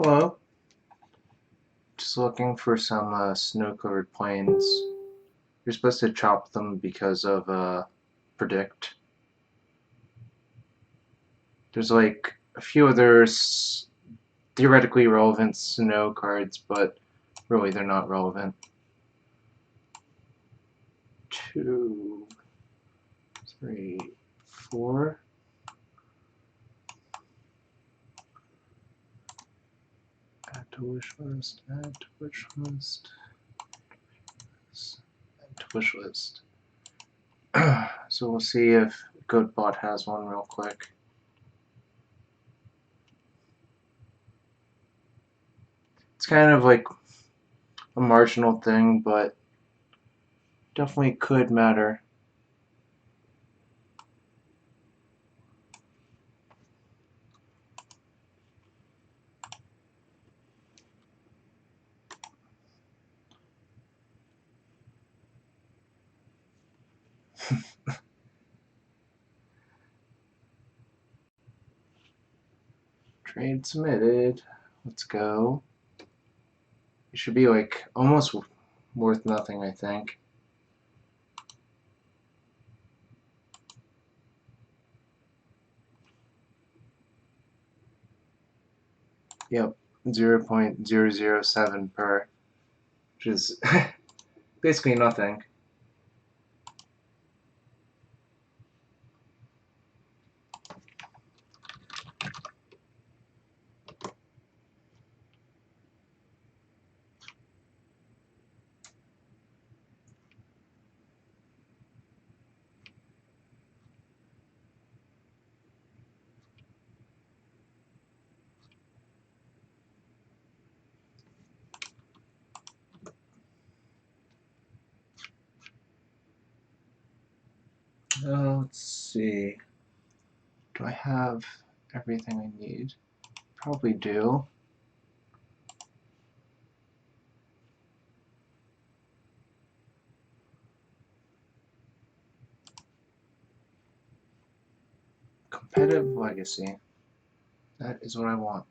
Hello. Just looking for some snow-covered plains. You're supposed to chop them because of predict. There's like a few other theoretically relevant snow cards, but really they're not relevant. 2, 3, 4. Add to wish list. Add to wish list. Add to wish list. So we'll see if GoatBot has one real quick. It's kind of like a marginal thing, but definitely could matter. Trade submitted. Let's go. It should be like almost worth nothing, I think. Yep, 0.007 per, which is basically nothing. Let's see. Do I have everything I need? Probably do. Competitive legacy. That is what I want.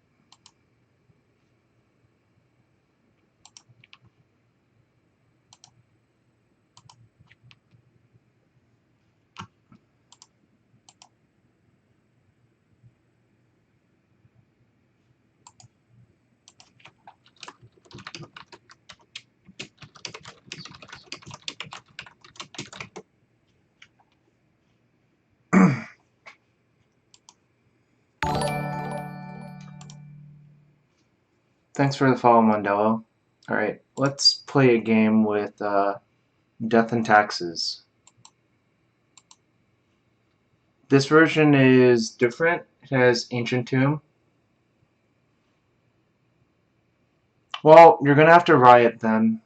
Thanks for the follow, Mondello. Alright, let's play a game with Death and Taxes. This version is different. It has Ancient Tomb. Well, you're gonna have to riot then,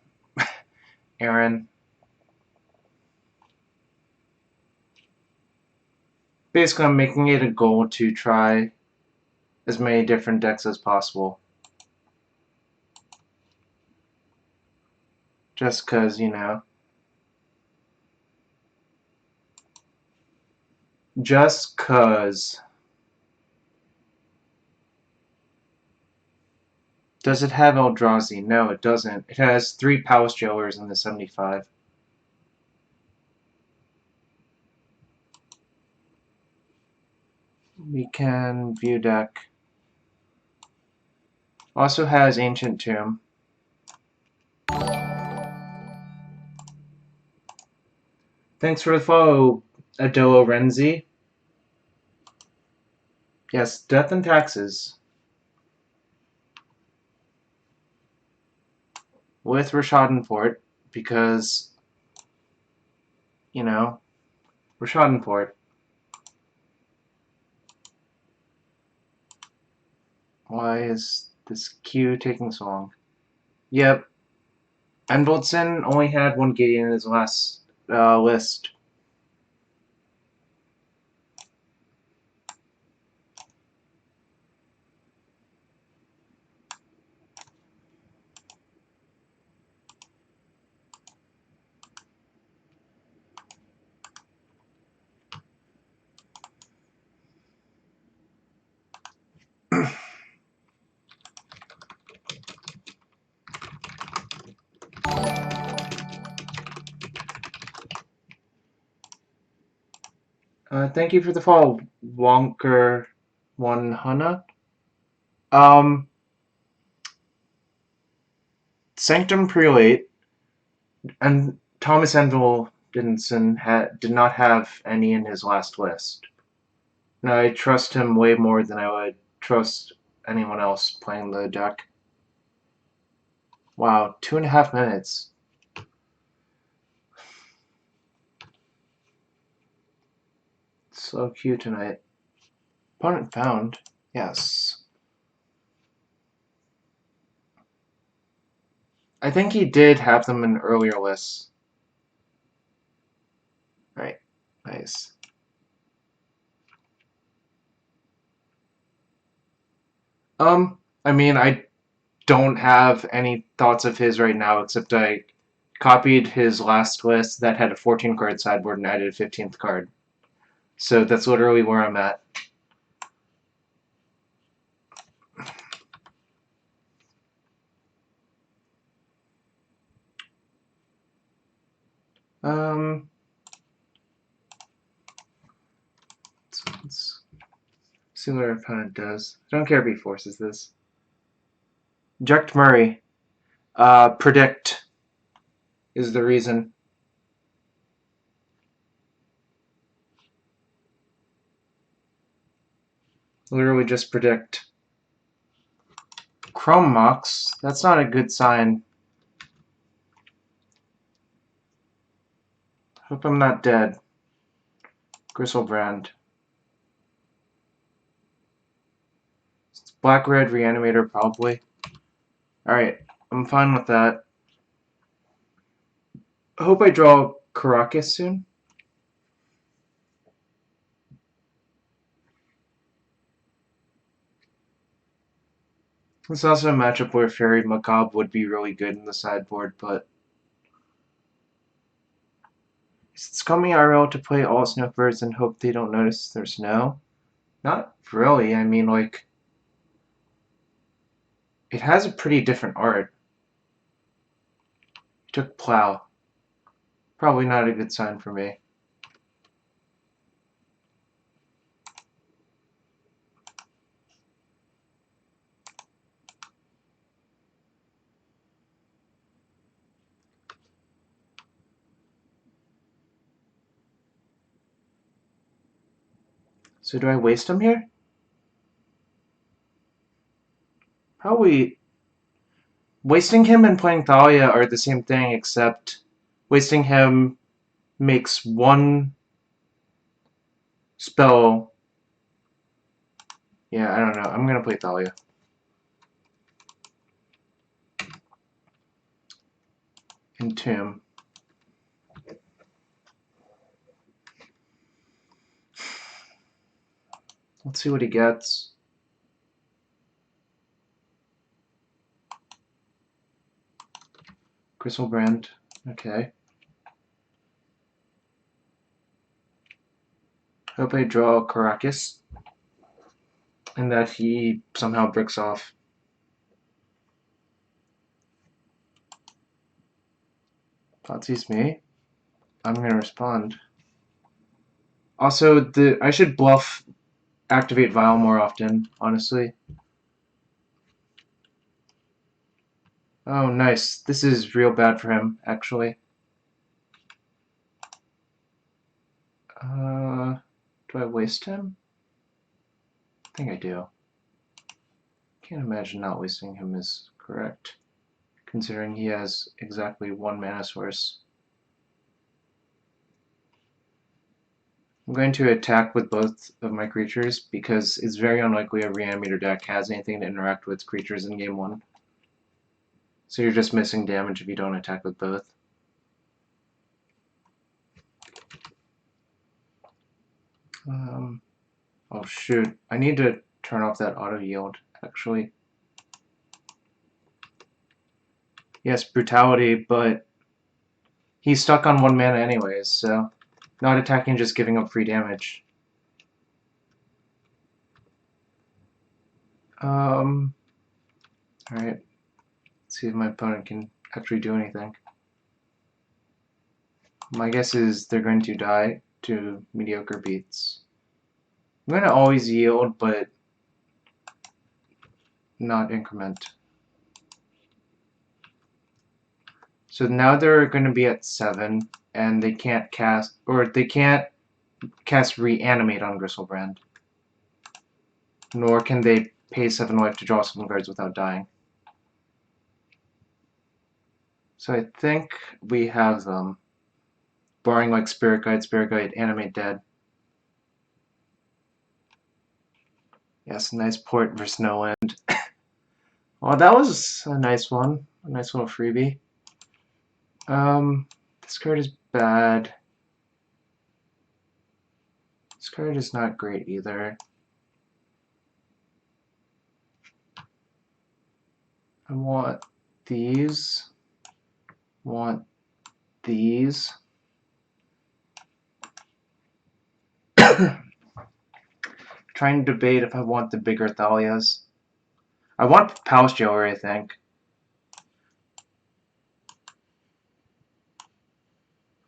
Aaron. Basically, I'm making it a goal to try as many different decks as possible. Just cause, you know. Just cause. Does it have Eldrazi? No, it doesn't. It has 3 Palace Jailers in the 75. We can view deck. Also has Ancient Tomb. Thanks for the follow, Adolo Renzi. Yes, Death and Taxes. With Rashadenport, because, you know, Rashadenport. Why is this queue taking so long? Yep. Envoldson only had 1 Gideon in his last list. Thank you for the follow, Wonker One Hana. Um, Sanctum Prelate and Thomas Enville Didnson did not have any in his last list. No, I trust him way more than I would trust anyone else playing the deck. Wow, 2.5 minutes. So cute tonight. Opponent found. Yes. I think he did have them in earlier lists. Right. Nice. I mean, I don't have any thoughts of his right now, except I copied his last list that had a 14 card sideboard and added a 15th card. So that's literally where I'm at. Um, let's see what our opponent does. I don't care if he forces this. Eject Murray. Predict is the reason. Literally just predict. Chrome Mox. That's not a good sign. Hope I'm not dead. Gristlebrand. Black Red Reanimator, probably. Alright, I'm fine with that. I hope I draw Caracas soon. It's also a matchup where Fairy Macabre would be really good in the sideboard, but it's coming IRL to play all Snowbirds and hope they don't notice there's snow? Not really. I mean, like, it has a pretty different art. He took Plow. Probably not a good sign for me. So do I waste him here? Probably. Wasting him and playing Thalia are the same thing, except wasting him makes one spell. Yeah, I don't know. I'm gonna play Thalia. Entomb. Let's see what he gets. Gristlebrand. Okay. Hope I draw Caracas. And that he somehow bricks off. Thoughtseize me. I'm gonna respond. Also, I should bluff activate Vial more often, honestly. Oh, nice. This is real bad for him, actually. Do I waste him? I think I do. Can't imagine not wasting him is correct, considering he has exactly one mana source. I'm going to attack with both of my creatures because it's very unlikely a Reanimator deck has anything to interact with creatures in game 1. So you're just missing damage if you don't attack with both. Oh shoot, I need to turn off that auto yield, actually. Yes, brutality, but he's stuck on 1 mana anyways, so not attacking, just giving up free damage. Alright. Let's see if my opponent can actually do anything. My guess is they're going to die. to mediocre beats. I'm going to always yield, but not increment. So now they're going to be at 7, and they can't cast, or they can't cast Reanimate on Gristlebrand. Nor can they pay 7 life to draw 7 cards without dying. So I think we have them. Barring like Spirit Guide, Animate Dead. Yes, nice port versus no end. Well, that was a nice one. A nice little freebie. This card is bad. This card is not great either. I want these. Want these. Trying to debate if I want the bigger Thalias. I want Palace Jailer, I think.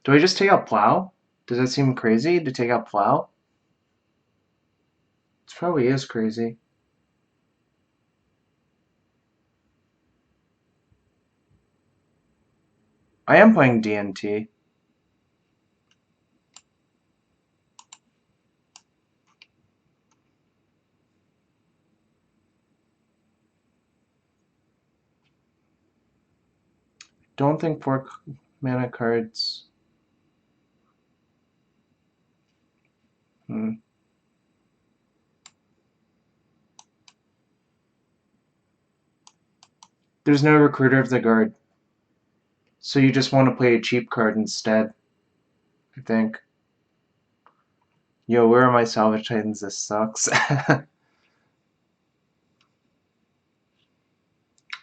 Do I just take out Plow? Does that seem crazy to take out Plow? It probably is crazy. I am playing DNT. Don't think 4 mana cards. There's no Recruiter of the Guard. So you just want to play a cheap card instead, I think. Yo, where are my Salvage Titans? This sucks.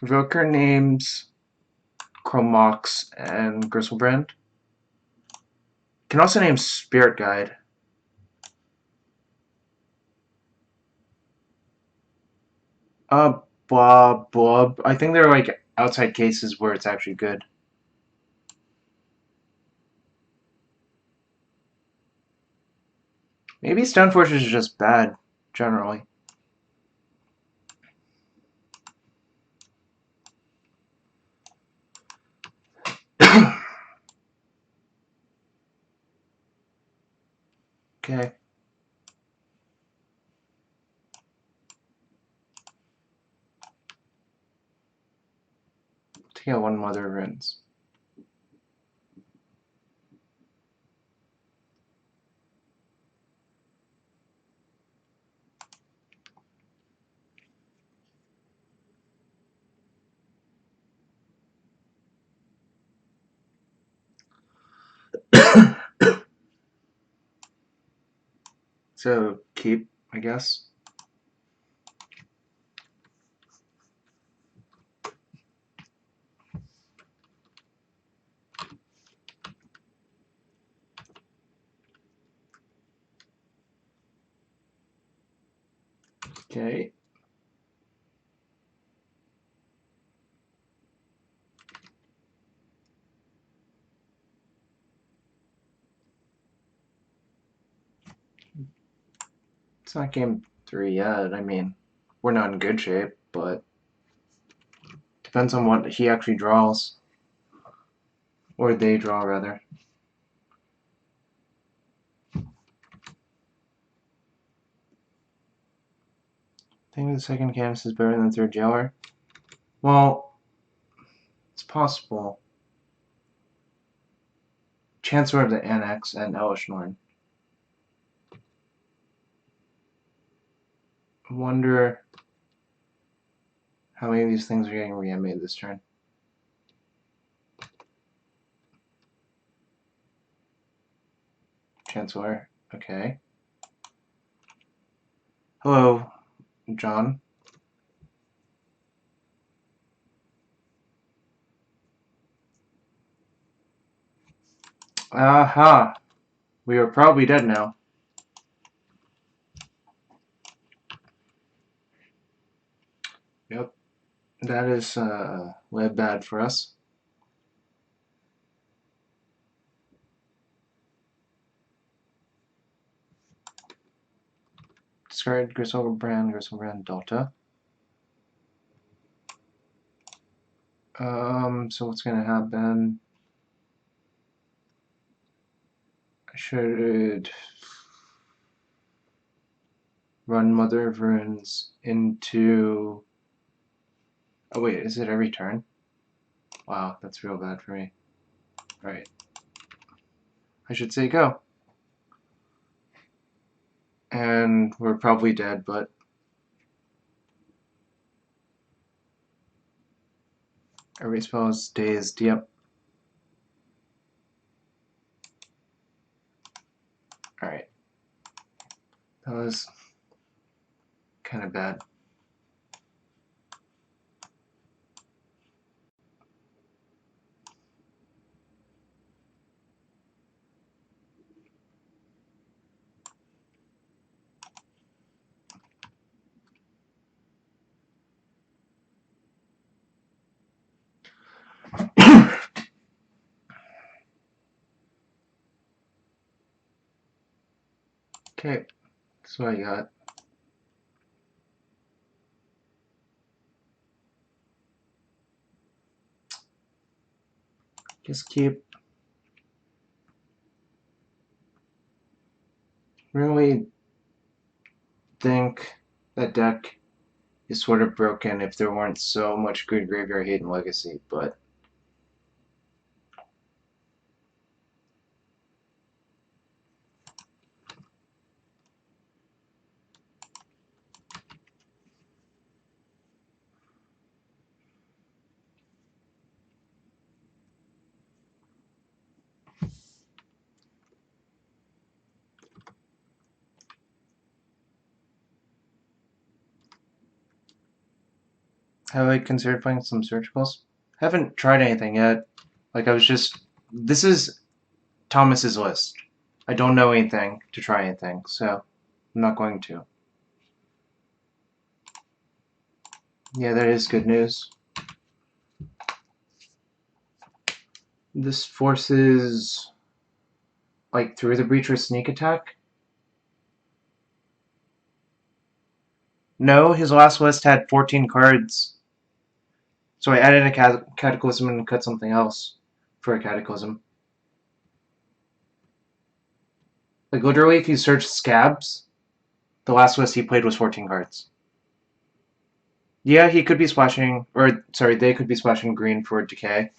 Revoker names Chromox and Gristlebrand. Can also name Spirit Guide. Blob. I think there are like outside cases where it's actually good. Maybe Stoneforge is just bad, generally. Okay. Take out 1 Mother of Runes. So, keep, I guess. Okay. It's not game 3 yet. I mean, we're not in good shape, but depends on what he actually draws. Or they draw, rather. I think the second canvas is better than the third jailer. Well, it's possible. Chancellor of the Annex and Elishnorn. I wonder how many of these things are getting reanimated this turn. Chancellor. Okay. Hello, John. Aha! We are probably dead now. Yep. That is way bad for us. Discard Griselbrand, Delta. So what's gonna happen? I should run Mother of Runes into... Oh wait, is it every turn? Wow, that's real bad for me. Alright. I should say go. And we're probably dead, but... Every spell is dazed, yep. Alright. That was kind of bad. Okay, that's what I got. Just keep... Really think that deck is sort of broken if there weren't so much good graveyard hate and legacy, but... Have I considered playing some surgicals? Haven't tried anything yet. Like, I was just... This is Thomas's list. I don't know anything to try anything, so I'm not going to. Yeah, that is good news. This forces... like, through the breach or sneak attack? No, his last list had 14 cards. So I added a Cataclysm and cut something else for a Cataclysm. Like, literally, if you search Scabs, the last list he played was 14 cards. Yeah, he could be splashing, or, sorry, they could be splashing green for Decay.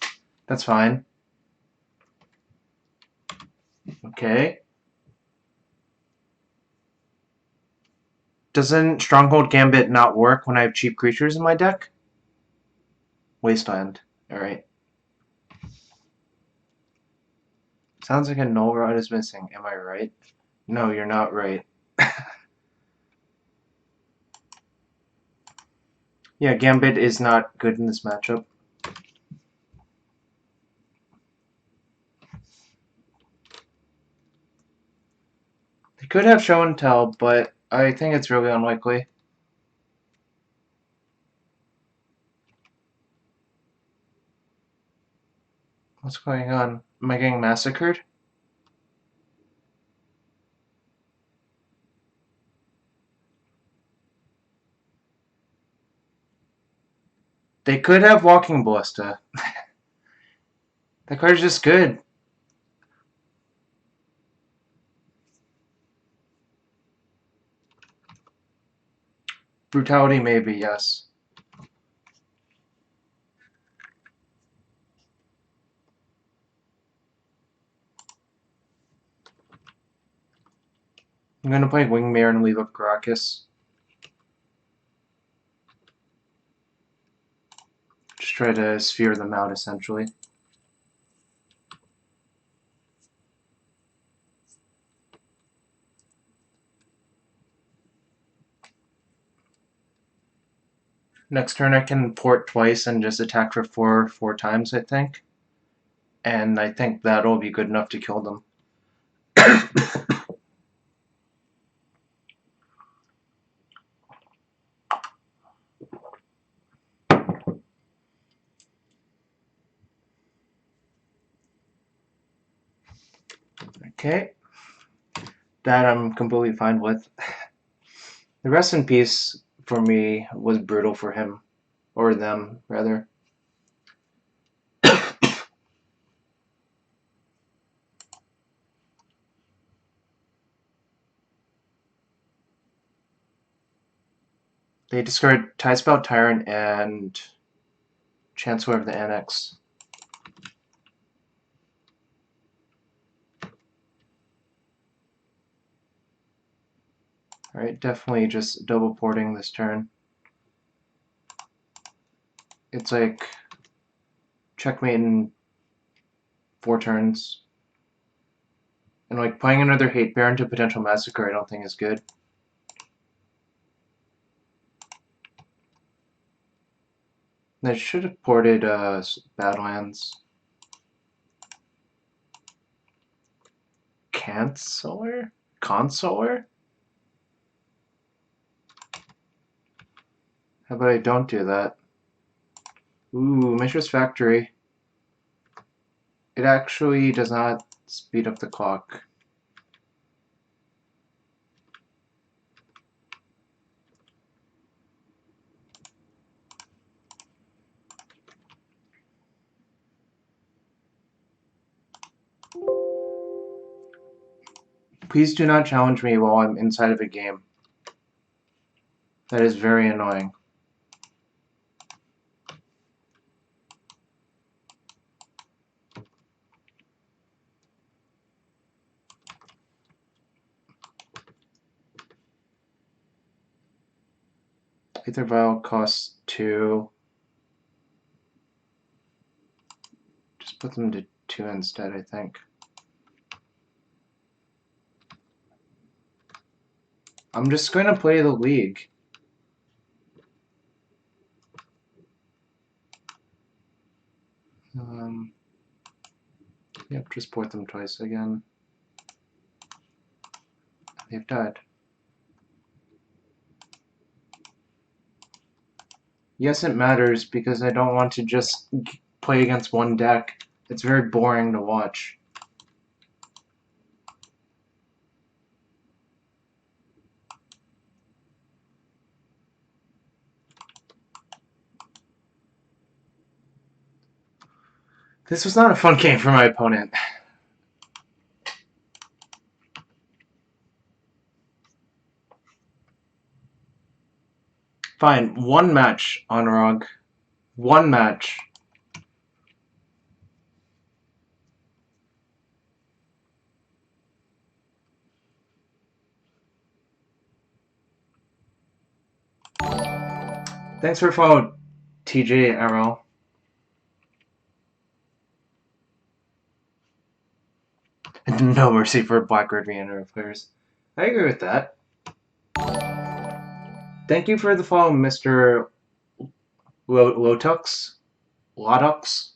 That's fine. Okay. Doesn't Stronghold Gambit not work when I have cheap creatures in my deck? Wasteland. Alright. Sounds like a null rod is missing. Am I right? No, you're not right. Yeah, Gambit is not good in this matchup. They could have show and tell, but I think it's really unlikely. What's going on? Am I getting massacred? They could have Walking Ballista. That card's just good. Brutality, maybe, yes. I'm gonna play Wingmare and leave up Caracas. Just try to sphere them out, essentially. Next turn I can port twice and just attack for four times, I think. And I think that'll be good enough to kill them. Okay. That I'm completely fine with. The rest in peace for me was brutal for him, or them, rather. They discard Tie Spout Tyrant and Chancellor of the Annex. Alright, definitely just double porting this turn. It's like checkmate in 4 turns. And like playing another Hate Bear into Potential Massacre I don't think is good. I should have ported Badlands. Canceller? Consoler? How about I don't do that? Ooh, Mishra's Factory. It actually does not speed up the clock. Please do not challenge me while I'm inside of a game. That is very annoying. Aether Vial costs 2. Just put them to 2 instead, I think. I'm just going to play the League. Yep, just port them twice again. They've died. Yes, it matters because I don't want to just play against one deck. It's very boring to watch. This was not a fun game for my opponent. Fine, 1 match, Honorog. 1 match. Thanks for following, TJ Arrow. No mercy for Black Red Reanimator players. I agree with that. Thank you for the follow, Mr. Lotux. Lotux.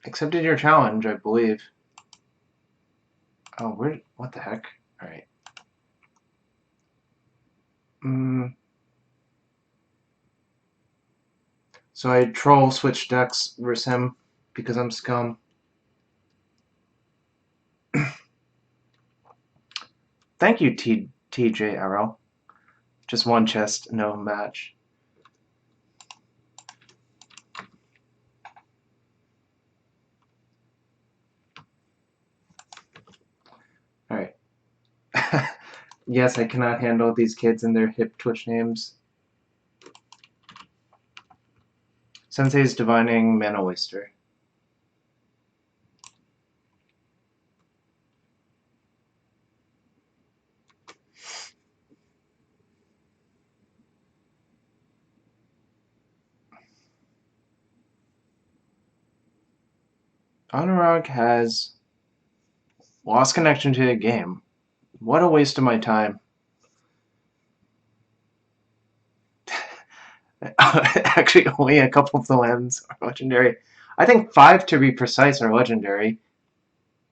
Accepted your challenge, I believe. Oh, what the heck? Alright. So I troll switch decks versus him because I'm scum. Thank you, TJ Arrow. Just 1 chest, no match. Alright. Yes, I cannot handle these kids and their hip Twitch names. Sensei's divining Mana Waster. Honorog has lost connection to the game. What a waste of my time. Actually, only a couple of the lands are legendary. I think 5 to be precise are legendary.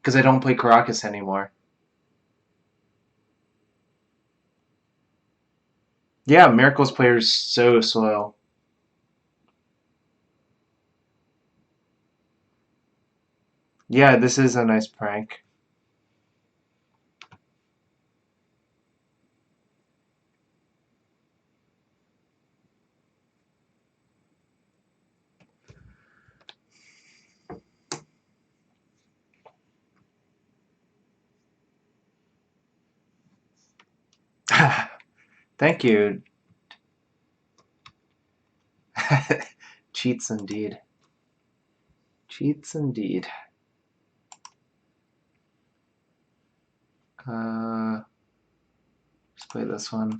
Because I don't play Caracas anymore. Yeah, Miracles player's so slow. Yeah, this is a nice prank. Thank you. Cheats indeed. Cheats indeed. Let's play this one.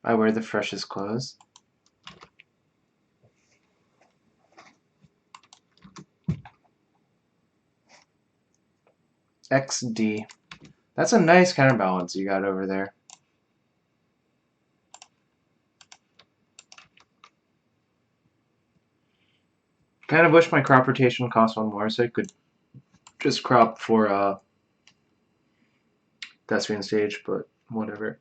I wear the freshest clothes. XD. That's a nice counterbalance you got over there. Kind of wish my crop rotation cost one more so I could just crop for Thespian stage, but whatever.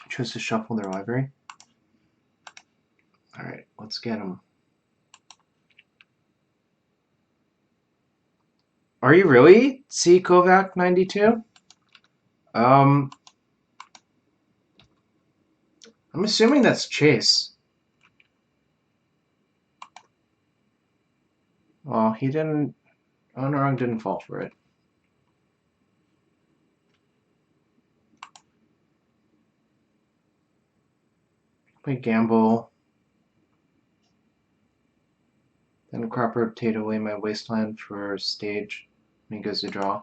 Chose to shuffle their library. Alright, let's get them. Are you really? C. Kovac 92? I'm assuming that's Chase. Well, he didn't. Onorong didn't fall for it. Play gamble. Then crop rotate away my wasteland for stage. And he goes to draw.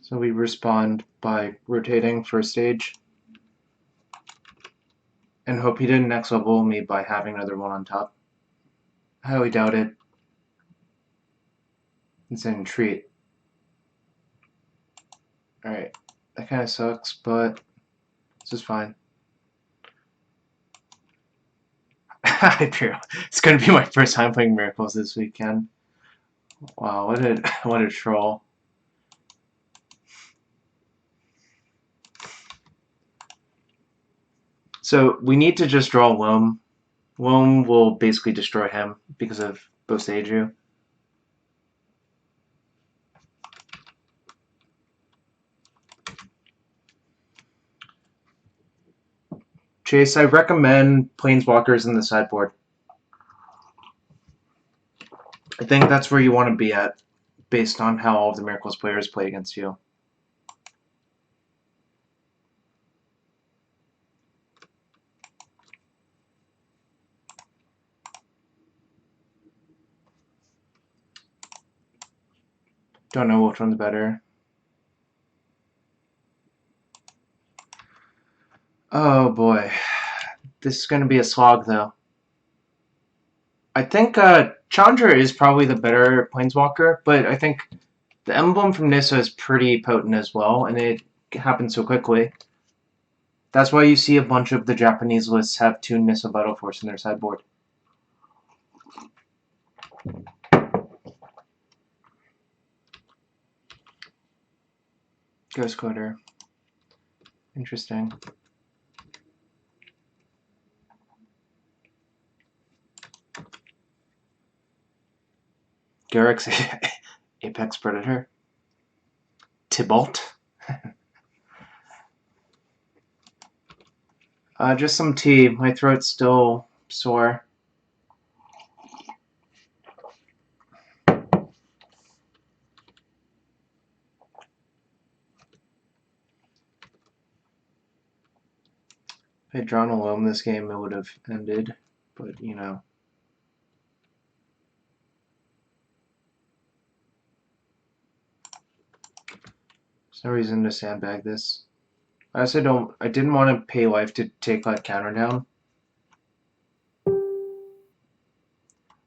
So we respond by rotating for stage. And hope he didn't next level me by having another one on top. I highly doubt it. It's an treat. Alright, that kind of sucks, but this is fine. It's gonna be my first time playing Miracles this weekend. Wow, what a troll. So we need to just draw Loam. Loam will basically destroy him because of Boseiju. Chase, I recommend Planeswalkers in the sideboard. I think that's where you want to be at, based on how all of the Miracles players play against you. Don't know which one's better. Oh boy. This is going to be a slog, though. I think Chandra is probably the better Planeswalker, but I think the emblem from Nissa is pretty potent as well, and it happens so quickly. That's why you see a bunch of the Japanese lists have 2 Nissa Vital Force in their sideboard. Ghost Coder. Interesting. Garrick's Apex Predator. Tybalt. Just some tea. My throat's still sore. If I had drawn a Loam this game, it would have ended, but you know. There's no reason to sandbag this. I also didn't want to pay life to take that counter down.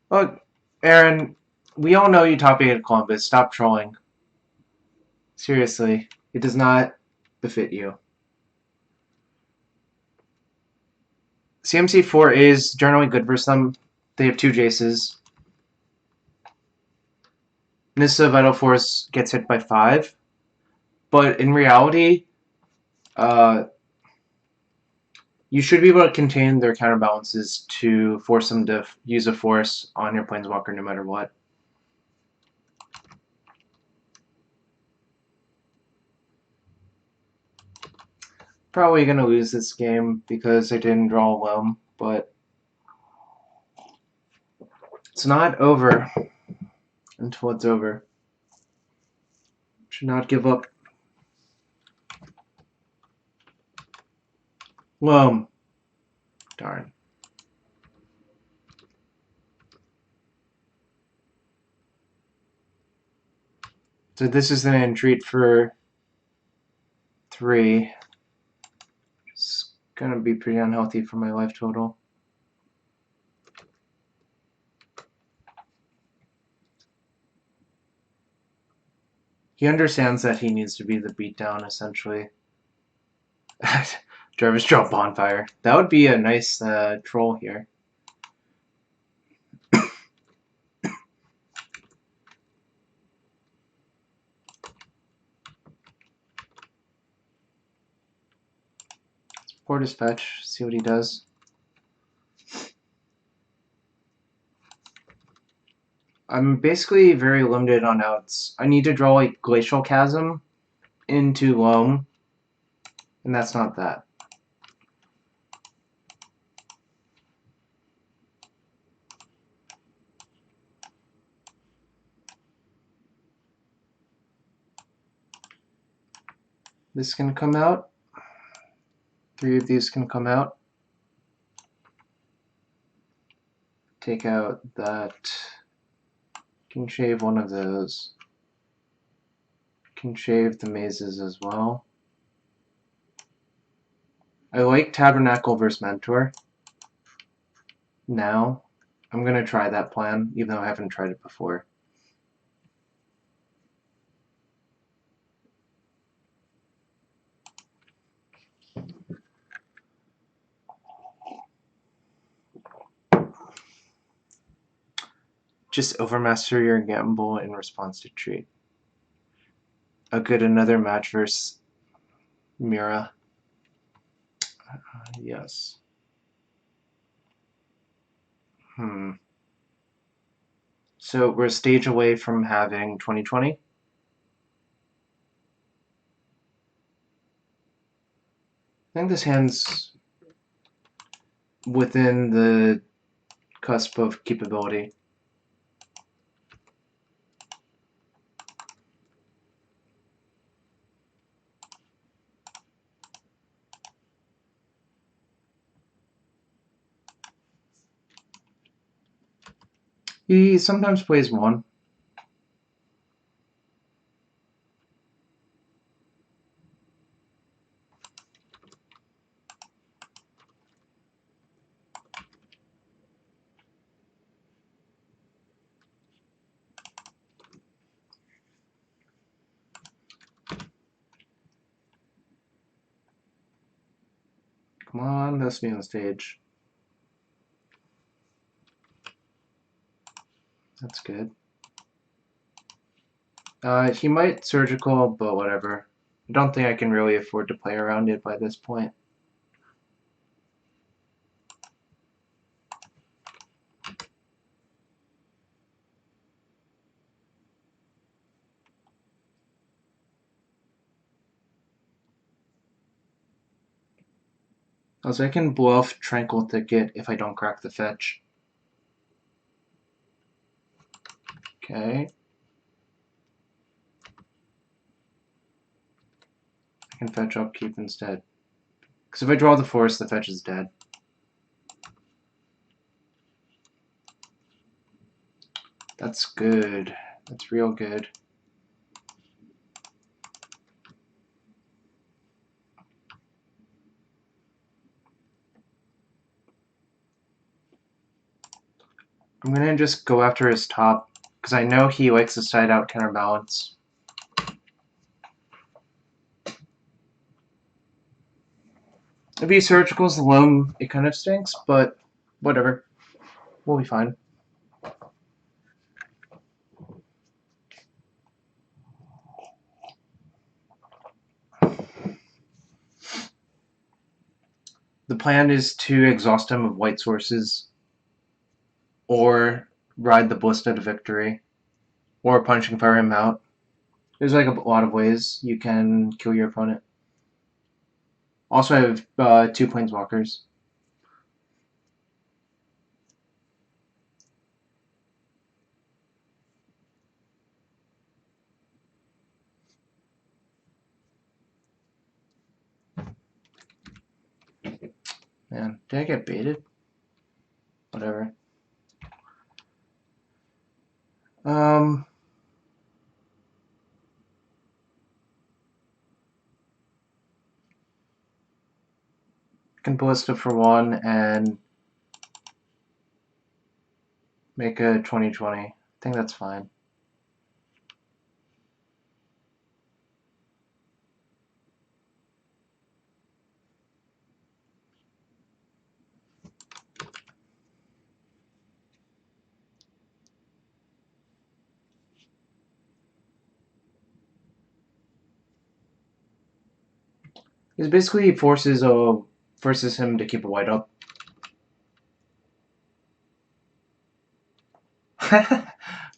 Look, Aaron, we all know you top 8 at Columbus. Stop trolling. Seriously, it does not befit you. CMC4 is generally good versus them. They have 2 Jaces. Nissa Vital Force gets hit by 5. But in reality, uh, you should be able to contain their counterbalances to force them to use a force on your planeswalker no matter what. Probably going to lose this game because I didn't draw a loam, but it's not over until it's over. Should not give up. Loam. Darn. So this is an entreat for 3. It's going to be pretty unhealthy for my life total. He understands that he needs to be the beatdown, essentially. Jarvis drop Bonfire. That would be a nice troll here. Support his fetch, see what he does. I'm basically very limited on outs. I need to draw like Glacial Chasm into Loam, and that's not that. This can come out. 3 of these can come out. Take out that. Can shave one of those. Can shave the mazes as well. I like Tabernacle versus Mentor. Now, I'm going to try that plan, even though I haven't tried it before. Just overmaster your gamble in response to treat. A good another match versus Mira. Yes. So we're a stage away from having 2020. I think this hand's within the cusp of keepability. He sometimes plays 1. Come on, let's be on stage. That's good. He might surgical, but whatever. I don't think I can really afford to play around it by this point. Also, I can bluff Tranquil Thicket if I don't crack the fetch. Okay. I can fetch upkeep instead. Because if I draw the forest, the fetch is dead. That's good. That's real good. I'm gonna just go after his top, because I know he likes to side out counterbalance. If he surgicals the loam, it kind of stinks, but whatever. We'll be fine. The plan is to exhaust him of white sources, or ride the ballista to victory, or punching fire him out. There's like a lot of ways you can kill your opponent. Also, I have 2 planeswalkers. Man, did I get baited? Whatever. Um, can ballista for 1 and make a 20/20. I think that's fine. It basically forces him to keep a white up.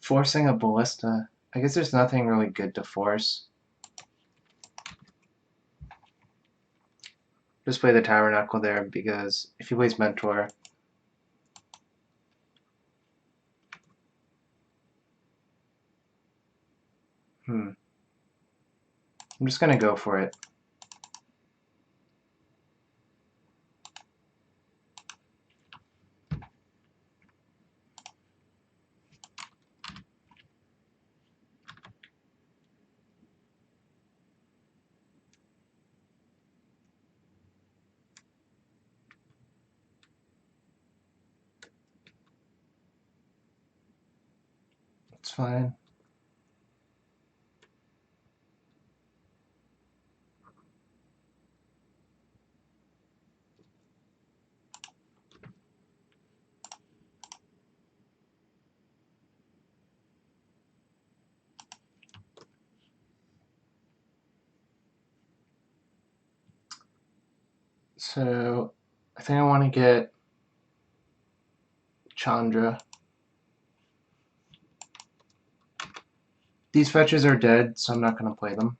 Forcing a ballista. I guess there's nothing really good to force. Just play the Tabernacle there, because if he plays Mentor... I'm just gonna go for it. It's fine. So, I think I want to get Chandra. These fetches are dead, so I'm not going to play them.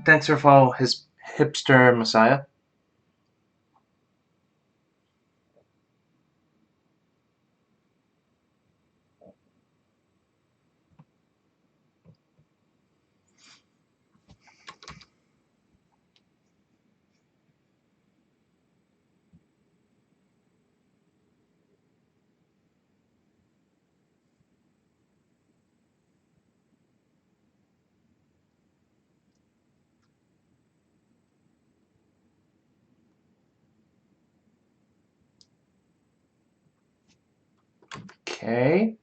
Thanks for follow his hipster Messiah. Okay.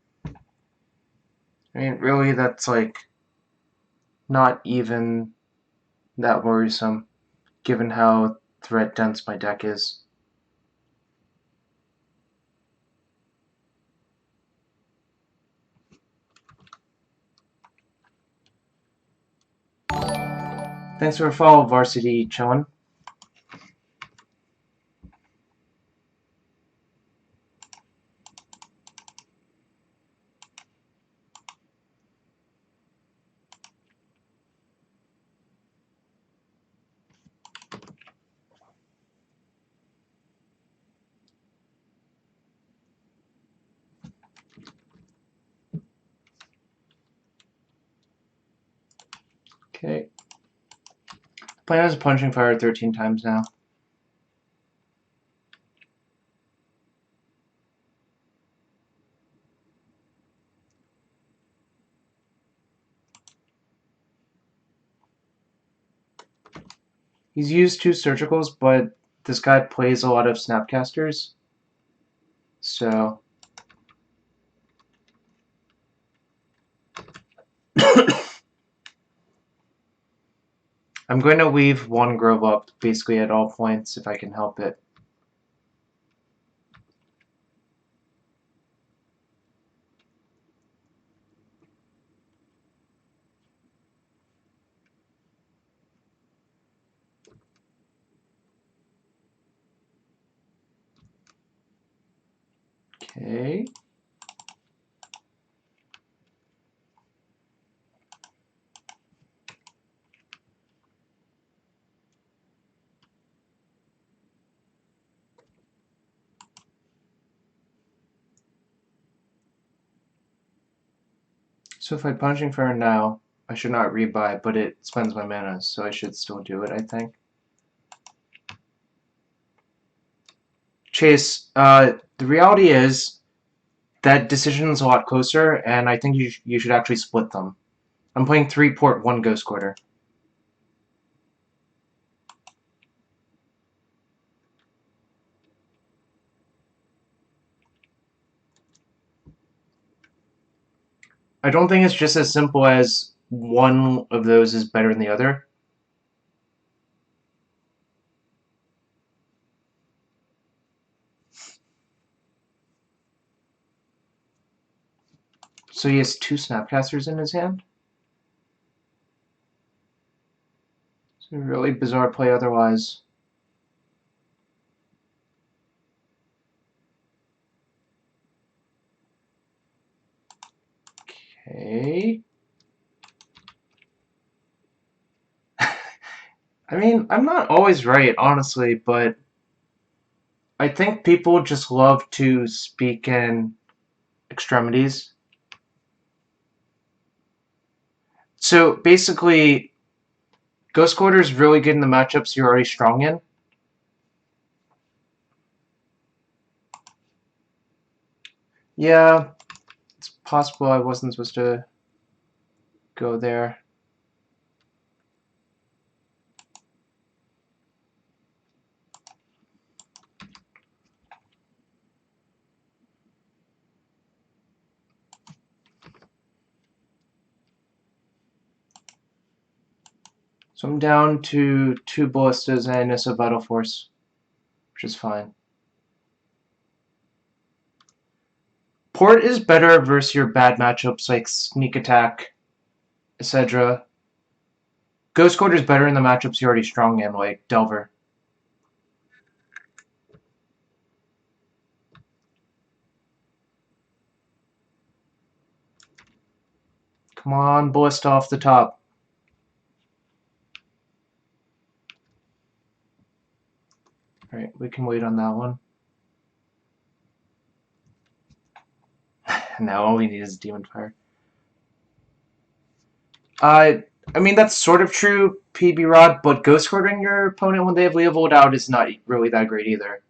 I mean, really, that's like not even that worrisome, given how threat dense my deck is. Thanks for follow, Varsity Chillin'. Okay. Plan has punching fire 13 times now. He's used 2 surgicals, but this guy plays a lot of snapcasters, so I'm going to leave 1 Grove up basically at all points if I can help it. Okay. So if I'm punching for now, I should not rebuy, but it spends my mana, so I should still do it, I think. Chase, the reality is that decision is a lot closer, and I think you should actually split them. I'm playing 3 port, 1 Ghost Quarter. I don't think it's just as simple as one of those is better than the other. So he has 2 Snapcasters in his hand? It's a really bizarre play otherwise. Okay. I mean, I'm not always right, honestly, but I think people just love to speak in extremities. So basically, Ghost Quarter is really good in the matchups you're already strong in. Yeah, it's possible I wasn't supposed to go there. So I'm down to 2 Ballistas and a Vital Force, which is fine. Port is better versus your bad matchups like Sneak Attack, etc. Ghost Quarter is better in the matchups you're already strong in, like Delver. Come on, Ballista off the top. Alright, we can wait on that one. Now all we need is Demon Fire. I mean, that's sort of true, PB Rod, but Ghost Quartering your opponent when they have Leovold out is not really that great either.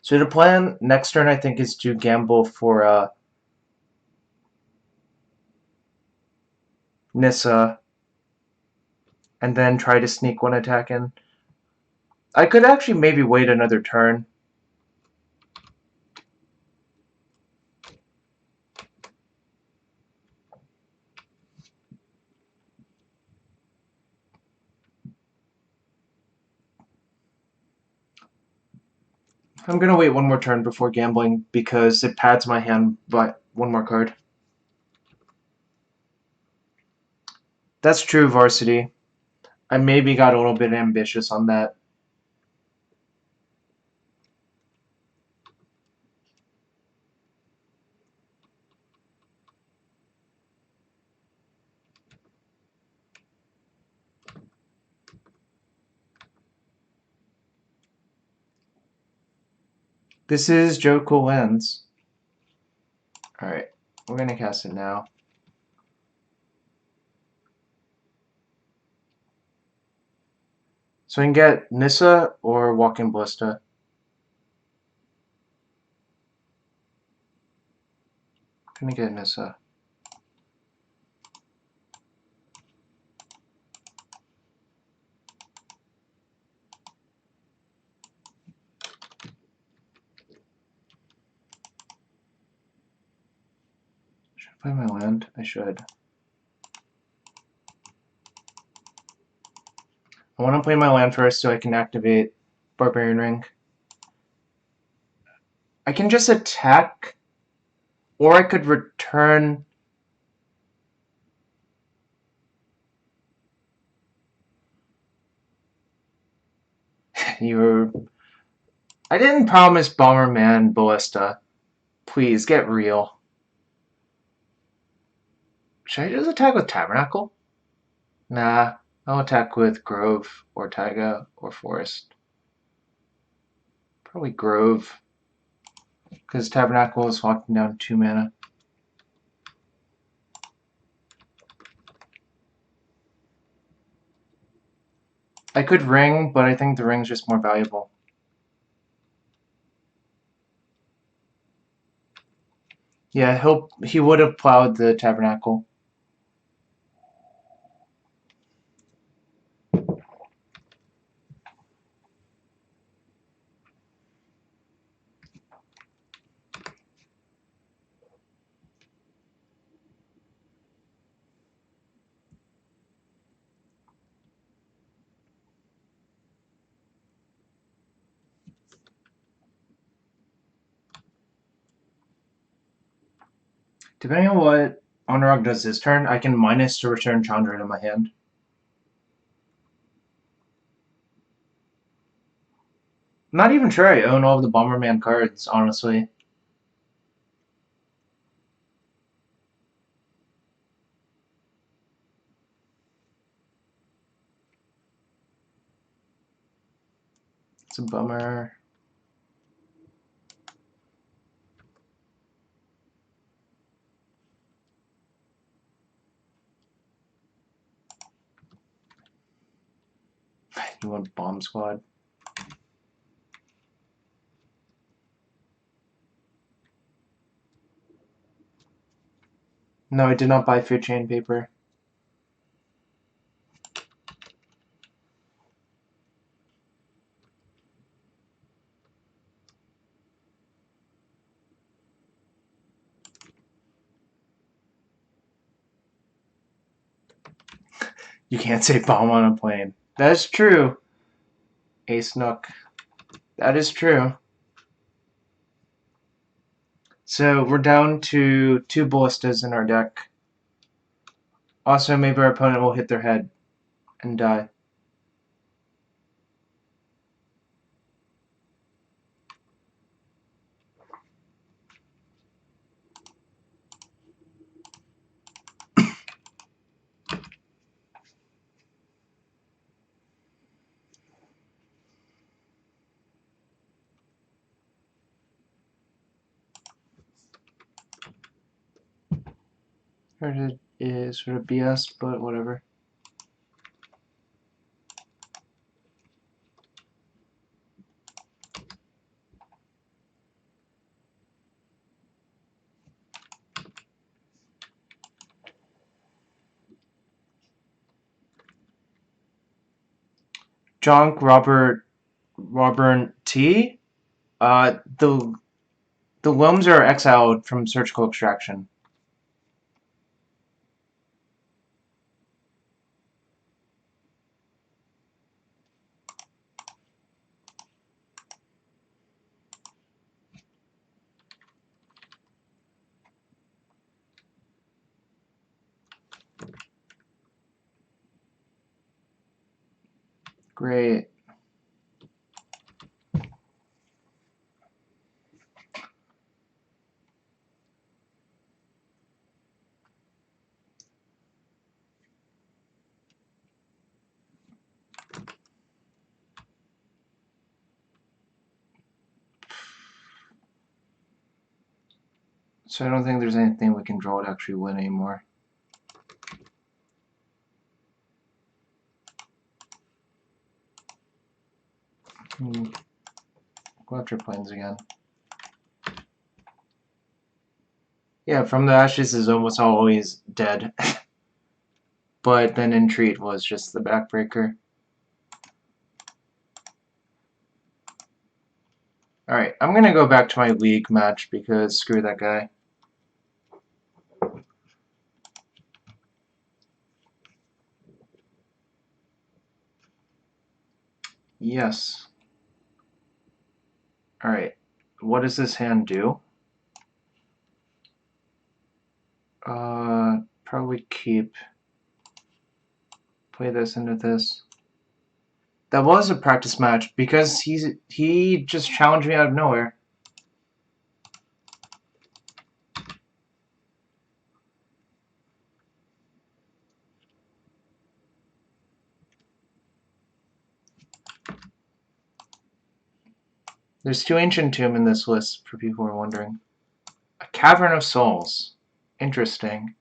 So the plan next turn, I think, is to gamble for Nissa, and then try to sneak 1 attack in. I could actually maybe wait another turn. I'm gonna wait 1 more turn before gambling because it pads my hand by 1 more card. That's true, Varsity. I maybe got a little bit ambitious on that. This is Joe Cool Lens. Alright, we're gonna cast it now. So I can get Nissa or Walking Ballista. I'm gonna get Nissa. Should I play my land? I should. I want to play my land first so I can activate Barbarian Ring. I can just attack Or I could return... You're... I didn't promise Bomberman Ballista. Please, get real. Should I just attack with Tabernacle? Nah, I'll attack with Grove, or Taiga, or Forest. Probably Grove, because Tabernacle is walking down 2 mana. I could Ring, but I think the Ring's just more valuable. Yeah, he would have plowed the Tabernacle. Depending on what Honorog does this turn, I can minus to return Chandra to my hand. I'm not even sure I own all of the Bomberman cards, honestly. It's a bummer. You want Bomb Squad? No, I did not buy food chain paper. You can't say bomb on a plane. That is true. Ace Nook. That is true. So we're down to 2 ballistas in our deck. Also, maybe our opponent will hit their head and die. It is sort of BS, but whatever. Jonk Robert T. The Loams are exiled from surgical extraction. Great. So I don't think there's anything we can draw to actually win anymore. Go after planes again. Yeah, From the Ashes is almost always dead. But then Entreat was just the backbreaker. Alright, I'm gonna go back to my league match because screw that guy. Yes. Alright, what does this hand do? Probably keep. Play this into this. That was a practice match because he just challenged me out of nowhere. There's 2 Ancient Tomb in this list, for people who are wondering. A Cavern of Souls. Interesting.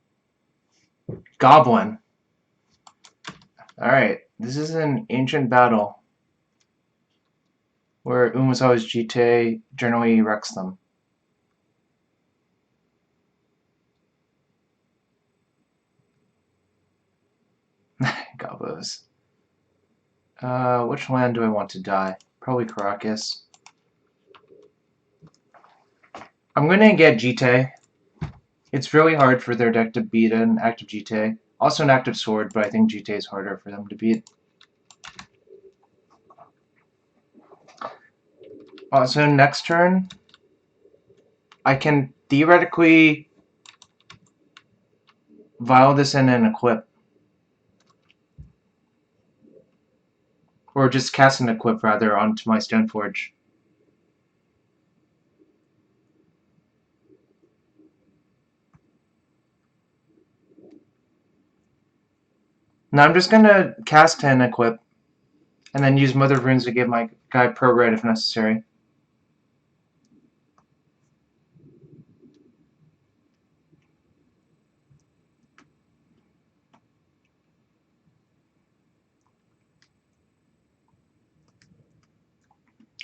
Goblin. Alright, this is an ancient battle where Umazawa's Jite generally wrecks them. Gobos. Which land do I want to die? Probably Caracas. I'm gonna get Jite. It's really hard for their deck to beat an active Jite. Also an active sword, but I think Jite is harder for them to beat. So next turn, I can theoretically vial this in and equip. Or just cast an equip, rather, onto my Stoneforge. Now I'm just gonna cast an equip, and then use Mother of Runes to give my guy pro red if necessary.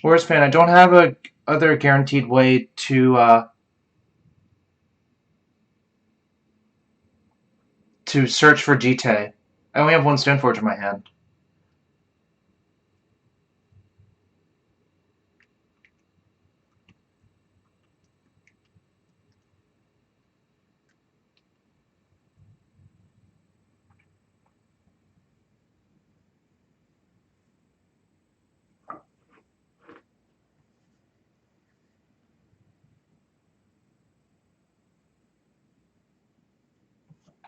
Worst fan, I don't have a other guaranteed way to search for Jite. I only have 1 Stoneforge in my hand.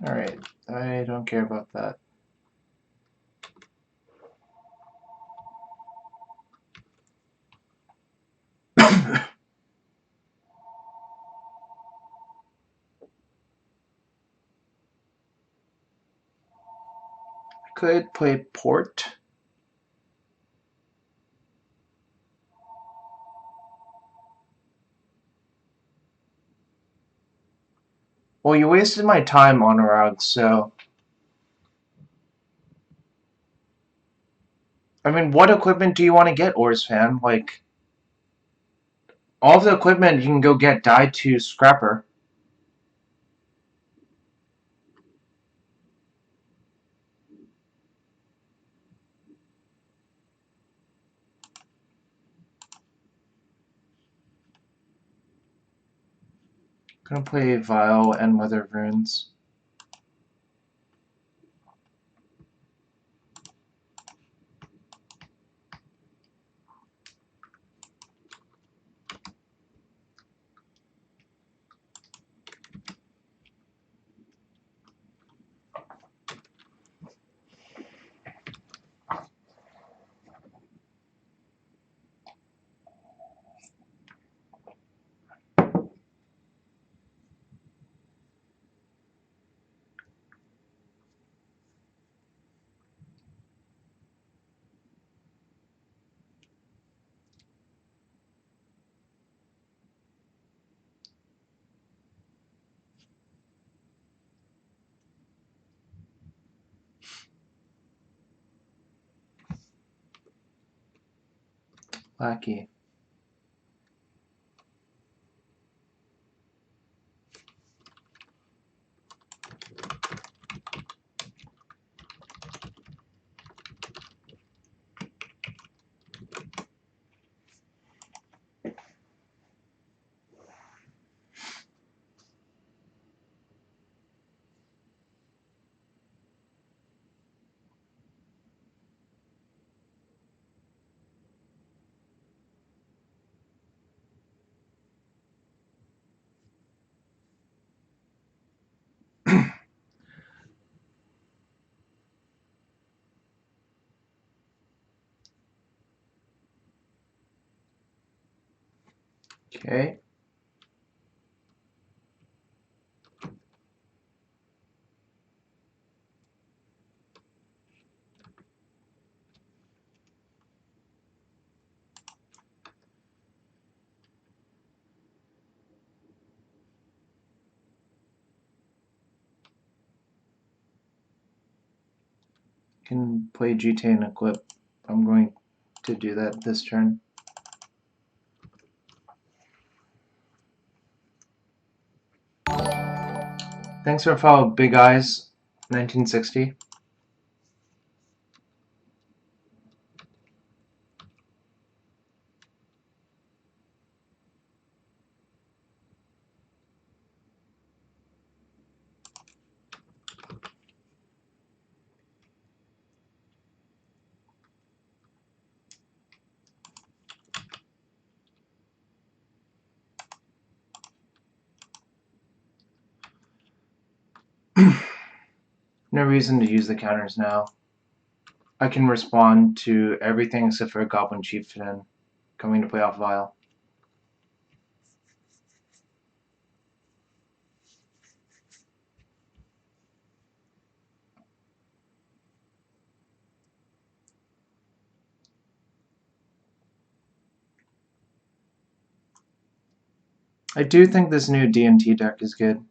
Alright, I don't care about that. Could play Port. Well, you wasted my time, Honorag, so... I mean, what equipment do you want to get, Orsfan? Like, all of the equipment you can go get died to Scrapper. Gonna play Vial and Mother of Runes. Lackey. Okay. Can play GTA and equip. I'm going to do that this turn. Thanks for follow, Big Eyes, 1960. No reason to use the counters now. I can respond to everything except for a Goblin Chieftain coming to play off Vile. I do think this new D&T deck is good.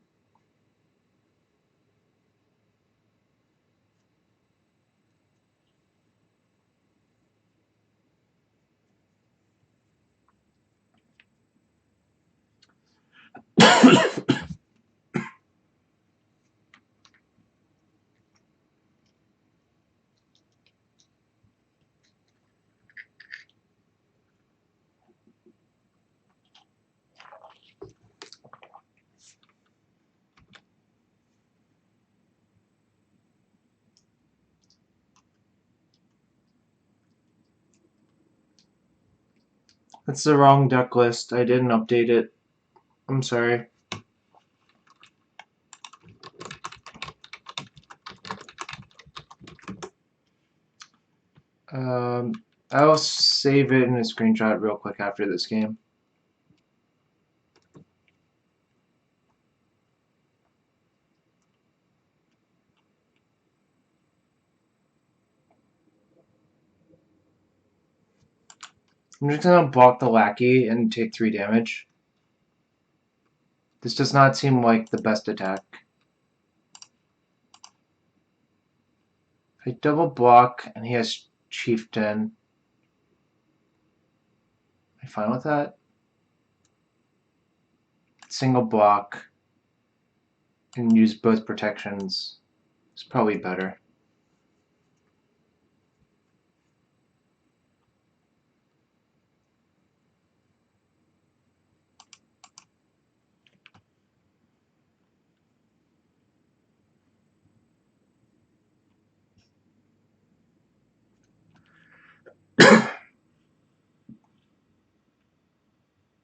That's the wrong deck list. I didn't update it. I'm sorry. I'll save it in a screenshot real quick after this game. I'm just gonna block the Lackey and take 3 damage. This does not seem like the best attack. If I double block and he has Chieftain, am I fine with that? Single block and use both protections is probably better.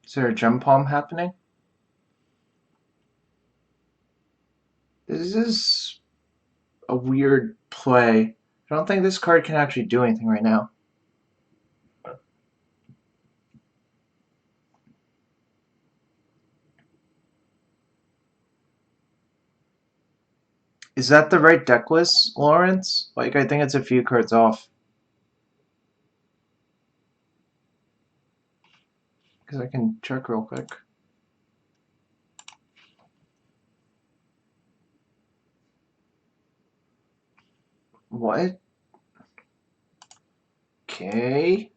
Is there a Gem Palm happening? This is a weird play. I don't think this card can actually do anything right now. Is that the right deck list, Lawrence? Like, I think it's a few cards off. Because I can check real quick. What? Okay.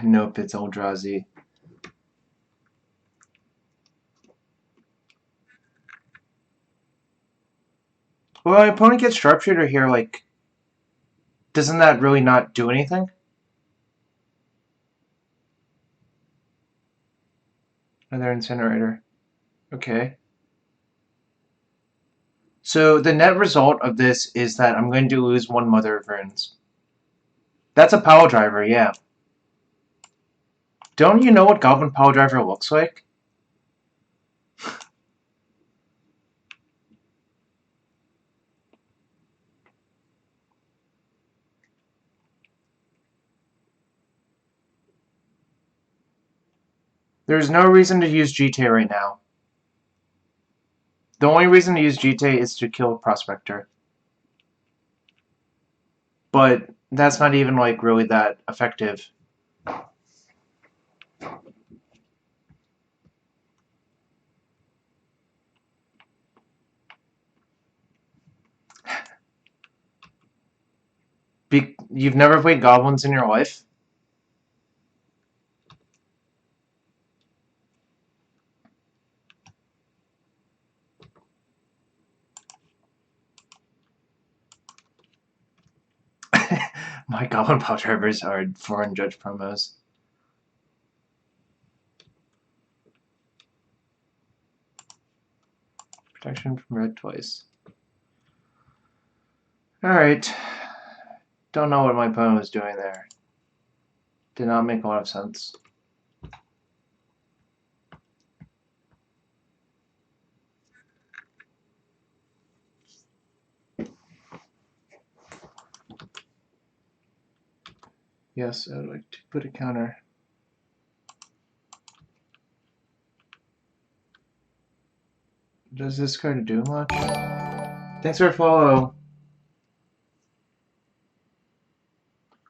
Nope, it's Eldrazi. Well, my opponent gets Sharpshooter here, like, doesn't that really not do anything? Another Incinerator. Okay. So the net result of this is that I'm going to lose 1 Mother of Runes. That's a Power Driver, yeah. Don't you know what Goblin Pile Driver looks like? There's no reason to use GTA right now. The only reason to use GTA is to kill a Prospector. But that's not even, like, really that effective. You've never played Goblins in your life? My Goblin Pile Drivers are foreign judge promos. Protection from red twice. Alright. Don't know what my opponent was doing there. Did not make a lot of sense. Yes, I would like to put a counter. Does this card do much? Thanks for follow.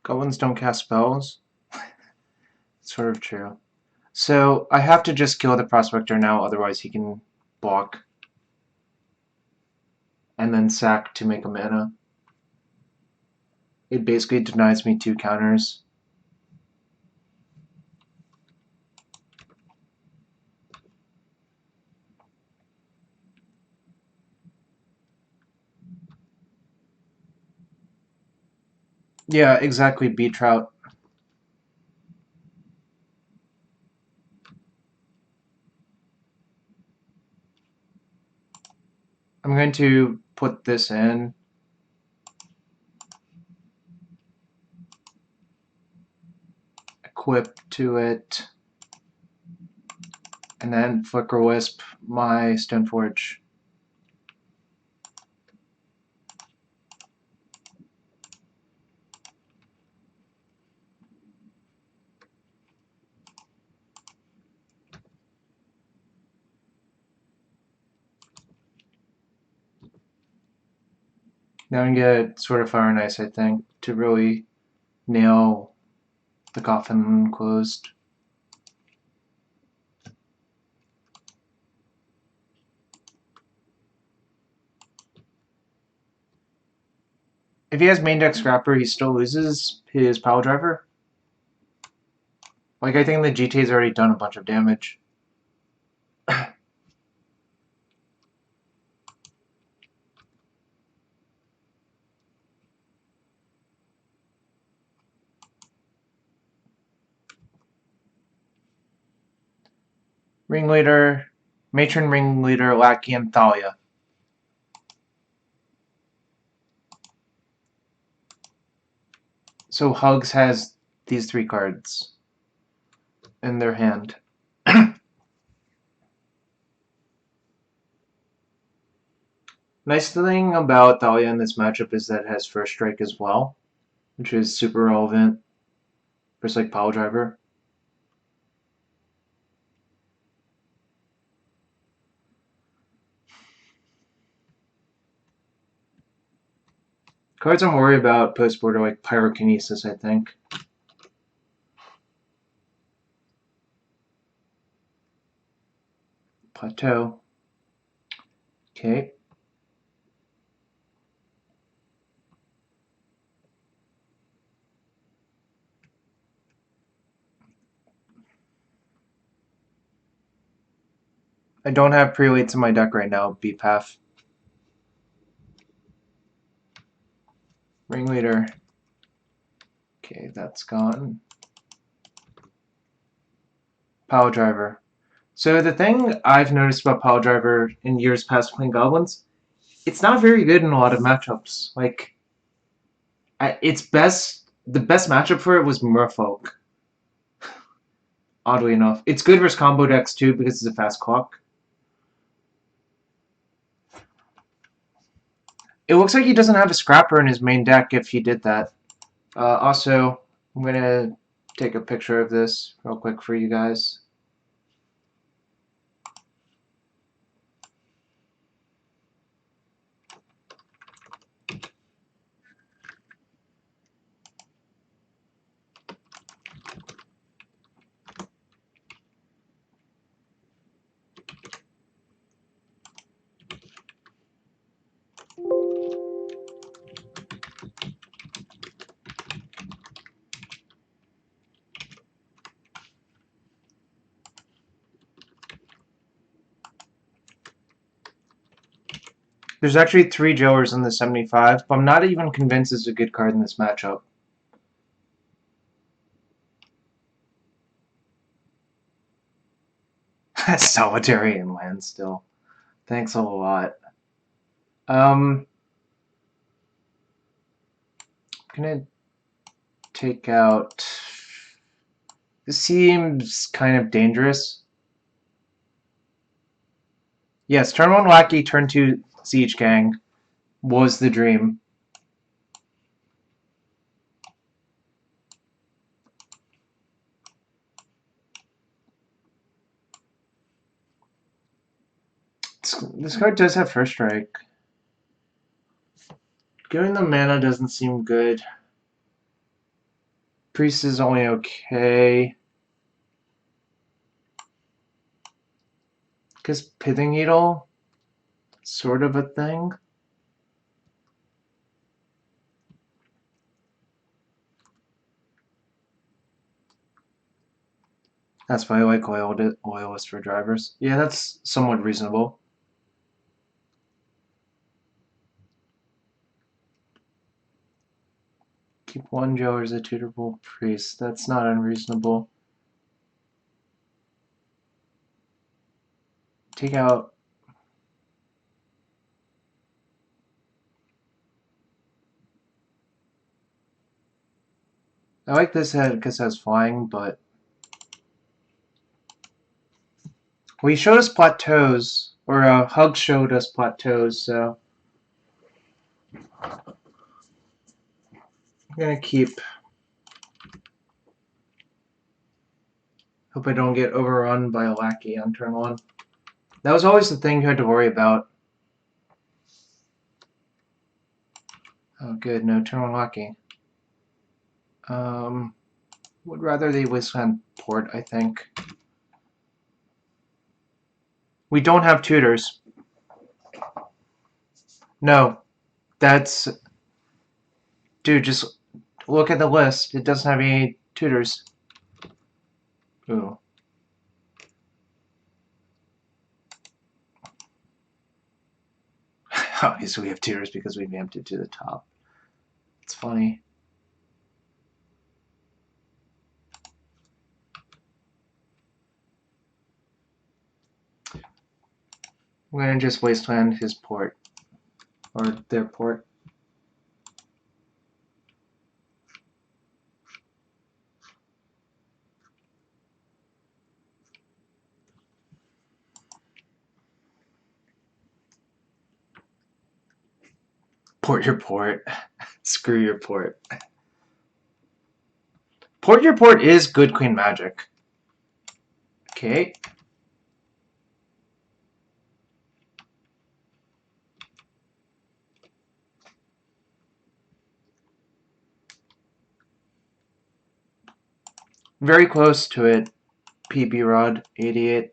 Goblins don't cast spells. It's sort of true. So I have to just kill the Prospector now, otherwise he can block. And then sack to make a mana. It basically denies me 2 counters. Yeah, exactly, Beat Trout. I'm going to put this in. Equip to it. And then Flicker Wisp my Stoneforge. Now I'm gonna get Sword of Fire and Ice, I think, to really nail the coffin closed. If he has main deck Scrapper, he still loses his Pile Driver. Like, I think the GTA's already done a bunch of damage. Ringleader, Matron Ringleader, Lackey, and Thalia. So Hugs has these 3 cards in their hand. Nice thing about Thalia in this matchup is that it has First Strike as well, which is super relevant for like Pile Driver. Cards I'm worried about post-board are like Pyrokinesis, I think. Plateau. Okay. I don't have prelates in my deck right now, beat path. Ringleader. Okay, that's gone. Pile Driver. So the thing I've noticed about Pile Driver in years past playing Goblins, it's not very good in a lot of matchups. Like, the best matchup for it was Merfolk. oddly enough. It's good versus combo decks too because it's a fast clock. It looks like he doesn't have a scrapper in his main deck if he did that. Also, I'm going to take a picture of this real quick for you guys. There's actually 3 Joers in the 75, but I'm not even convinced it's a good card in this matchup. Solitary and Landstill. Thanks a lot. I'm gonna take out... This seems kind of dangerous. Yes, turn 1 Wacky, turn 2 Siege Gang was the dream. This card does have First Strike. Giving the mana doesn't seem good. Priest is only okay. Because Pithing Needle, sort of a thing. That's why I like Loyalist for drivers. Yeah, that's somewhat reasonable. Keep 1 Joe as a tutorable priest. That's not unreasonable. Take out... I like this head because it has flying, but... Well, he showed us plateaus, or Hug showed us plateaus, so... I'm gonna keep... Hope I don't get overrun by a lackey on turn 1. That was always the thing you had to worry about. Oh, good. No turn 1 lackey. Would rather they wasteland port, I think. We don't have tutors. No. That's... Dude, just look at the list. It doesn't have any tutors. Ooh. Obviously we have tutors because we vamped it to the top. It's funny. I'm gonna just wasteland his port. Or their port. Port your port. Screw your port. Port your port is good queen magic. Okay. Very close to it. PB Rod 88.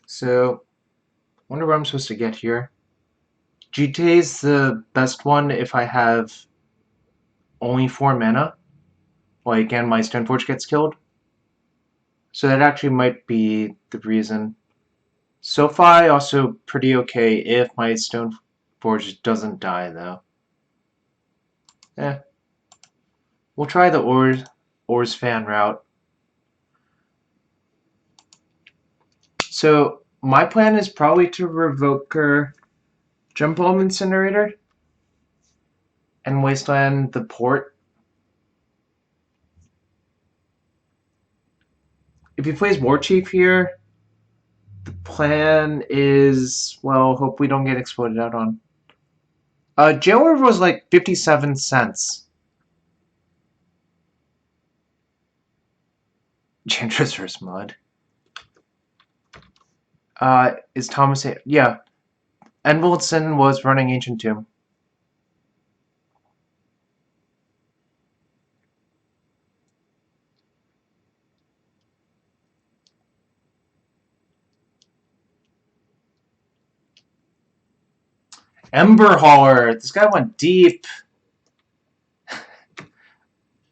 So, wonder what I'm supposed to get here. GTA is the best one if I have only 4 mana. Like, and my Stoneforge gets killed. So that actually might be the reason. SoFi also pretty okay if my Stoneforge doesn't die, though. We'll try the Ors fan route. So my plan is probably to revoke her Jump Home Incinerator and Wasteland the port. If he plays War Chief here, the plan is, well, hope we don't get exploded out on. Jailware was like 57 cents. Chandra's first mod. Is Thomas a... Yeah. Envolson was running Ancient Tomb. Ember Hauler! This guy went deep.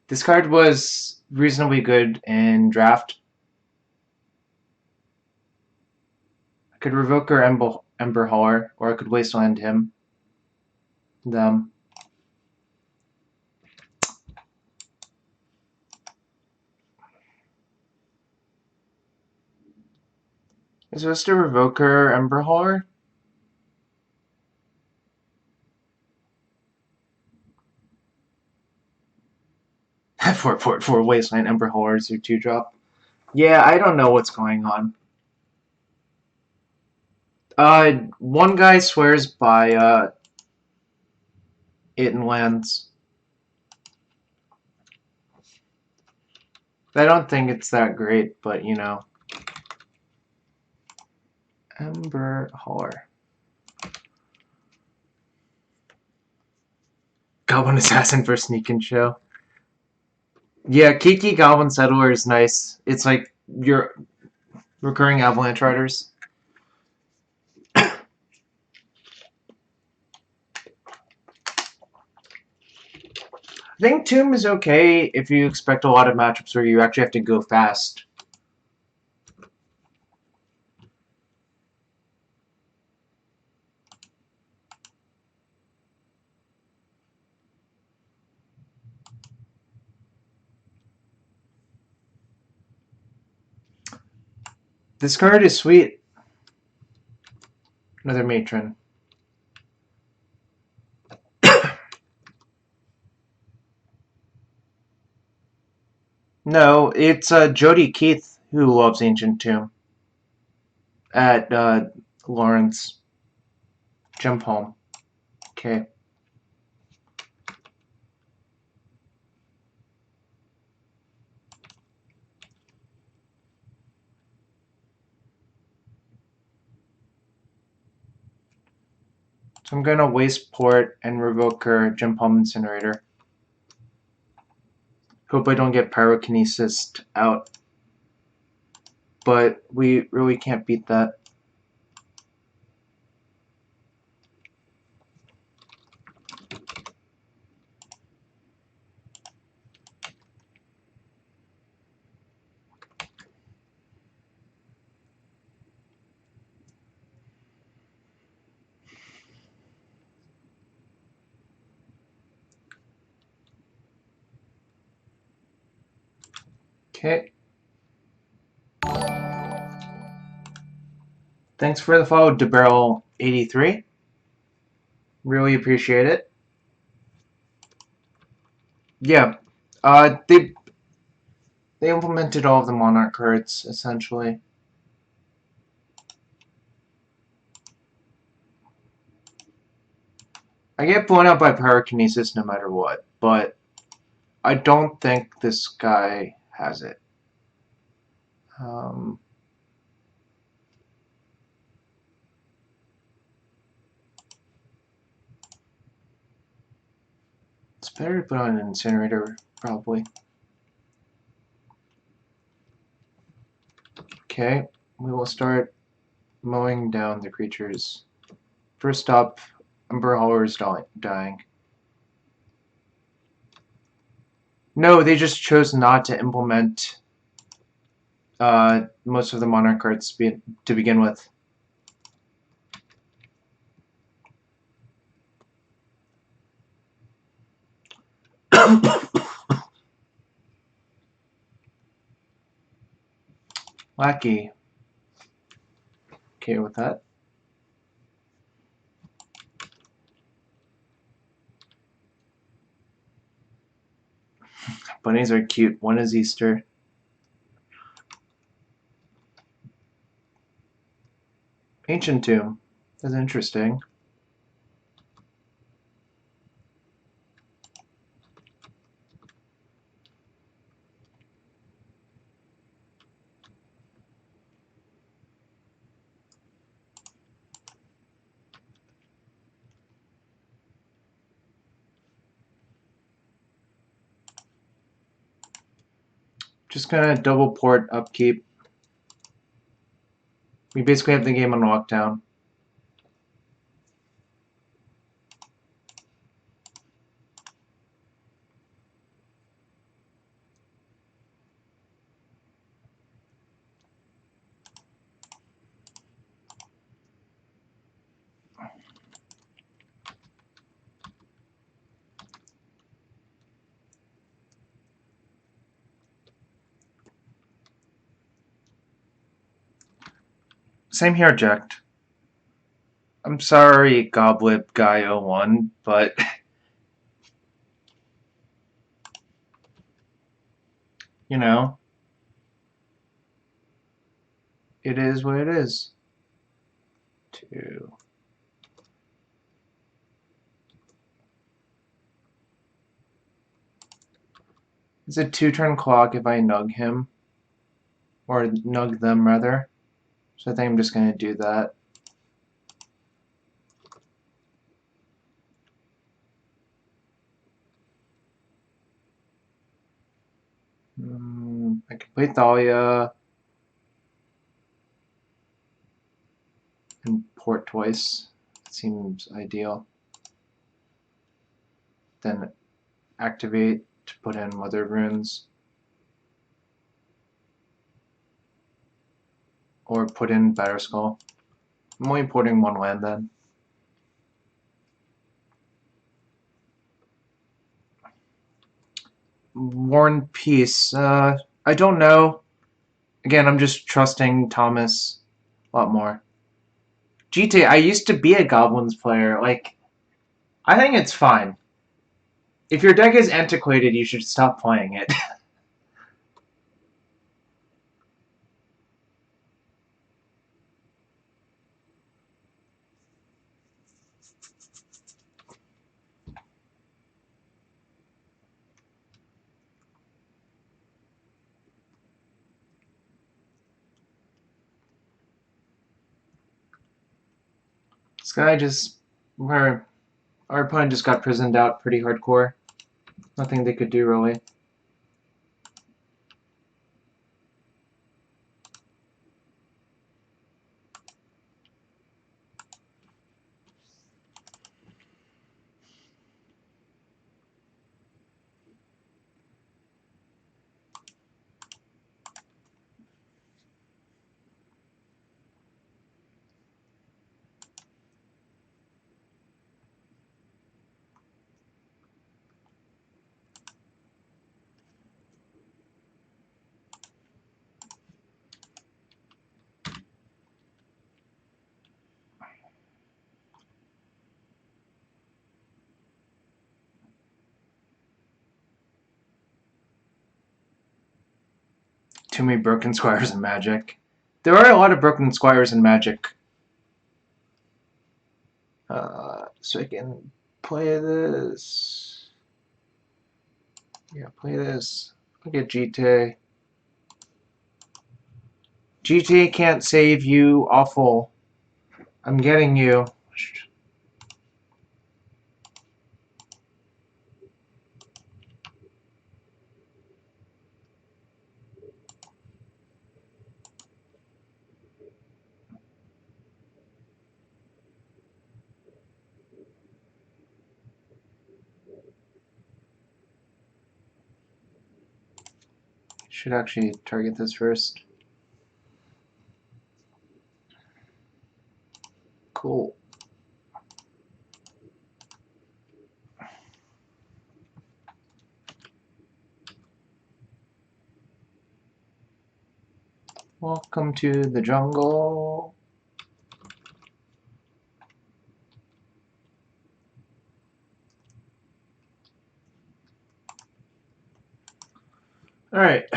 This card was reasonably good in draft. I could revoke her Ember Hauler, or I could Wasteland him. Them. Is this to revoke her Ember Hauler? for Wasteland Ember Haulers or 2-drop. Yeah, I don't know what's going on. One guy swears by it in lands. I don't think it's that great, but you know. Ember Hauler. Goblin Assassin for Sneak and Show. Yeah, Kiki Goblin Settler is nice. It's like your recurring Avalanche Riders. I think Tomb is okay if you expect a lot of matchups where you actually have to go fast. This card is sweet. Another Matron. No, it's Jody Keith who loves Ancient Tomb. At Lawrence. Jump home. Okay. So I'm gonna waste port and revoke her Jump home Incinerator. Hope I don't get Pyrokinesis out. But we really can't beat that. Okay. Thanks for the follow, DeBarrel83. Really appreciate it. Yeah. They implemented all of the Monarch cards, essentially. I get blown out by Pyrokinesis no matter what, but I don't think this guy has it. It's better to put on an Incinerator, probably. Okay, we will start mowing down the creatures. First up, Ember Hauler is dying. No, they just chose not to implement most of the Monarch cards to begin with. Wacky. Okay with that. Bunnies are cute. When is Easter? Ancient tomb. That's interesting. Just gonna double port upkeep. We basically have the game on lockdown. Same here, Jack. I'm sorry, Goblip Guy 01, but you know, it is what it is. 2. It's a 2-turn clock if I nug him. Or nug them, rather. So I think I'm just gonna do that. I can play Thalia and port twice. Seems ideal. Then activate to put in Mother Runes. Or put in Batterskull. I'm only porting 1 land then. War and Peace. I don't know. Again, I'm just trusting Thomas a lot more. GTA, I used to be a Goblins player. Like, I think it's fine. If your deck is antiquated, you should stop playing it. This guy just... Our opponent just got prisoned out pretty hardcore. Nothing they could do, really. Too many broken squires in Magic. There are a lot of broken squires in Magic. So I can play this. Yeah, play this. Look at GTA. GTA can't save you, awful. I'm getting you. Should actually target this first. Cool. Welcome to the jungle. Alright,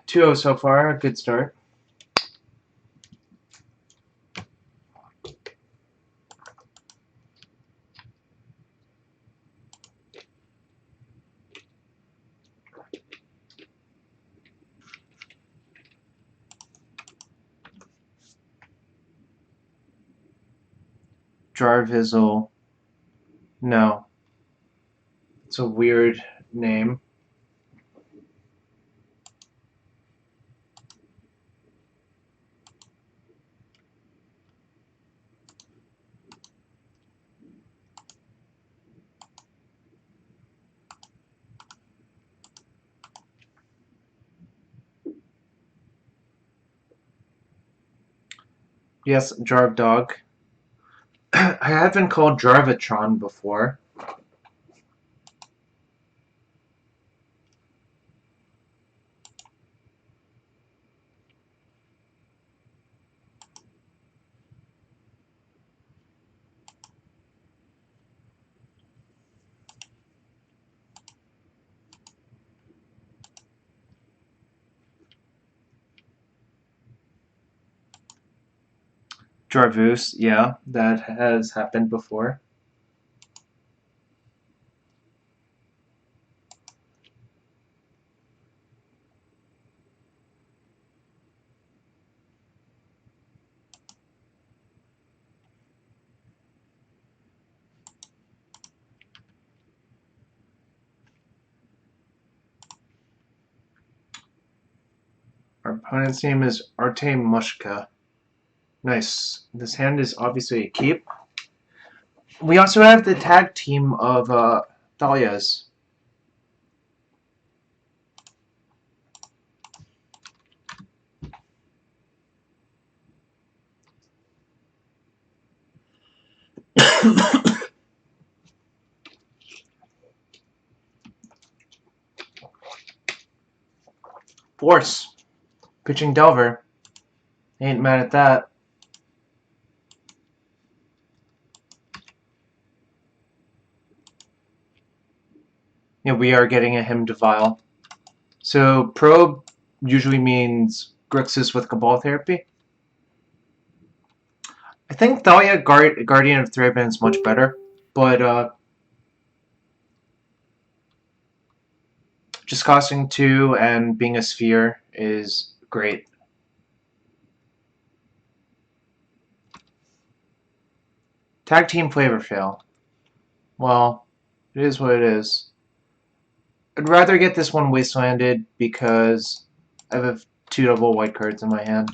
2-0 so far, a good start. Jarvizzle. No. It's a weird name. Yes, Jarv Dog. I have been called Jarvatron before. Jarvoose, yeah, that has happened before. Our opponent's name is Arte Mushka. Nice. This hand is obviously a keep. We also have the tag team of Thalias. Force. Pitching Delver. Ain't mad at that. Yeah, we are getting a him Devile. So probe usually means Grixis with Cabal Therapy. I think Thalia Guardian of Thraben is much better, but just costing 2 and being a sphere is great. Tag team flavor fail. Well, it is what it is. I'd rather get this one wastelanded because I have 2 double white cards in my hand.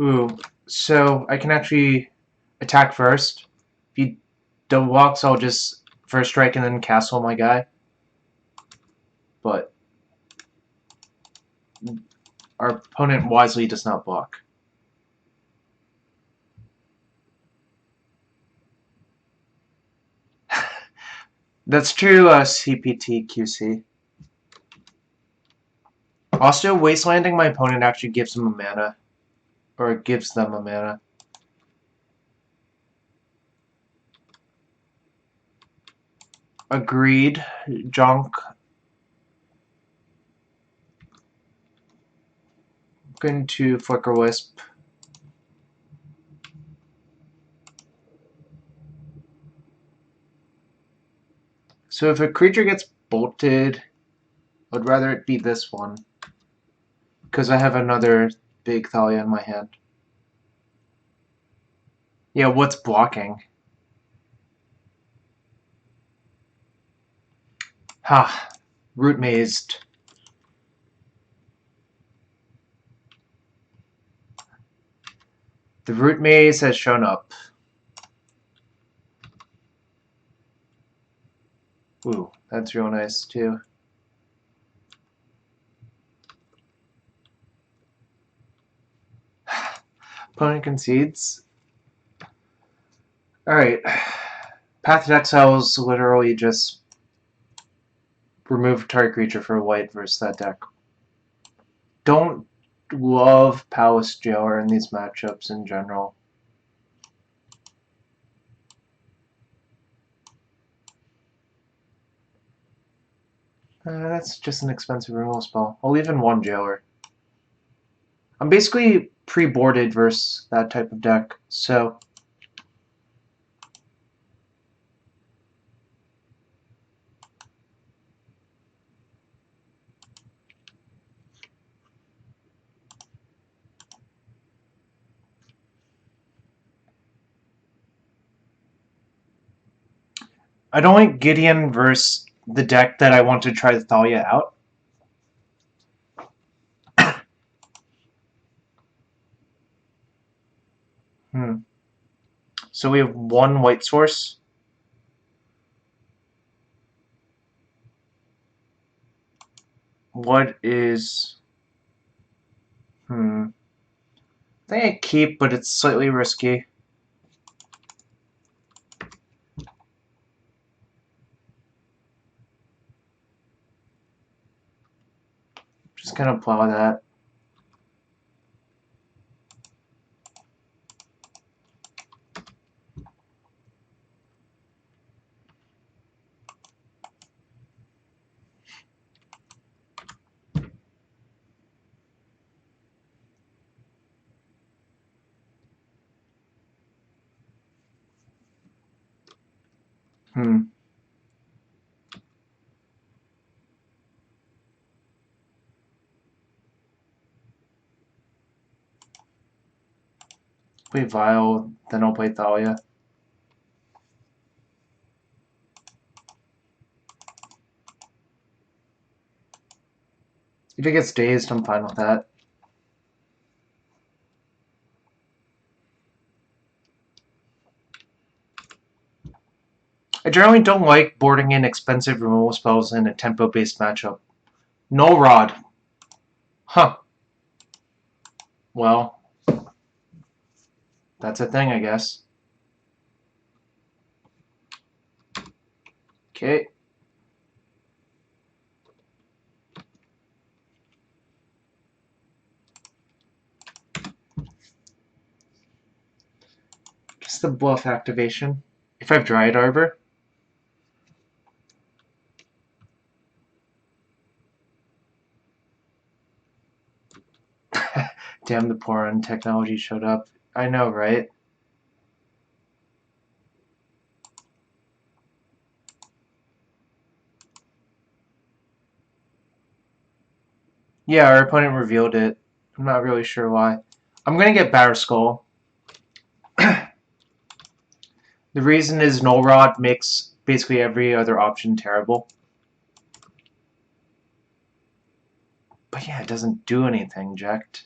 Ooh, so I can actually attack first. If he double walks, I'll just first strike and then castle my guy. But our opponent wisely does not block. That's true, CPTQC. Also, wastelanding my opponent actually gives him a mana. Or it gives them a mana. Agreed. Jonk. Going to Flicker Wisp. So if a creature gets bolted, I'd rather it be this one. Because I have another big Thalia in my hand. Yeah, what's blocking? Ha! Root mazed. The root maze has shown up. Ooh, that's real nice too. Opponent concedes. Alright. Path to Exile is literally just remove target creature for white versus that deck. Don't love Palace Jailer in these matchups in general. That's just an expensive removal spell. I'll leave in one Jailer. I'm basically pre-boarded versus that type of deck, so... I don't like Gideon versus the deck that I want to try the Thalia out. So we have one white source. What is... I think I keep, but it's slightly risky. Just gonna plow that. Play Vile, then I'll play Thalia. If it gets dazed, I'm fine with that. I generally don't like boarding in expensive removal spells in a tempo-based matchup. No Rod. Huh. Well, that's a thing, I guess. Okay. Just the bluff activation. If I have Dryad Arbor. Damn, the Poron technology showed up. I know, right? Yeah, our opponent revealed it. I'm not really sure why. I'm gonna get Batter Skull. The reason is Null Rod makes basically every other option terrible. But yeah, it doesn't do anything, Jacked.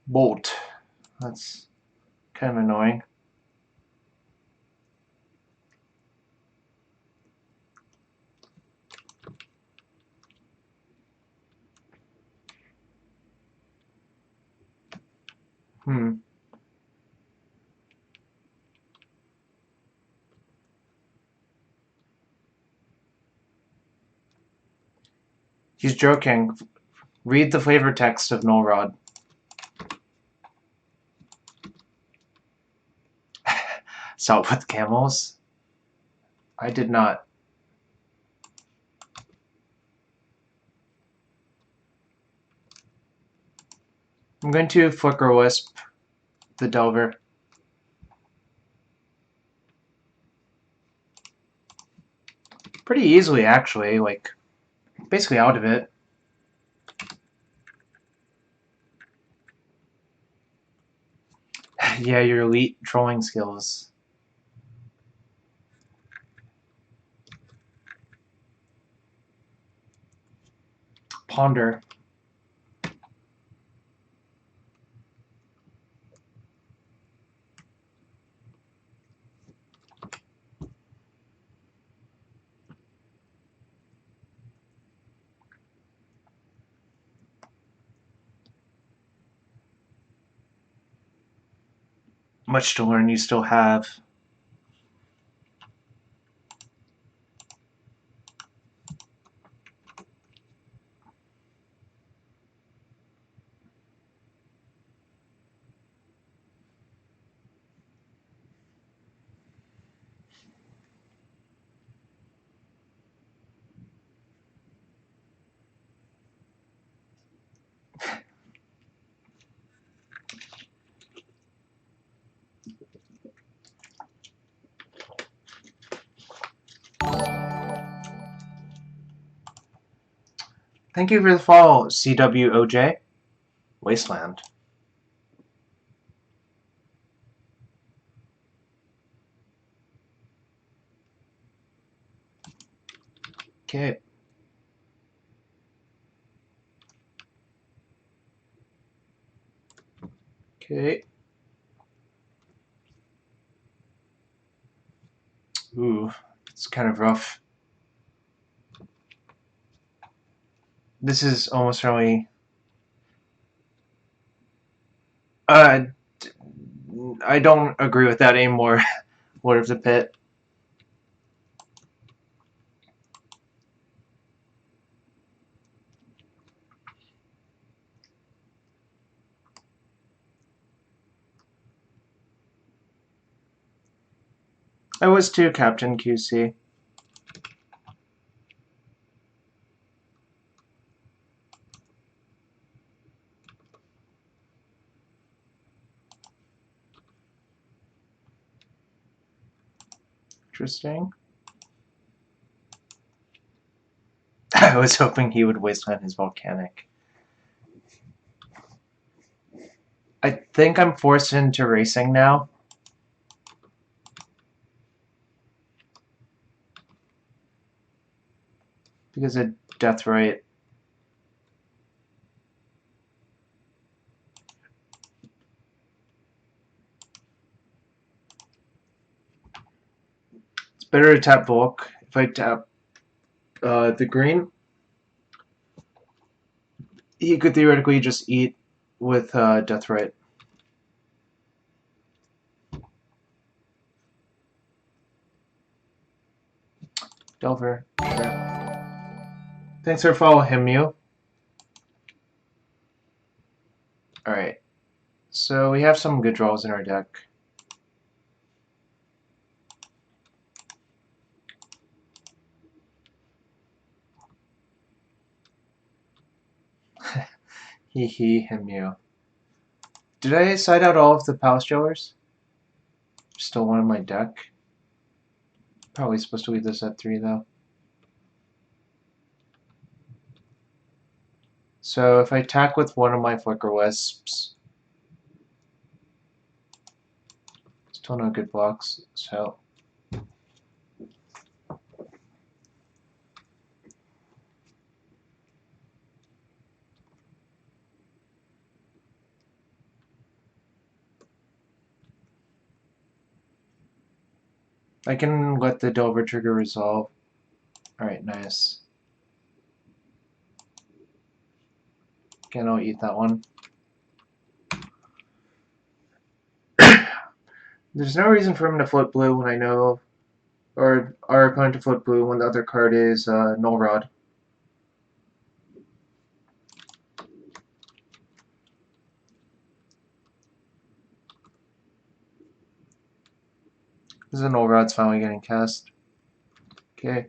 Bolt. That's kind of annoying. He's joking. Read the flavor text of Null Rod. Salt with camels? I did not. I'm going to Flicker Wisp the Delver. Pretty easily, actually. Like, basically out of it. Yeah, your elite trolling skills. Ponder. much to learn. You still have. Thank you for the follow, CWOJ. Wasteland. Okay. Okay. Ooh, it's kind of rough. This is almost really. Uh, I don't agree with that anymore. Lord of the Pit. I was too, Captain QC. Interesting. I was hoping he would wasteland his volcanic. I think I'm forced into racing now. Because of death right. It's better to tap Volk. If I tap the green, he could theoretically just eat with death right. Delver. Sure. Thanks for following him, Mew. Alright. So we have some good draws in our deck. Hee him, Mew. Did I side out all of the Palace Jailers? Still one in my deck. Probably supposed to leave this at 3 though. So if I attack with one of my Flicker Wisps, still no good blocks, so I can let the Delver trigger resolve. Alright, nice. Again, I'll eat that one. There's no reason for him to flip blue when I know, or our opponent to flip blue when the other card is Null Rod. This is a Null Rod's finally getting cast. Okay.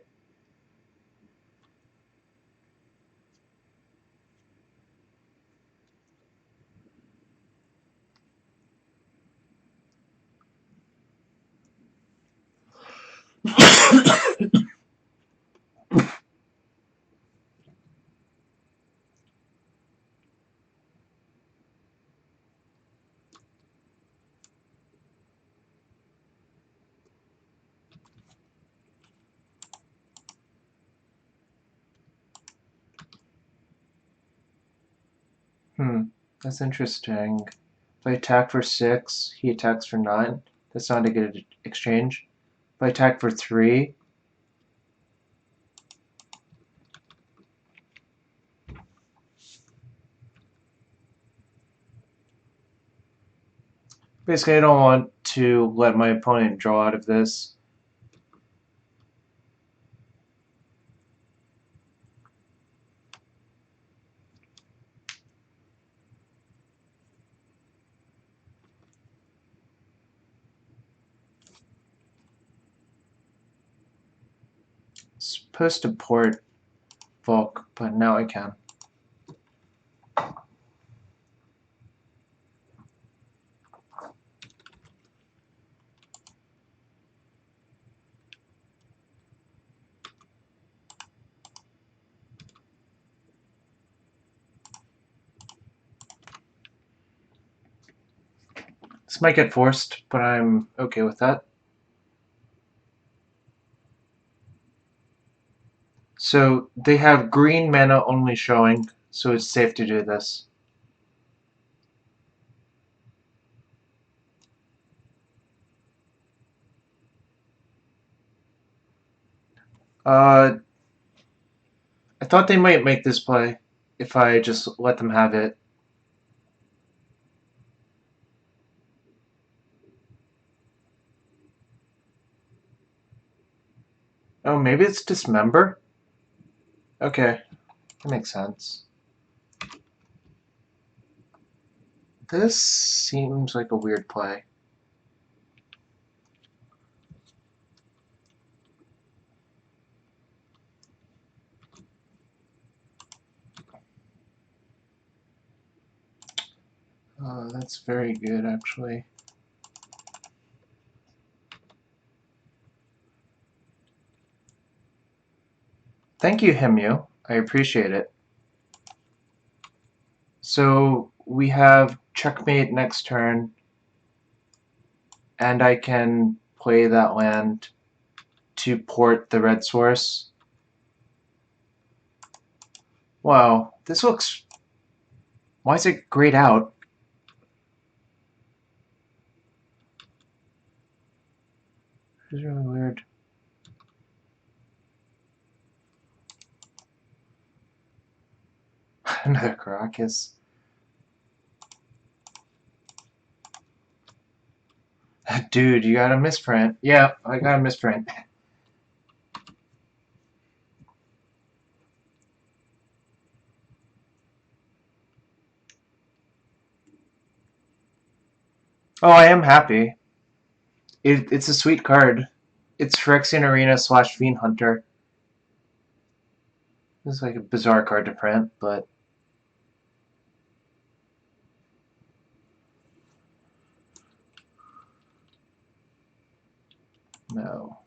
That's interesting. If I attack for 6, he attacks for 9. That's not a good exchange. If I attack for 3, Basically, I don't want to let my opponent draw out of this. Supposed to port Volk, but now I can. This might get forced, but I'm okay with that. So they have green mana only showing, so it's safe to do this. I thought they might make this play if I just let them have it. Oh, maybe it's Dismember? Okay, that makes sense. This seems like a weird play. That's very good, actually. Thank you, Himyu. I appreciate it. So we have checkmate next turn, and I can play that land to port the red source. Wow, this looks... Why is it grayed out? This is really weird. Another Caracas. Dude, you got a misprint. Yeah, I got a misprint. Oh, I am happy. It's a sweet card. It's Phyrexian Arena / Fiend Hunter. It's like a bizarre card to print, but... No.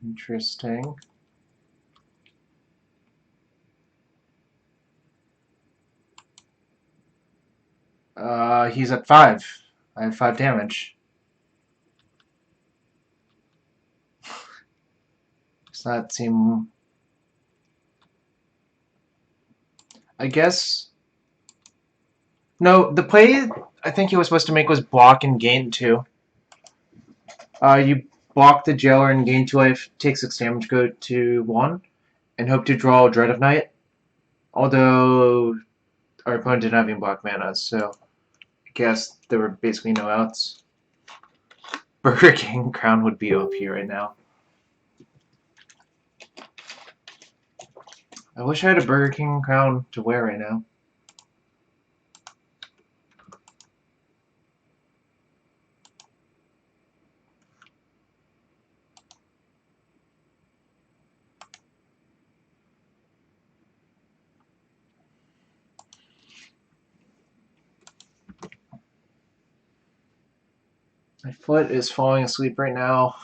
Interesting. He's at 5. I have 5 damage. Does that seem... I guess... No, the play I think he was supposed to make was block and gain 2. You block the Jailer and gain 2 life, take 6 damage, go to 1, and hope to draw Dread of Night. Although our opponent didn't have any black mana, so I guess there were basically no outs. Burger King Crown would be OP right now. I wish I had a Burger King Crown to wear right now. My foot is falling asleep right now.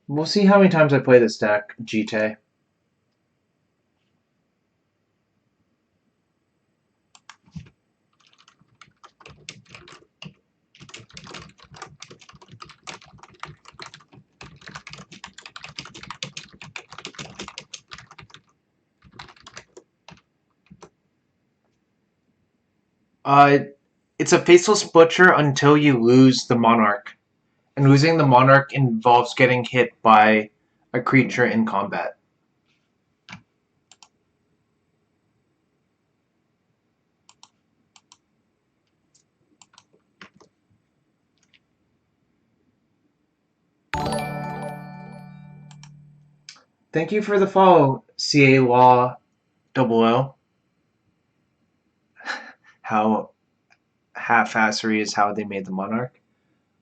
We'll see how many times I play this deck, GT. Uh, it's a faceless butcher until you lose the monarch. And losing the monarch involves getting hit by a creature in combat. Thank you for the follow, CA Law 00. How half-assery is how they made the monarch.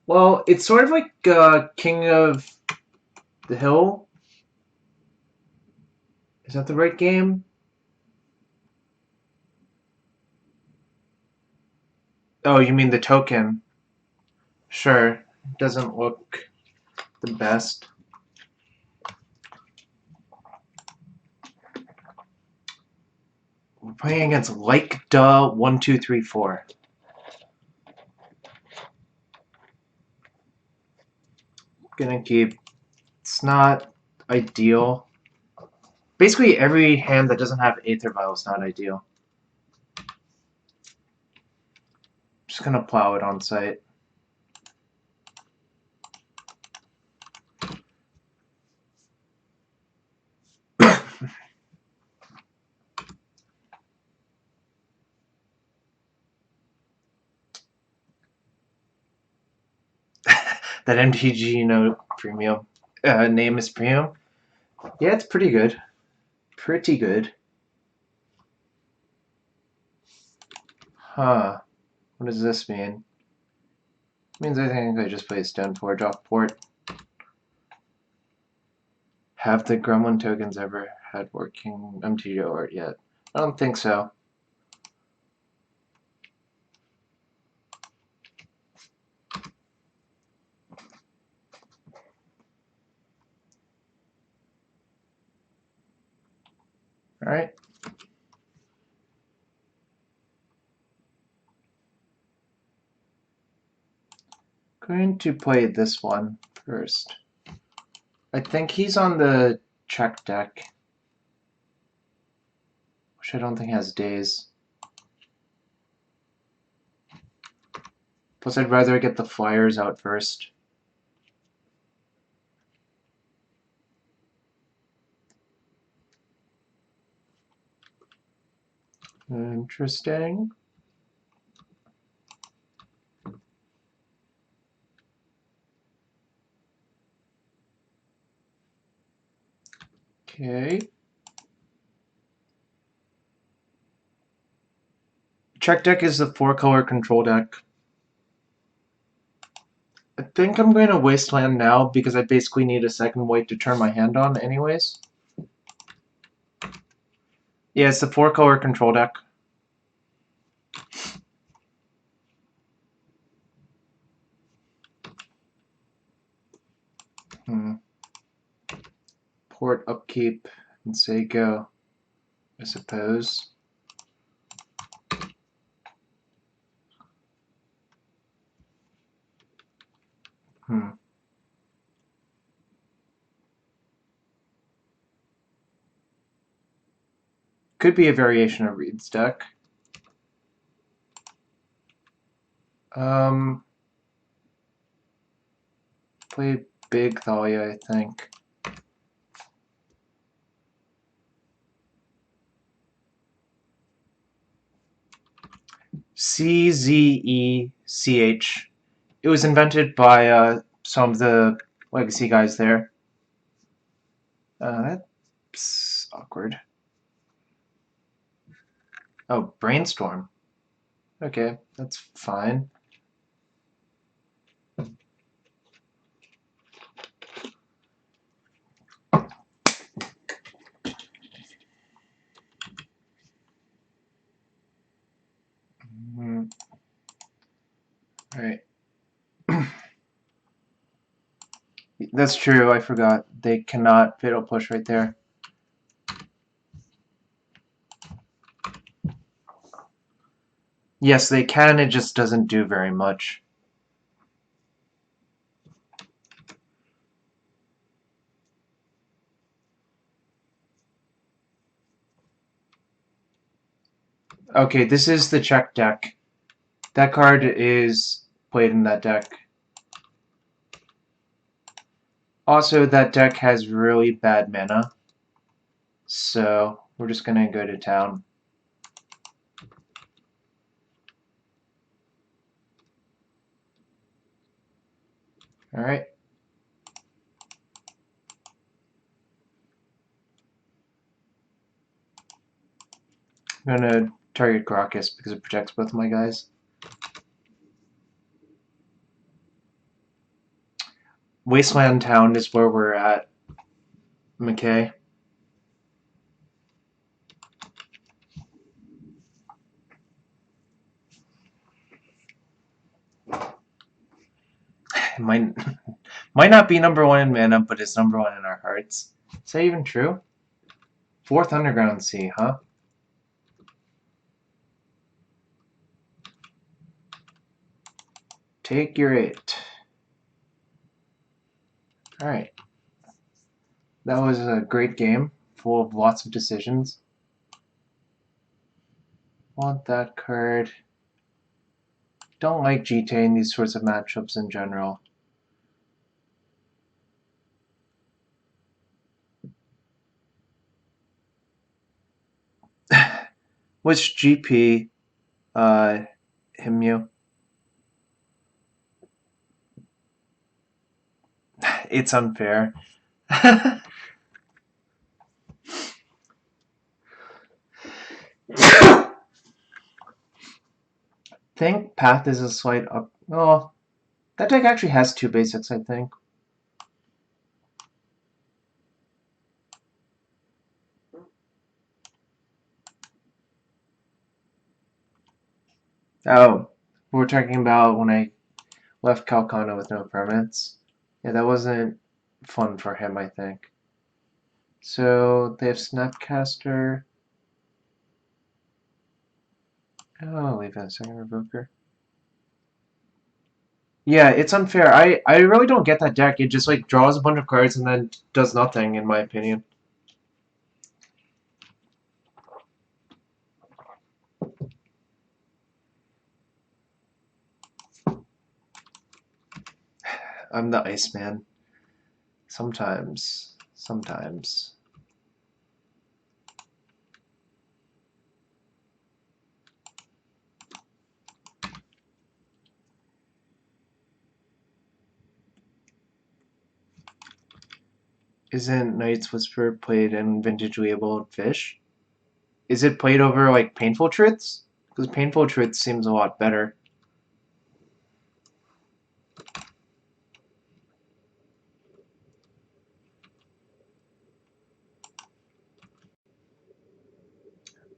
Well, it's sort of like King of the Hill. Is that the right game? Oh, you mean the token? Sure. Doesn't look the best. We're playing against Like Duh 1234. Gonna keep. It's not ideal. Basically, every hand that doesn't have Aether Vial is not ideal. Just gonna plow it on site. That MTG premium name is premium. Yeah, it's pretty good. Pretty good. Huh. What does this mean? It means I think I just play Stoneforge off port. Have the Gremlin tokens ever had working MTGO art yet? I don't think so. Alright. Going to play this one first. I think he's on the check deck, which I don't think has days. Plus, I'd rather get the flyers out first. Interesting. Okay. Check deck is the 4-color control deck. I think I'm going to Wasteland now because I basically need a second white to turn my hand on anyways. Yeah, it's the 4-color control deck. Port upkeep and say go, I suppose. Could be a variation of Reed's deck. Play Big Thalia, I think. CZECH. It was invented by some of the legacy guys there. That's awkward. Oh, Brainstorm. Okay, that's fine. Alright. That's true, I forgot. They cannot Fatal Push right there. Yes, they can, it just doesn't do very much. Okay, this is the check deck. That card is played in that deck. Also, that deck has really bad mana, so we're just gonna go to town. Alright. I'm gonna target Grockus because it protects both of my guys. Wasteland Town is where we're at, McKay. It might not be number one in mana, but it's number one in our hearts. Is that even true? Fourth Underground Sea, huh? Take your 8. Alright. That was a great game, full of lots of decisions. Want that card. Don't like GTA in these sorts of matchups in general. Which GP, Himyu? It's unfair. Think Path is a slight up. Oh, that deck actually has 2 basics, I think. Oh, we're talking about when I left Calcana with no permits. Yeah, that wasn't fun for him, I think. So they have Snapcaster. Oh, I'll leave that second revoker. Yeah, it's unfair. I really don't get that deck. It just like draws a bunch of cards and then does nothing, in my opinion. I'm the Iceman. Sometimes. Sometimes. Isn't Knight's Whisper played in Vintage Labeled Fish? Is it played over like Painful Truths? Because Painful Truths seems a lot better.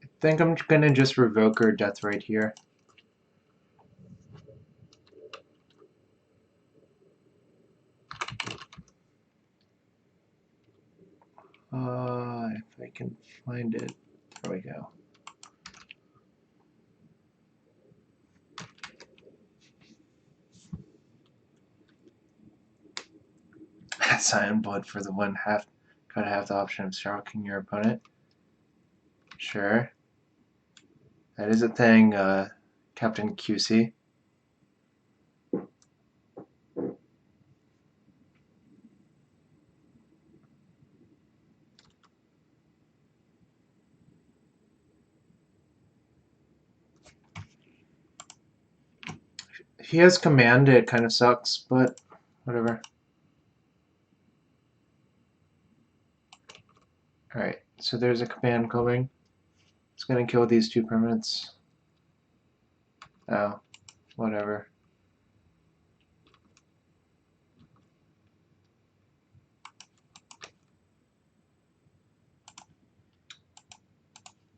I think I'm gonna just revoke her death right here. If I can find it. There we go. Cyan Blood for the one half. Gotta have the option of shocking your opponent. Sure. That is a thing, Captain QC. He has command, it kind of sucks, but whatever. Alright, so there's a command coming. It's gonna kill these 2 permanents. Oh, whatever.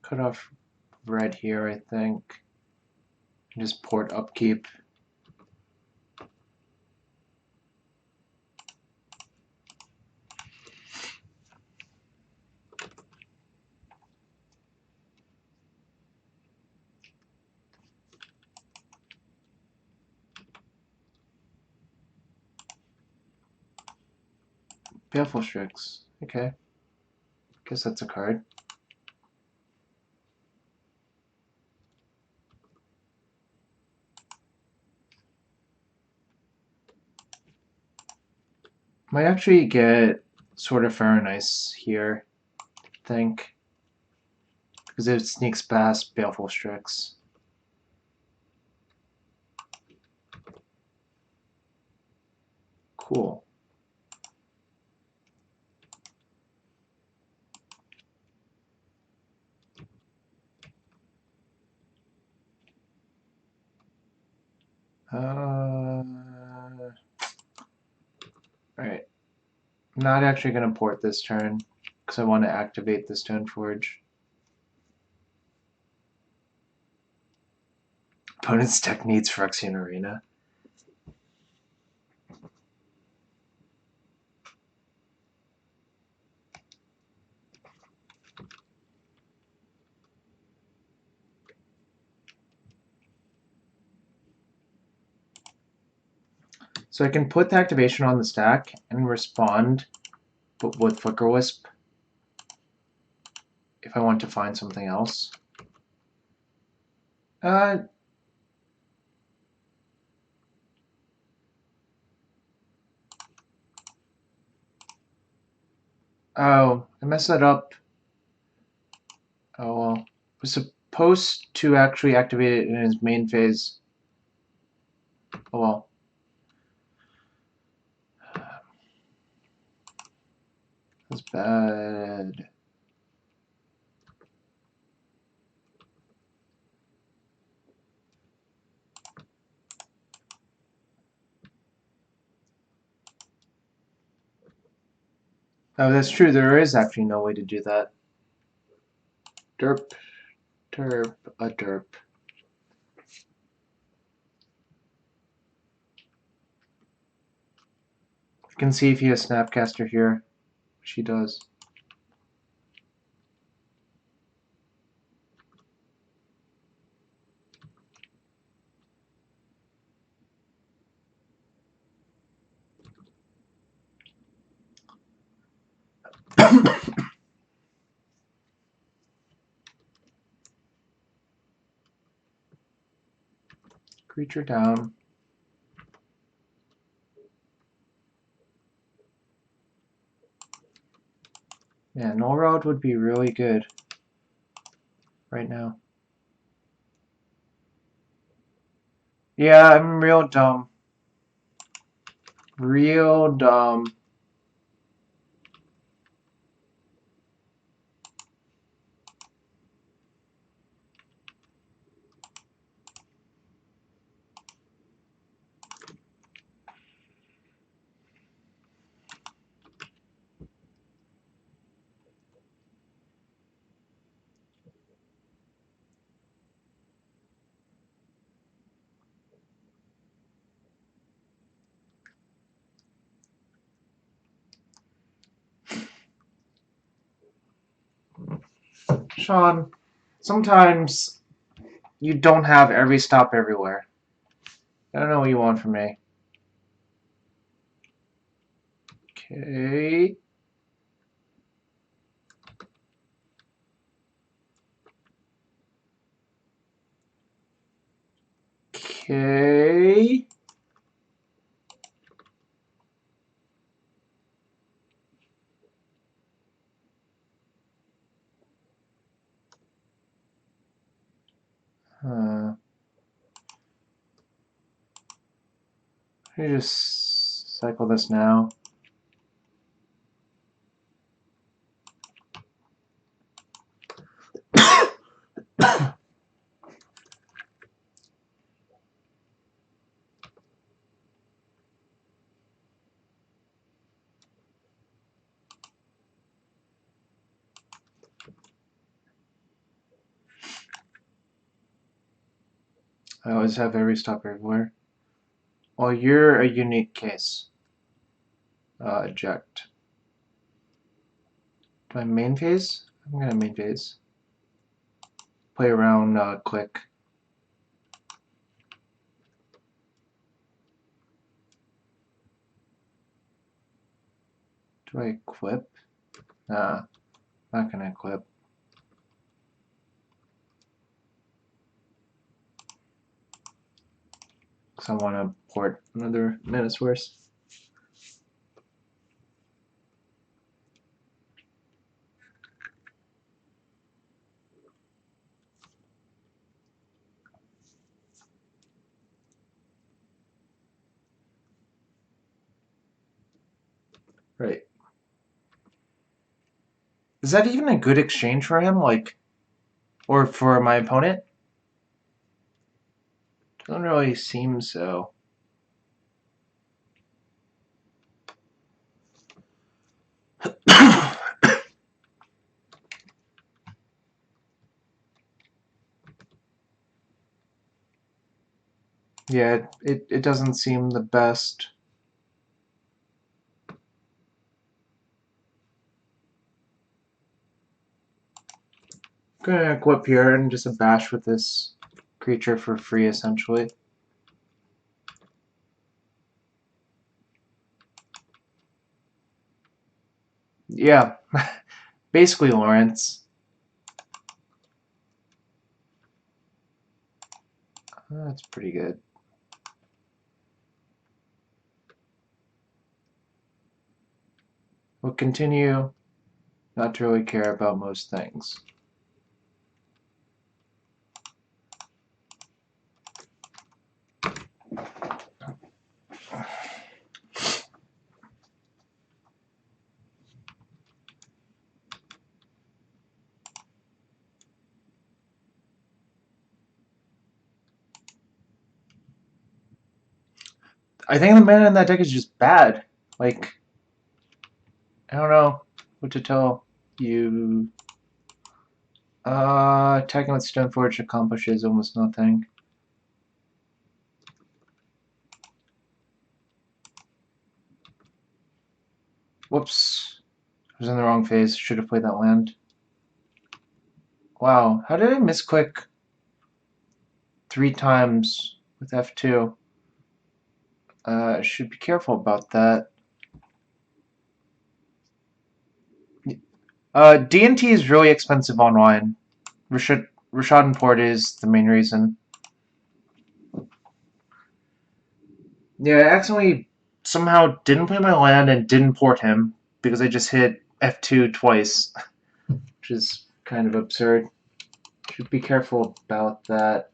Cut off red here, I think. Just port upkeep. Baleful Strix. Okay. Guess that's a card. Might actually get sort of fair and nice here, I think. Because it sneaks past Baleful Strix. Cool. Alright. Not actually going to port this turn, because I want to activate the Stoneforge. Opponent's deck needs Phyrexian Arena. So I can put the activation on the stack and respond with Flicker Wisp if I want to find something else. Oh, I messed that up. Oh well. I was supposed to actually activate it in his main phase. Oh well. That's bad. Oh, that's true. There is actually no way to do that. Derp. Derp. A derp. You can see if he has Snapcaster here. She does. Creature down. Yeah, Null Rod would be really good right now. Yeah, I'm real dumb. Real dumb. Sean, sometimes you don't have every stop everywhere. I don't know what you want from me. Okay. Okay. Let me just cycle this now. I always have every stop everywhere. Well, you're a unique case. Eject. Do I main phase? I'm gonna main phase. Play around, click. Do I equip? Nah, not gonna equip. Because I want to port another Metasaurus. Right. Is that even a good exchange for him? Like, or for my opponent? Doesn't really seem so. Yeah, it doesn't seem the best. Gonna equip here and just a bash with this creature for free, essentially. Yeah, basically Lawrence. That's pretty good. We'll continue not to really care about most things. I think the mana in that deck is just bad. Like, I don't know what to tell you. Attacking with Stoneforge accomplishes almost nothing. Whoops. I was in the wrong phase. Should have played that land. Wow, how did I misclick 3 times with F2? Should be careful about that. D&T is really expensive online. Rashad Port is the main reason. Yeah, I accidentally somehow didn't play my land and didn't port him because I just hit F2 twice, which is kind of absurd. Should be careful about that.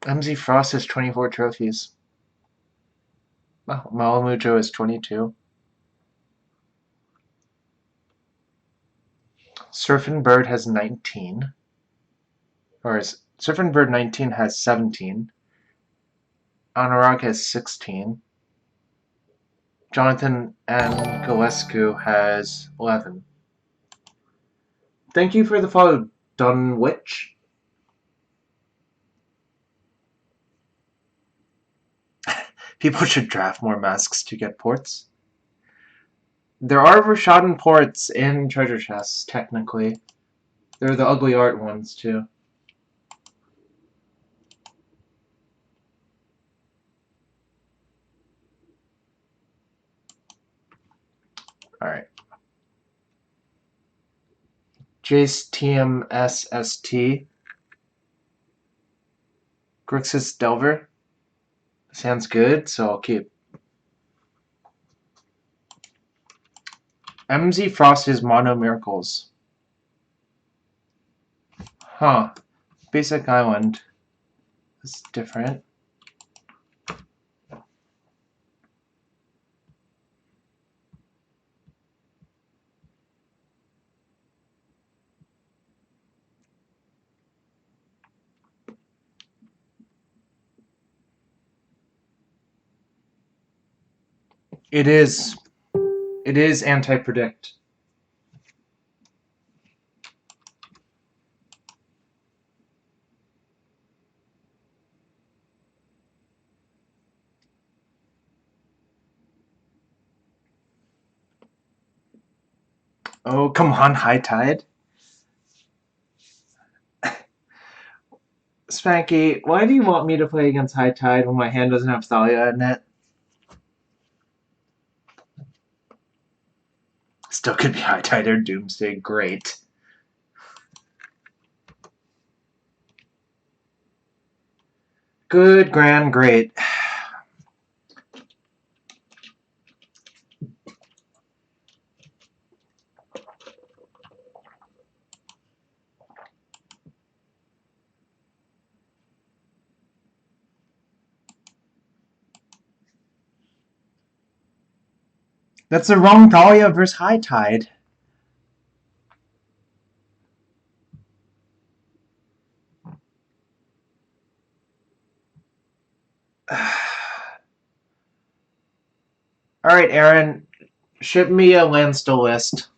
MZ Frost has 24 trophies. Malamujo is 22. Surfing Bird has 19. Or Surfing Bird 19 has 17. Anurag has 16. Jonathan N. Gillespie has 11. Thank you for the follow, Dunwich. People should draft more masks to get ports. There are Rashadan ports in treasure chests, technically. They're the ugly art ones, too. Alright. Jace TMSST. Grixis Delver. Sounds good, so I'll keep. MZ Frost is Mono Miracles. Huh. Basic Island. That's different. It is. It is anti-predict. Oh, come on, High Tide. Spanky, why do you want me to play against High Tide when my hand doesn't have Thalia in it? Still could be High Tide or Doomsday. Great. Good, grand, great. That's the wrong Thalia versus High Tide. Alright, Aaron, ship me a Landstill list.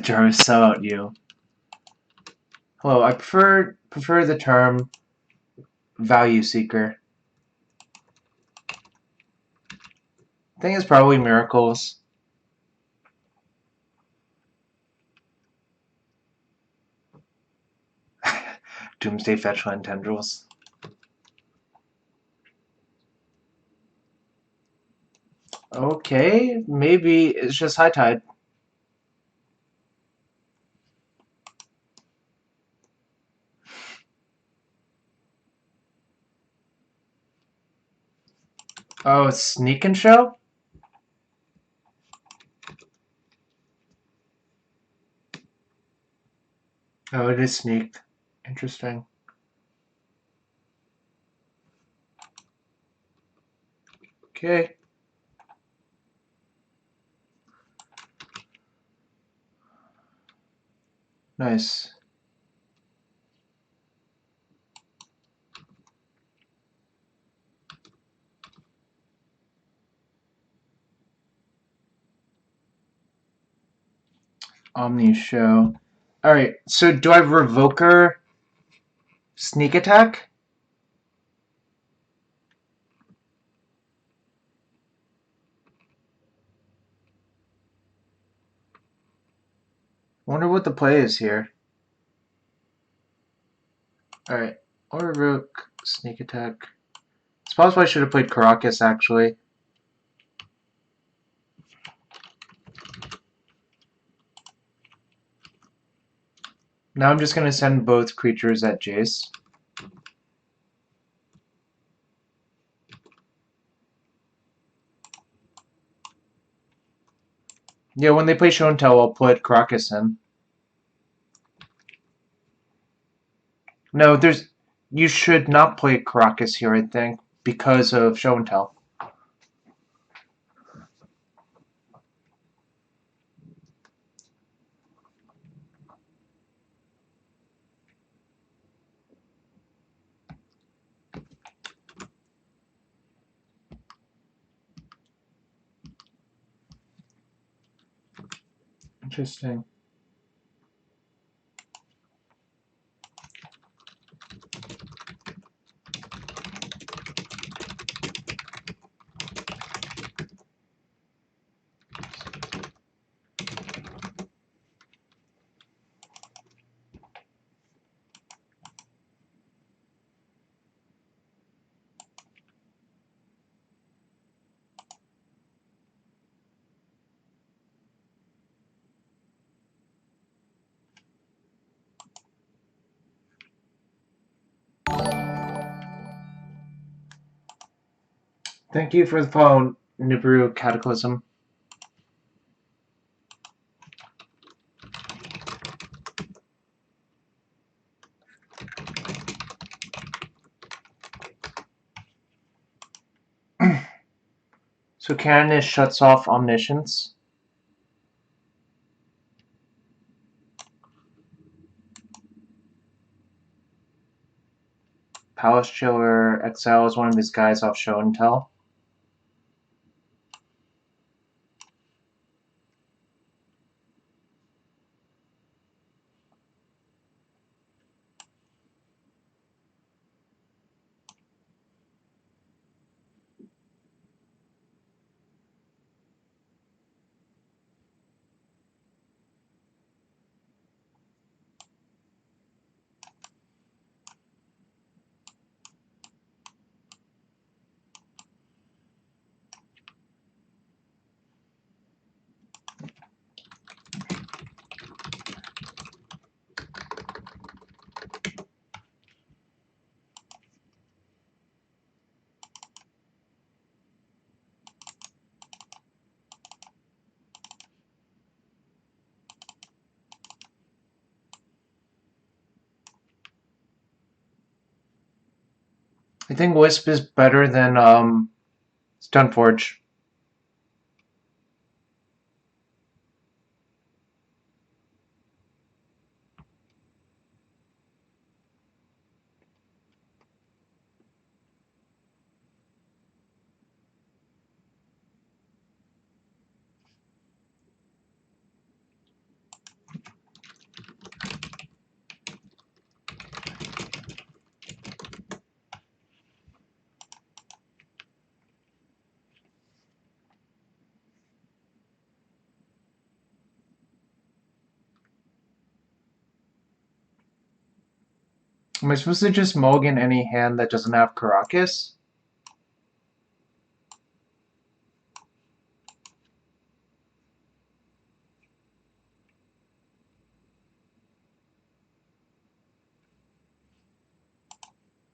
Jarvis, sell out you. Hello, I prefer the term value seeker. I think it's probably miracles. Doomsday Fetchland tendrils. Okay, maybe it's just High Tide. Oh, it's Sneak and Show? Oh, it is Sneak. Interesting. Okay. Nice. Omni Show. Alright, so do I Revoker Sneak Attack? I wonder what the play is here. Alright, I'll Revoke Sneak Attack. It's possible I should have played Caracas, actually. Now I'm just going to send both creatures at Jace. Yeah, when they play Show and Tell, I'll put Caracas in. No, you should not play Caracas here, I think, because of Show and Tell. Interesting. Thank you for the follow, Nibiru Cataclysm. So Canonist shuts off Omniscience. Palace Chiller exiles one of his guys off Show and Tell. I think Wisp is better than Stunforge. Am I supposed to just mulligan any hand that doesn't have Caracas?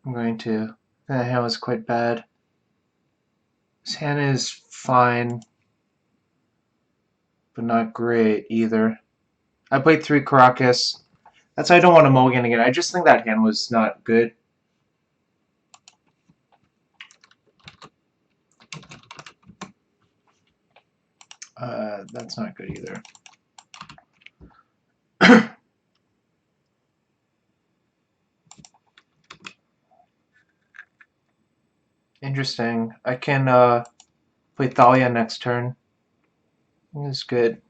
I'm going to. That hand was quite bad. This hand is fine, but not great either. I played 3 Caracas. That's why I don't want to mulligan again. I just think that hand was not good. That's not good either. Interesting. I can play Thalia next turn. It's good.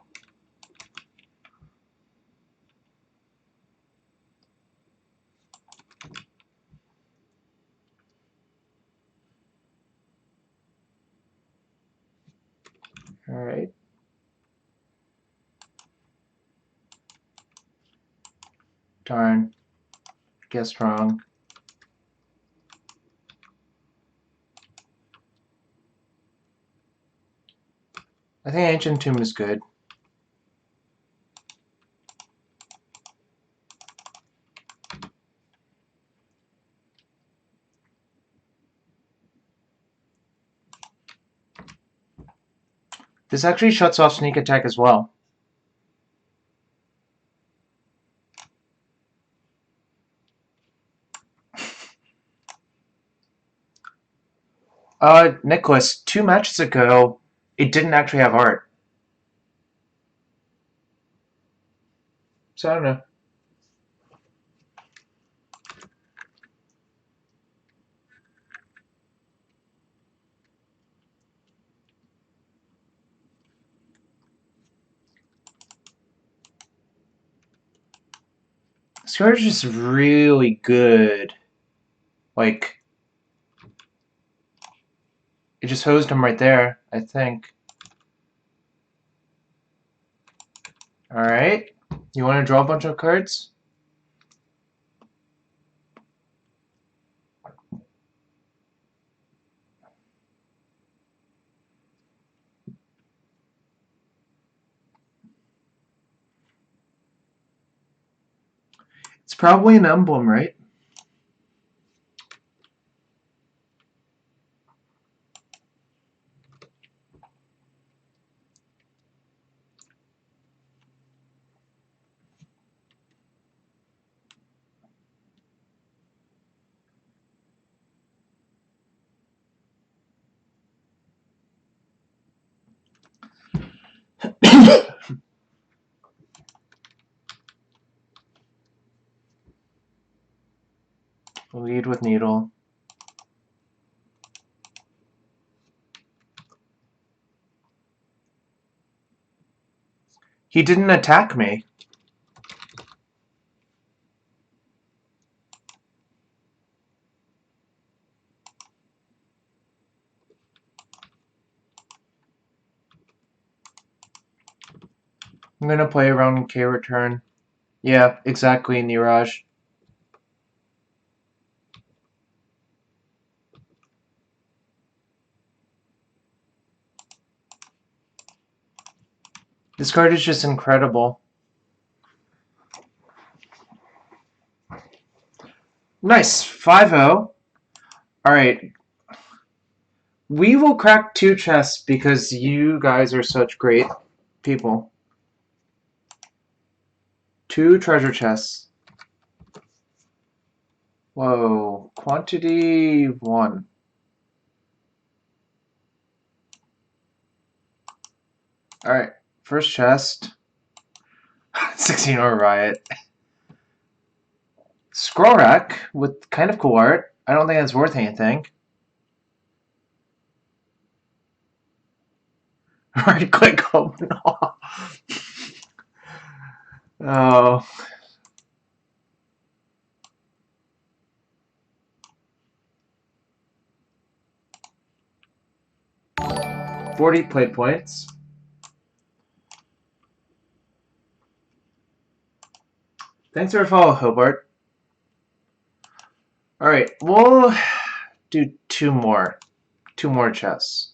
Alright. Darn. Guessed wrong. I think Ancient Tomb is good. This actually shuts off Sneak Attack as well. Nicholas, 2 matches ago, it didn't actually have art. So I don't know. This card is just really good. Like, it just hosed him right there, I think. Alright. You want to draw a bunch of cards? It's probably an emblem, right? Lead with Needle. He didn't attack me. I'm gonna play around K return. Yeah, exactly, Niraj. This card is just incredible. Nice, 5-0. Alright. We will crack 2 chests because you guys are such great people. 2 treasure chests. Whoa, quantity 1. Alright, first chest. 16 or riot. Scroll rack with kind of cool art. I don't think that's worth anything. Right click open all. Oh. $40 play points. Thanks for follow, Hobart. Alright, we'll do 2 more. 2 more chests.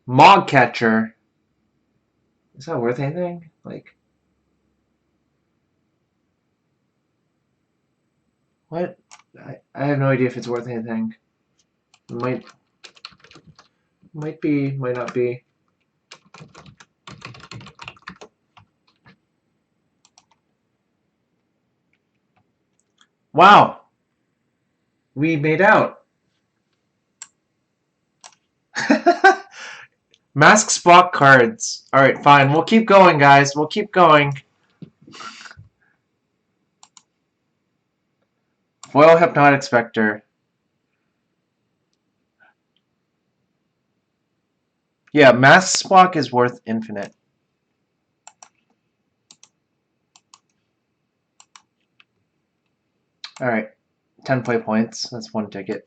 Mog catcher. Is that worth anything? Like, what? I have no idea if it's worth anything. It might be, might not be. Wow! We made out. Mask Spock cards. Alright, fine. We'll keep going, guys. We'll keep going. Foil Hypnotic Spectre. Yeah, Mask Spock is worth infinite. Alright. 10 play points. That's 1 ticket.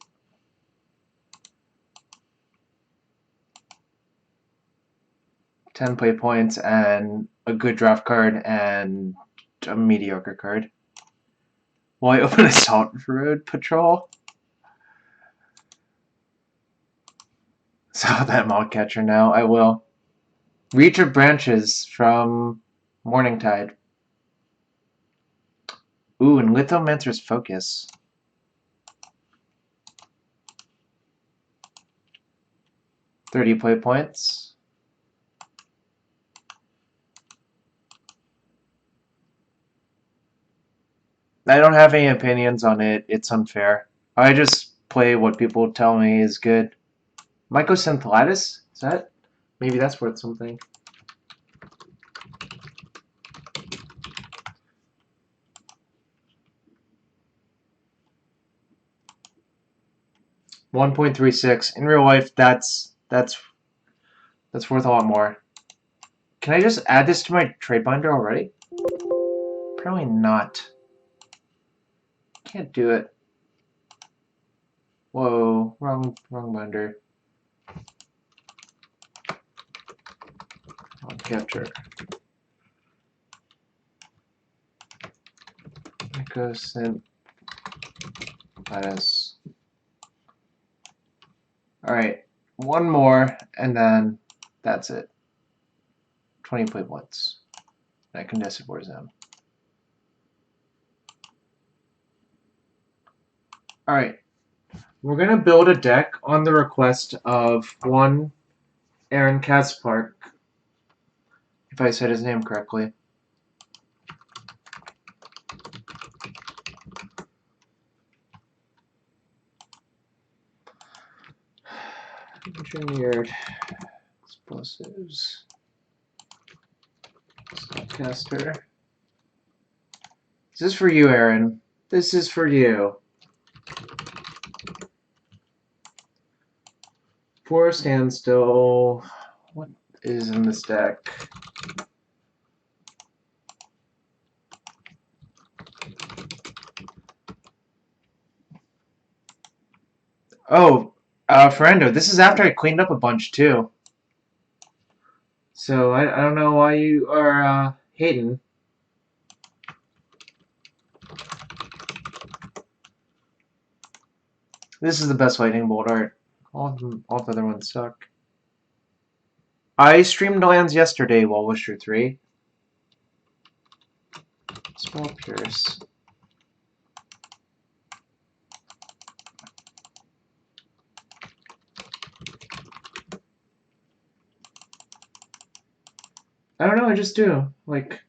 $10 play points and a good draft card and a mediocre card. Will I open Assault Road Patrol? Saw that Mog Catcher now. I will. Reach of Branches from Morningtide. Ooh, and Lithomancer's Focus. $30 play points. I don't have any opinions on it. It's unfair. I just play what people tell me is good. Mycosynthitis? Is that? Maybe that's worth something. $1.36. In real life, that's worth a lot more. Can I just add this to my trade binder already? Apparently not. Can't do it. Whoa, wrong binder. I'll capture. Mycosynthitis. Alright, 1 more, and then that's it. 20 play points. That contested war zone. Alright, we're going to build a deck on the request of one Aaron Kaspark, if I said his name correctly. Engineered explosives. Stockcaster. This is for you, Aaron. This is for you. For Landstill. What is in this deck? Oh, Ferendo, this is after I cleaned up a bunch too. So I don't know why you are hating. This is the best lightning bolt art. All the other ones suck. I streamed lands yesterday while Wisher 3. Spell Pierce. I don't know, I just do. Like,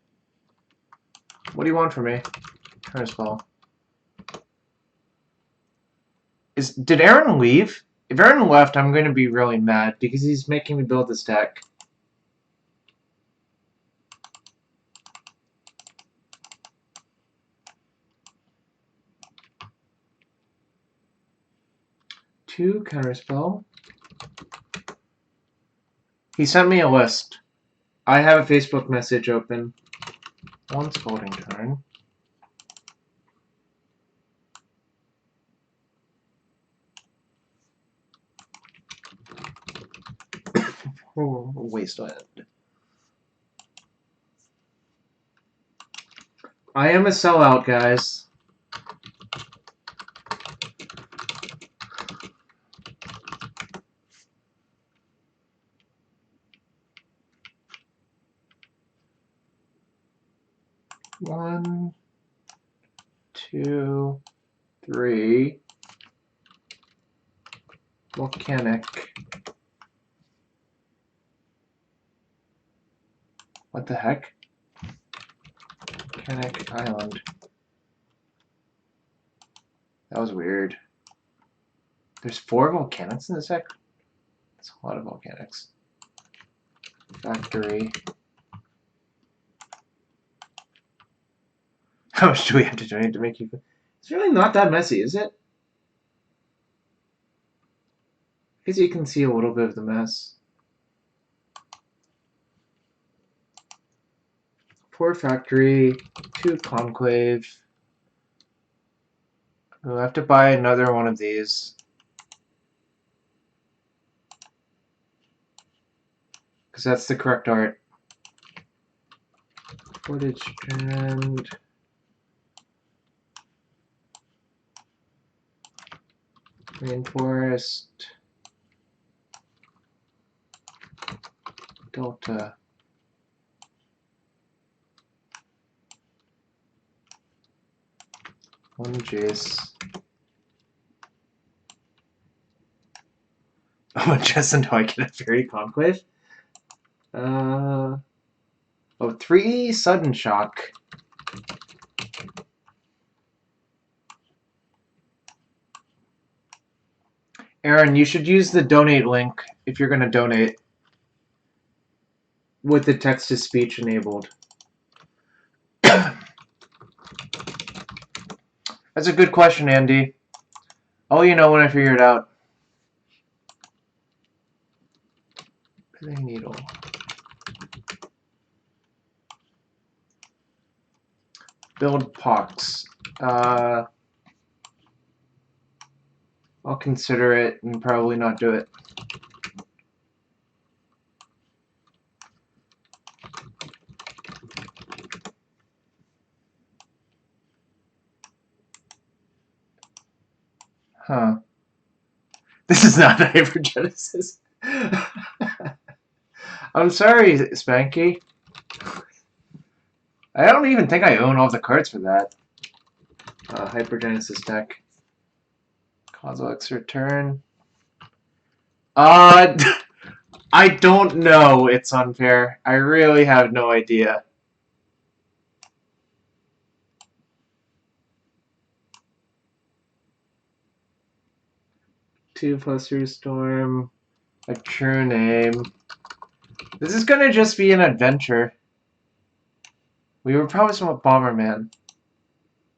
what do you want from me? Counterspell. Did Aaron leave? If Aaron left, I'm going to be really mad because he's making me build this deck. Two counterspell. He sent me a list. I have a Facebook message open. One Scolding Turn. Oh, Wasteland. I am a sellout, guys. One, two, three. Volcanic. What the heck? Volcanic Island. That was weird. There's 4 volcanics in this deck? That's a lot of volcanics. Factory. How much do we have to donate to make you... It's really not that messy, is it? Because you can see a little bit of the mess. 4 factory, 2 conclave. We'll have to buy another one of these. Because that's the correct art. Footage trend. Rainforest. Delta. One Jace. Oh, just until I get a Fairy Conclave. Oh, 3 Sudden Shock. Aaron, you should use the donate link if you're going to donate with the text-to-speech enabled. That's a good question, Andy. I'll let you know when I figure it out. Pithing Needle. Build Pox. I'll consider it and probably not do it. Huh. This is not Hypergenesis. I'm sorry, Spanky. I don't even think I own all the cards for that. Hypergenesis deck. Kozilek's Return. I don't know. It's unfair. I really have no idea. Two plus Storm. A True Name. This is gonna just be an adventure. We were promised Bomberman.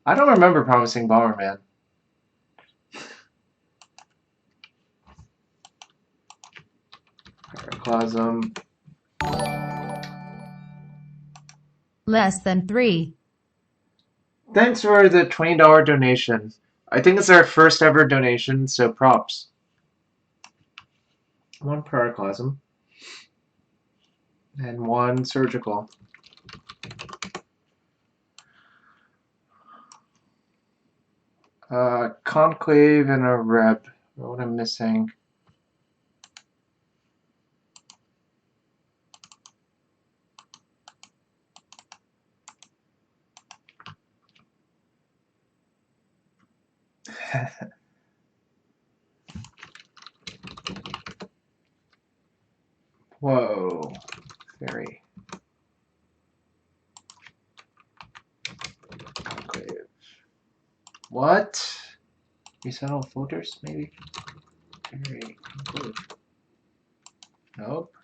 I don't remember promising Bomberman. Pyroclasm. Less than 3. Thanks for the $20 donation. I think it's our first ever donation, so props. 1 Pyroclasm. And 1 Surgical. Conclave and a Reb. What am I missing? Whoa. Fairy. Conclave. What? Reset all filters, maybe? Conclude. Nope.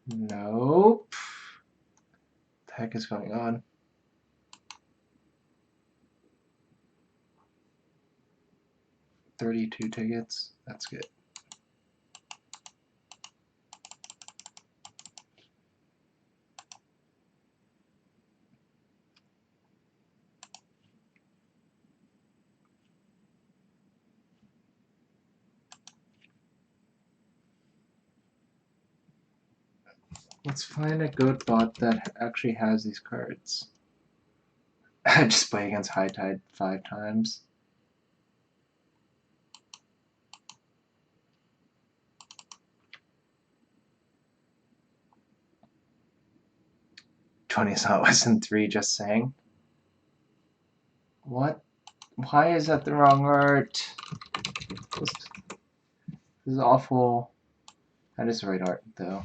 Nope. What the heck is going on? $32 tickets. That's good. Let's find a good bot that actually has these cards. Just play against High Tide 5 times. $20 is not less than 3, just saying. What? Why is that the wrong art? This is awful. That is the right art, though.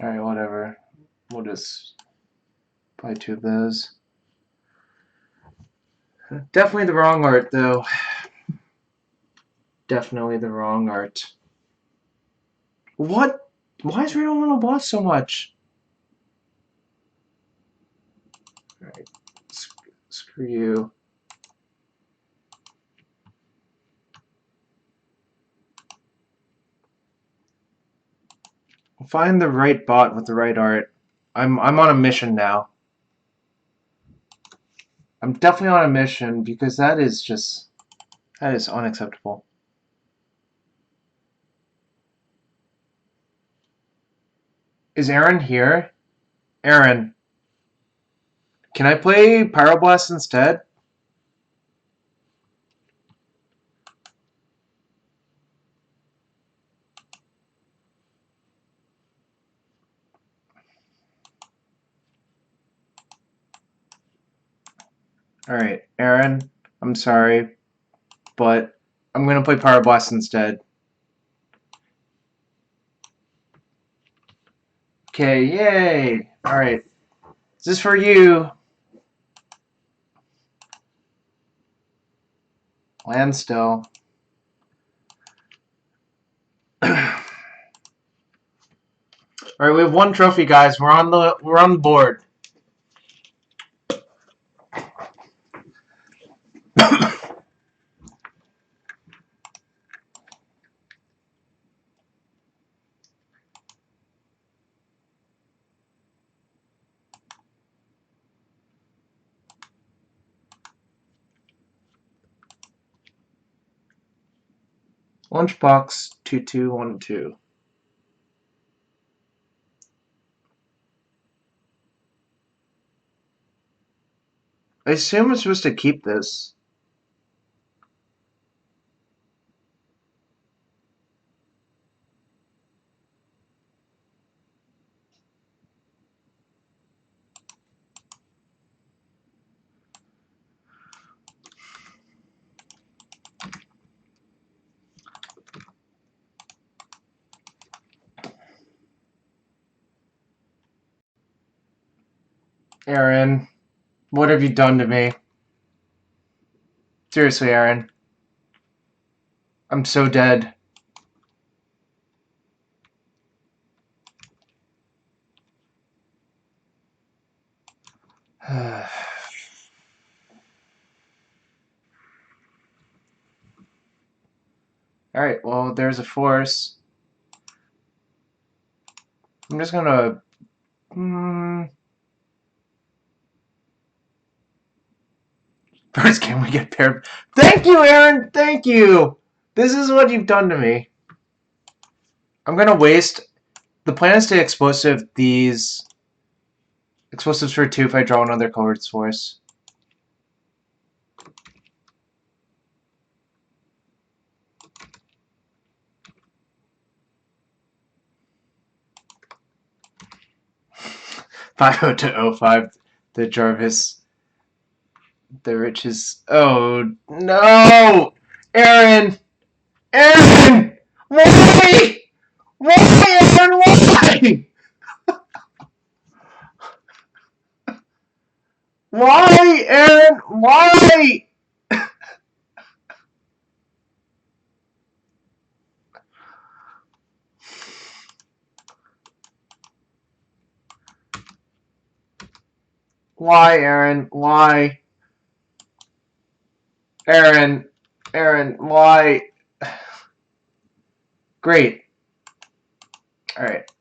Alright, whatever. We'll just buy 2 of those. Definitely the wrong art, though. Definitely the wrong art. What? Why is Reno Little Boss so much? Alright. Screw you. Find the right bot with the right art. I'm on a mission now. I'm definitely on a mission because that is unacceptable. Is Aaron here? Aaron, can I play Pyroblast instead? Alright, Aaron, I'm sorry, but I'm gonna play Pyroblast instead. Okay, yay! Alright. Is this for you? Landstill. Alright, we have 1 trophy, guys. We're on the board. Lunchbox 2212. I assume I'm supposed to keep this. Aaron, what have you done to me? Seriously, Aaron. I'm so dead. Alright, well, there's a force. I'm just gonna... First game we get paired... Thank you, Aaron! Thank you! This is what you've done to me. I'm gonna waste... The plan is to explosive these... Explosives for 2 if I draw another colored source. .50 to 05, the Jarvis, the riches. Oh no, Aaron, Aaron, why? Why, Aaron? Why? Why, Aaron? Why? Why, Aaron? Why? Aaron, why? Great. Alright.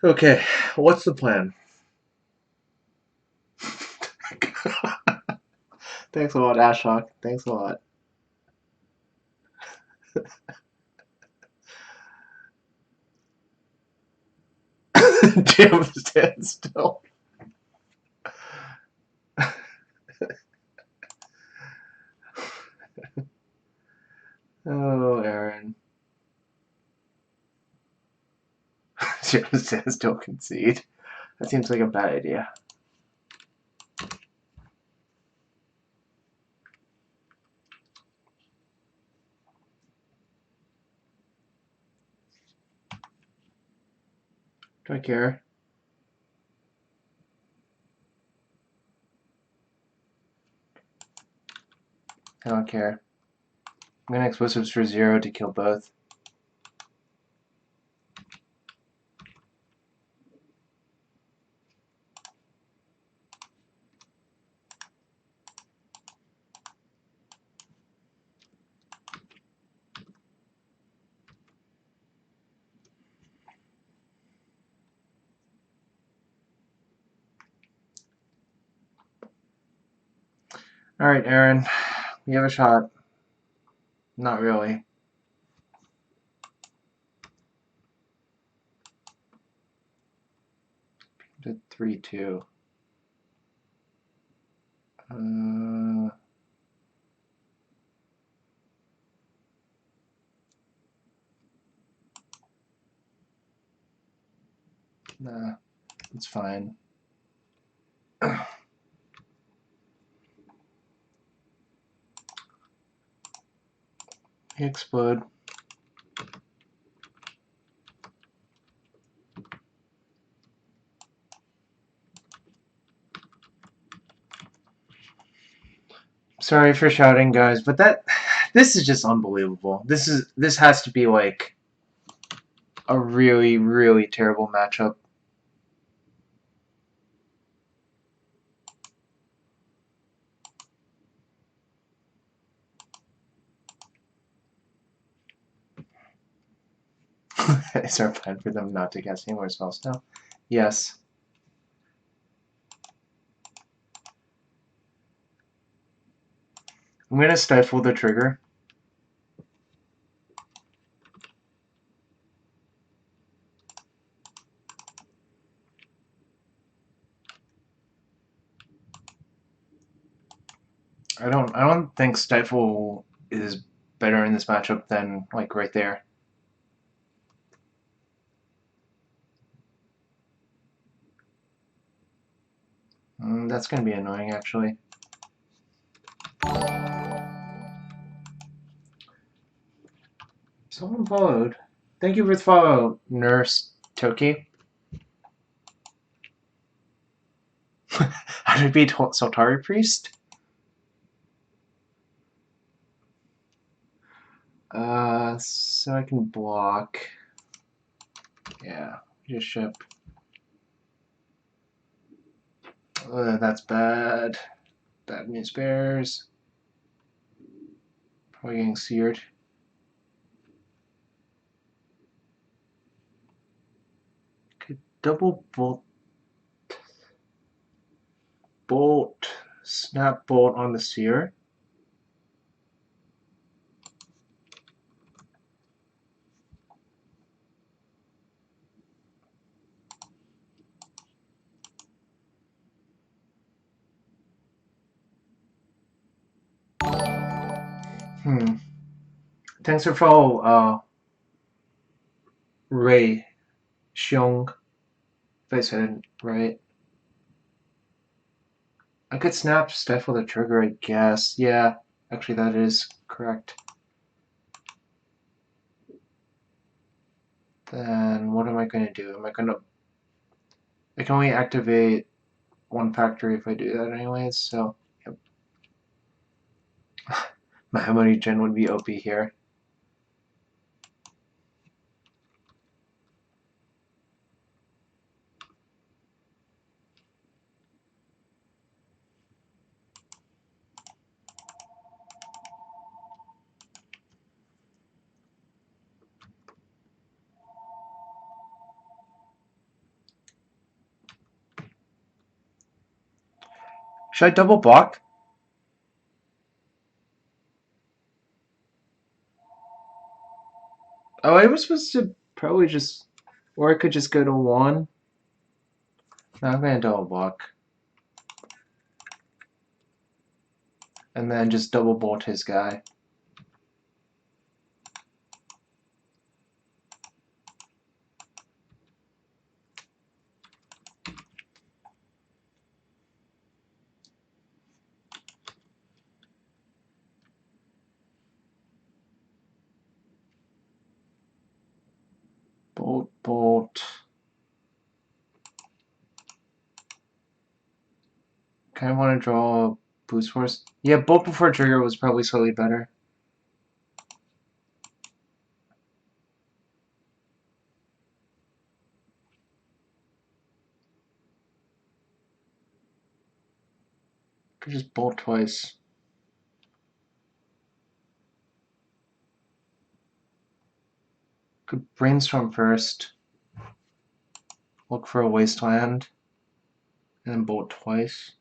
Okay, what's the plan? Thanks a lot, Ashok. Thanks a lot. Jim, stand still. Oh, Aaron. Jim, stand still, concede. That seems like a bad idea. Do I care? I don't care. I'm gonna explosives for 0 to kill both. Alright, Aaron. We have a shot. Not really. Did 3-2. Nah, it's fine. Explode. Sorry for shouting, guys, but this is just unbelievable. This has to be like a really, really terrible matchup. Is there a plan for them not to cast any more spells now? Yes. I'm gonna stifle the trigger. I don't think stifle is better in this matchup than like right there. That's gonna be annoying actually. Someone followed. Thank you for the follow, Nurse Toki. How to beat Soltari Priest? So I can block. Yeah, just ship. That's bad. Bad news bears. Probably getting seared. Could double snap bolt on the seer. Thanks for follow, Ray Xiong. If I said it right. I could snap stifle the trigger, I guess. Yeah, actually that is correct. Then what am I going to do? I can only activate one factory if I do that anyways, so yep. My harmony gen would be OP here. Should I double block? Oh, I was supposed to probably just, or I could just go to 1. No, I'm going to double block. And then just double bolt his guy. Bolt, bolt. Kind of want to draw a boost force. Yeah, bolt before trigger was probably slightly better. Could just bolt twice. Could brainstorm first. Look for a wasteland. And then bolt twice.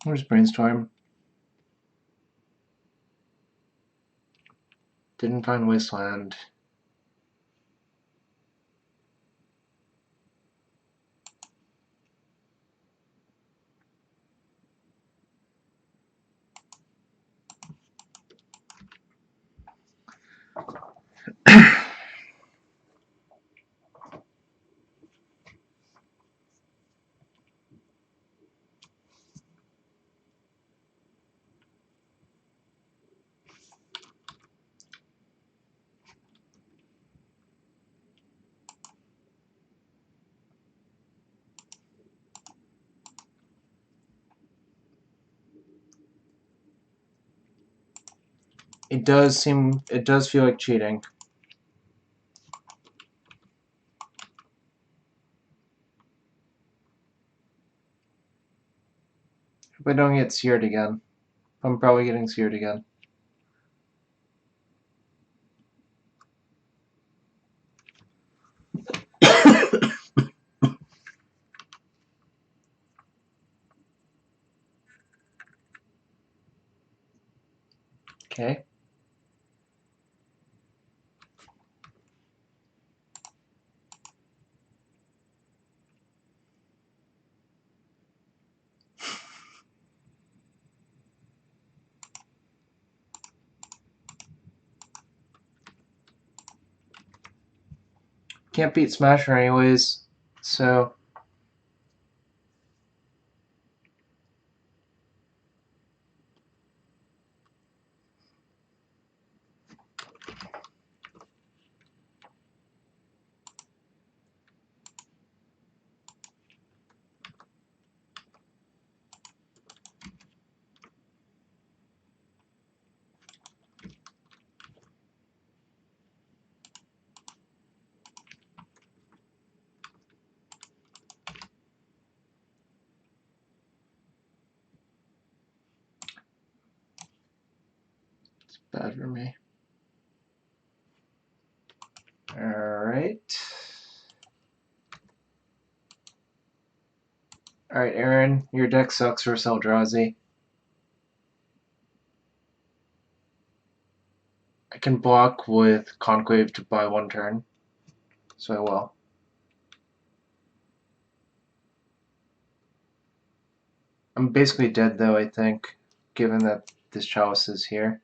Where's brainstorm? Didn't find wasteland. It does feel like cheating. Hope I don't get seared again. I'm probably getting seared again. Okay. Can't beat Smasher anyways, so it's bad for me. Alright. Alright, Aaron, your deck sucks for Eldrazi. I can block with Conclave to buy 1 turn, so I will. I'm basically dead though, I think, given that this Chalice is here.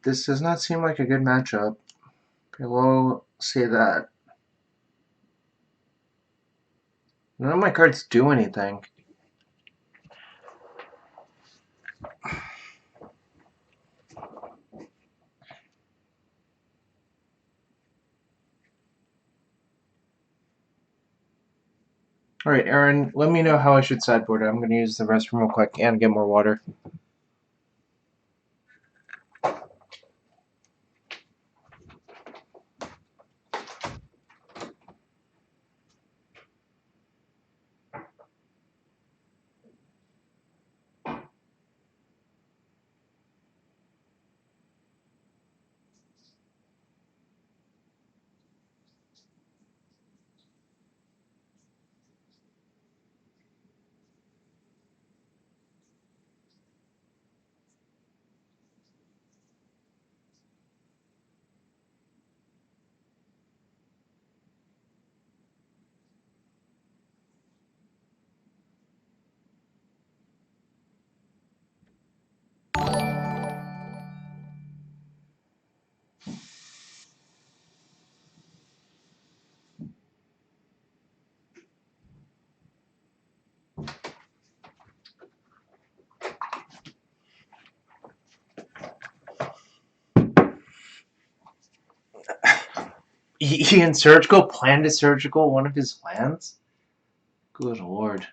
This does not seem like a good matchup. I will say that. None of my cards do anything. Alright, Aaron, let me know how I should sideboard it. I'm going to use the restroom real quick and get more water. Ian Surgical planned a surgical one of his lands? Good lord.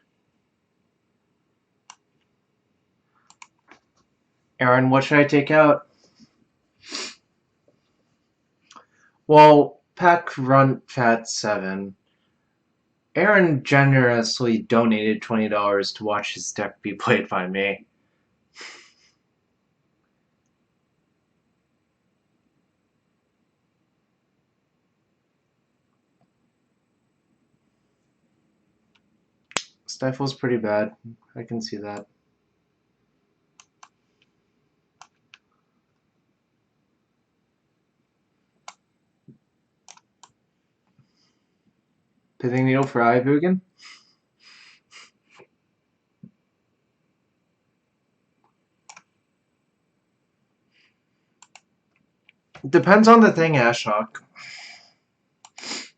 Aaron, what should I take out? Well, Pack Run Fat 7. Aaron generously donated $20 to watch his deck be played by me. Stifle's pretty bad. I can see that. Pithing Needle for Ivugan? Depends on the thing, Ashok. If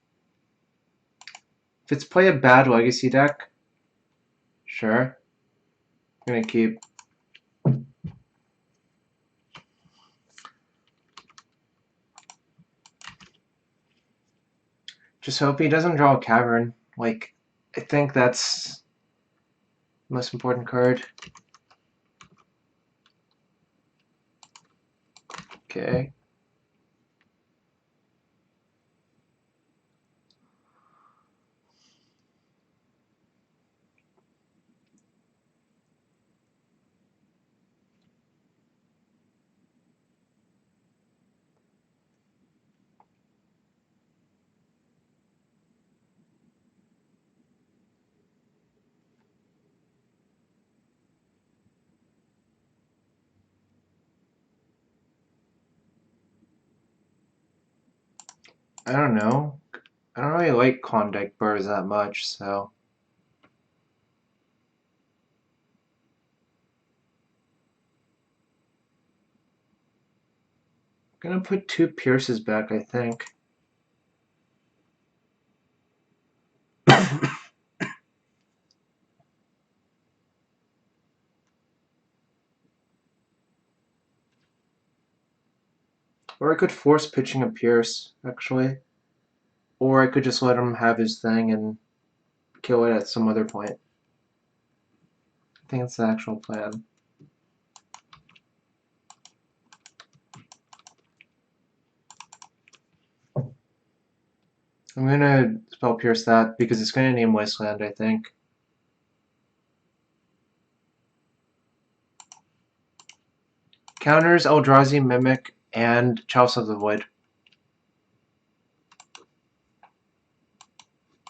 it's play a bad legacy deck, sure. I'm gonna keep. Just hope he doesn't draw a Cavern. Like, I think that's the most important card. Okay. I don't know. I don't really like Klondike bars that much, so. I'm gonna put 2 Pierces back, I think. Or I could force pitching a Pierce, actually. Or I could just let him have his thing and kill it at some other point. I think it's the actual plan. I'm gonna spell Pierce that because it's gonna name Wasteland, I think. Counters Eldrazi, Mimic, and Chalice of the Void.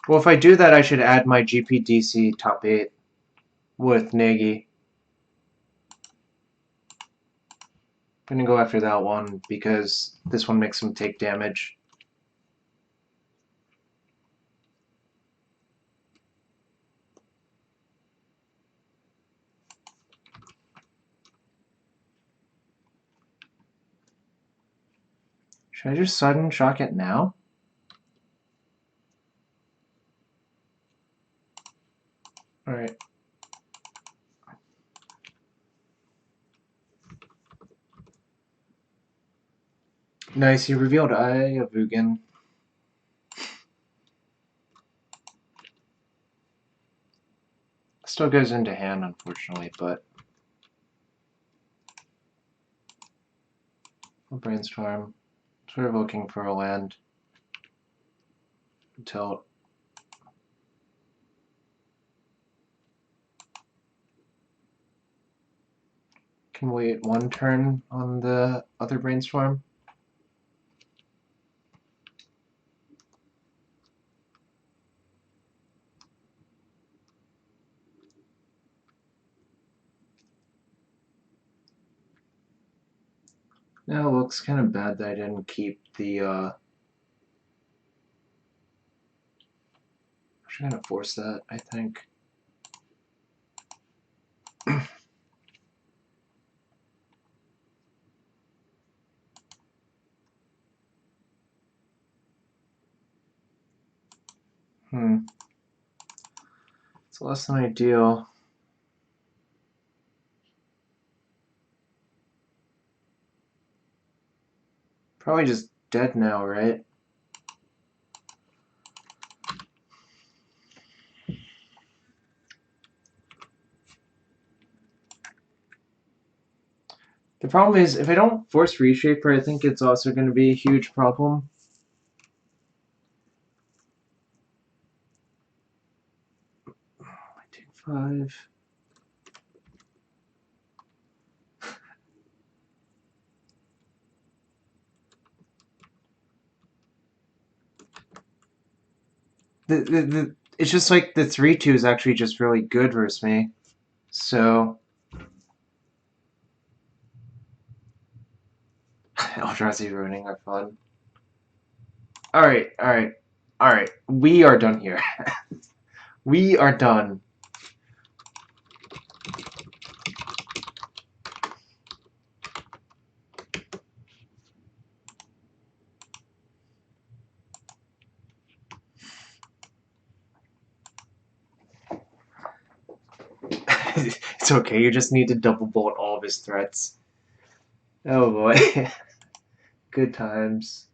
Well, if I do that, I should add my GPDC top 8 with Nagy. I'm gonna go after that one because this one makes him take damage. Should I just sudden shock it now? Alright. Nice, he revealed Eye of Ugin. Still goes into hand, unfortunately, but I'll brainstorm. Sort of looking for a land until can wait one turn on the other brainstorm. Now it looks kind of bad that I didn't keep the I'm gonna force that, I think. It's less than ideal. Probably just dead now, right? The problem is, if I don't force Reshaper, I think it's also going to be a huge problem. I take 5. It's just like the 3/2 is actually just really good versus me. So Eldrazi ruining are fun. Alright. We are done here. We are done. It's okay, you just need to double bolt all of his threats. Oh boy. Good times.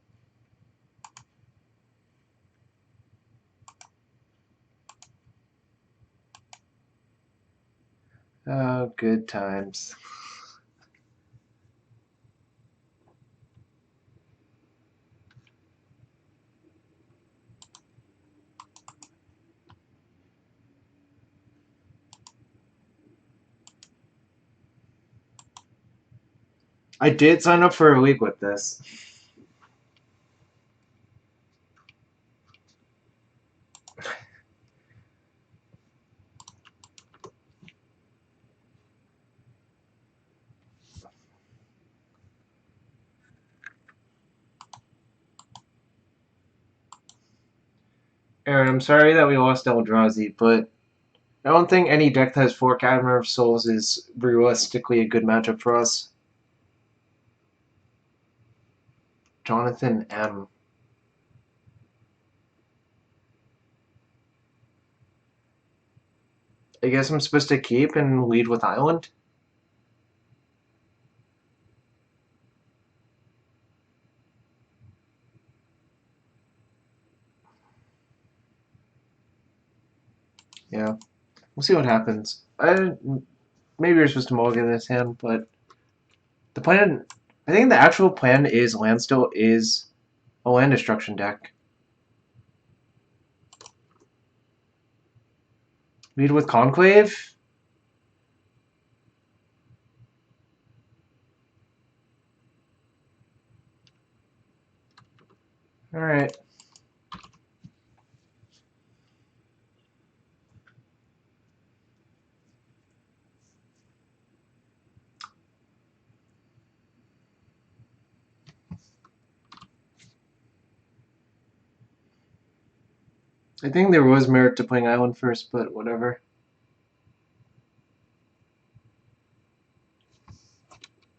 Oh, good times. I did sign up for a league with this. Aaron, I'm sorry that we lost Eldrazi, but I don't think any deck that has 4 Cadmer of Souls is realistically a good matchup for us. Jonathan M. I guess I'm supposed to keep and lead with Island? Yeah. We'll see what happens. Maybe you're supposed to mulligan this hand, but the plan... I think the actual plan is Landstill is a land destruction deck. Lead with Conclave? Alright. I think there was merit to playing Island first, but whatever.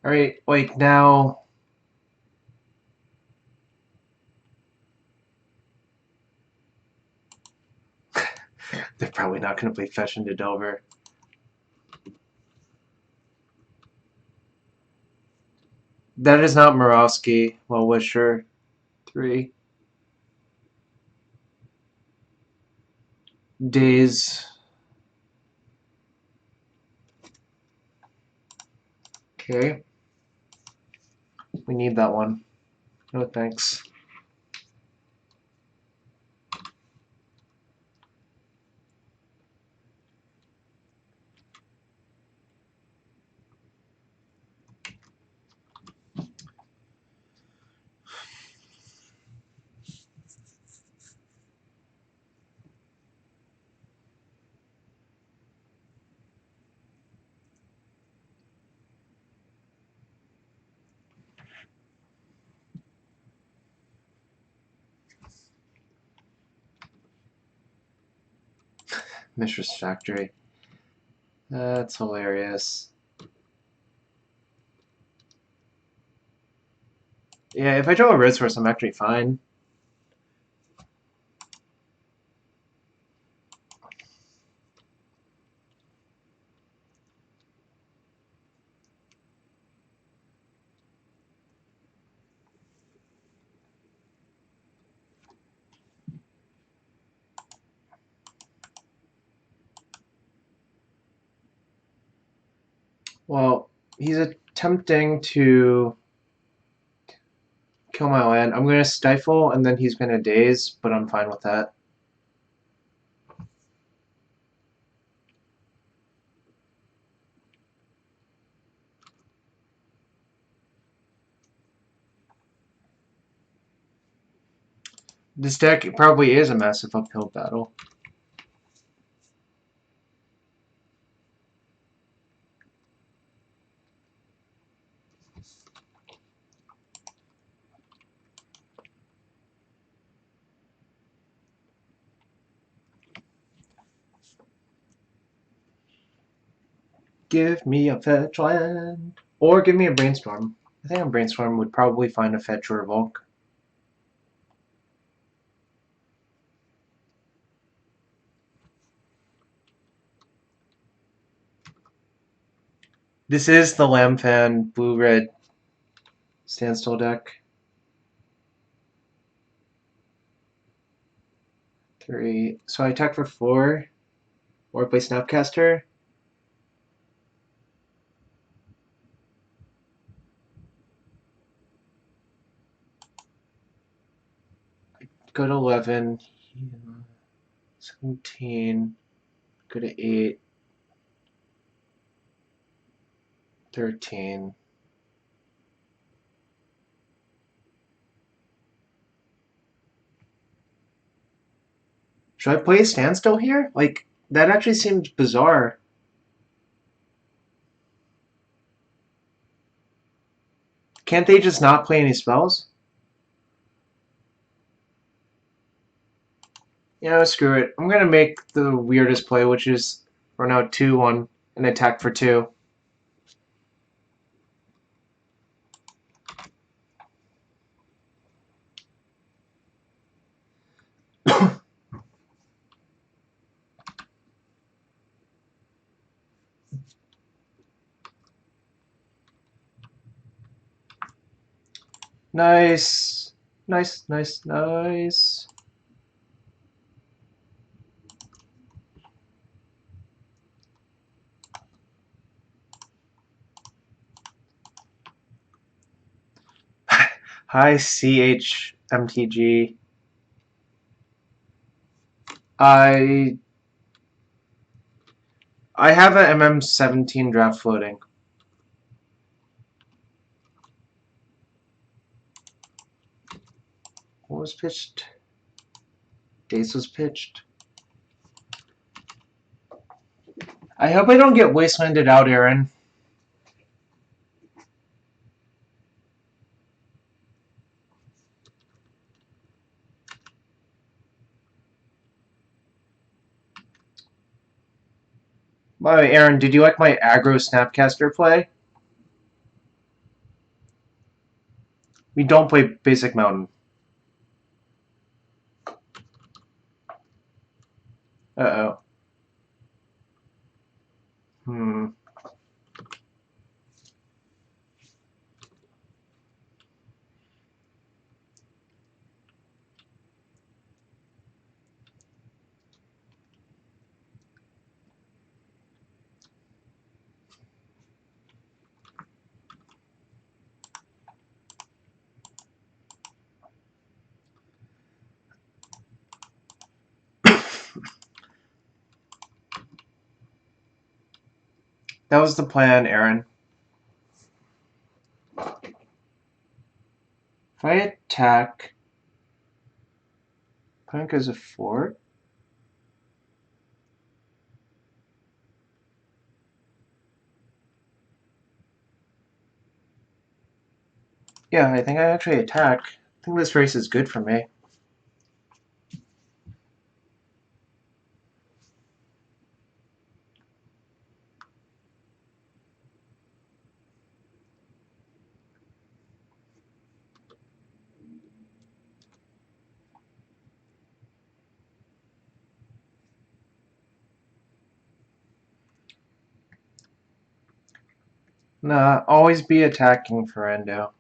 Alright, like now... They're probably not going to play fetch into Delver. That is not Murawski. Well wisher. 3. Days. Okay. We need that one. No thanks. Mishra's Factory. That's hilarious. Yeah, if I draw a red source, I'm actually fine. Well, he's attempting to kill my land. I'm going to stifle, and then he's going to daze, but I'm fine with that. This deck probably is a massive uphill battle. Give me a fetch land. Or give me a brainstorm. I think a brainstorm would probably find a fetch or a Volk. This is the Lamfan blue-red standstill deck. 3. So I attack for 4. Or play Snapcaster. Go to 11. 17. Go to 8. 13. Should I play a standstill here? Like, that actually seems bizarre. Can't they just not play any spells? You know, screw it. I'm gonna make the weirdest play, which is run out 2-1 and attack for 2. Nice. Nice, nice, nice. Hi, CHMTG. I have a MM17 draft floating. What was pitched? Dace was pitched. I hope I don't get wastelanded out, Aaron. By the way, Aaron, did you like my aggro Snapcaster play? We don't play Basic Mountain. Uh-oh. Hmm. That was the plan, Aaron. If I attack, Punk is a fort. Yeah, I think I actually attack. I think this race is good for me. Nah, always be attacking for Endo.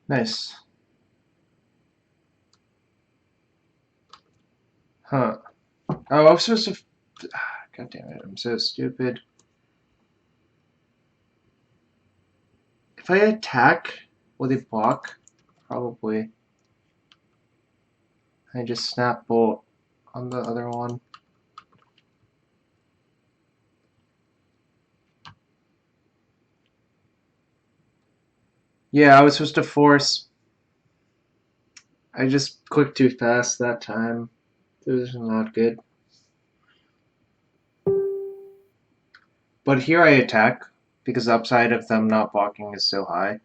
Nice. Huh. Oh, I was supposed to. God damn it, I'm so stupid. If I attack, will they block? Probably. I just snap bolt on the other one. Yeah, I was supposed to force. I just clicked too fast that time. It was not good. But here I attack, because the upside of them not blocking is so high.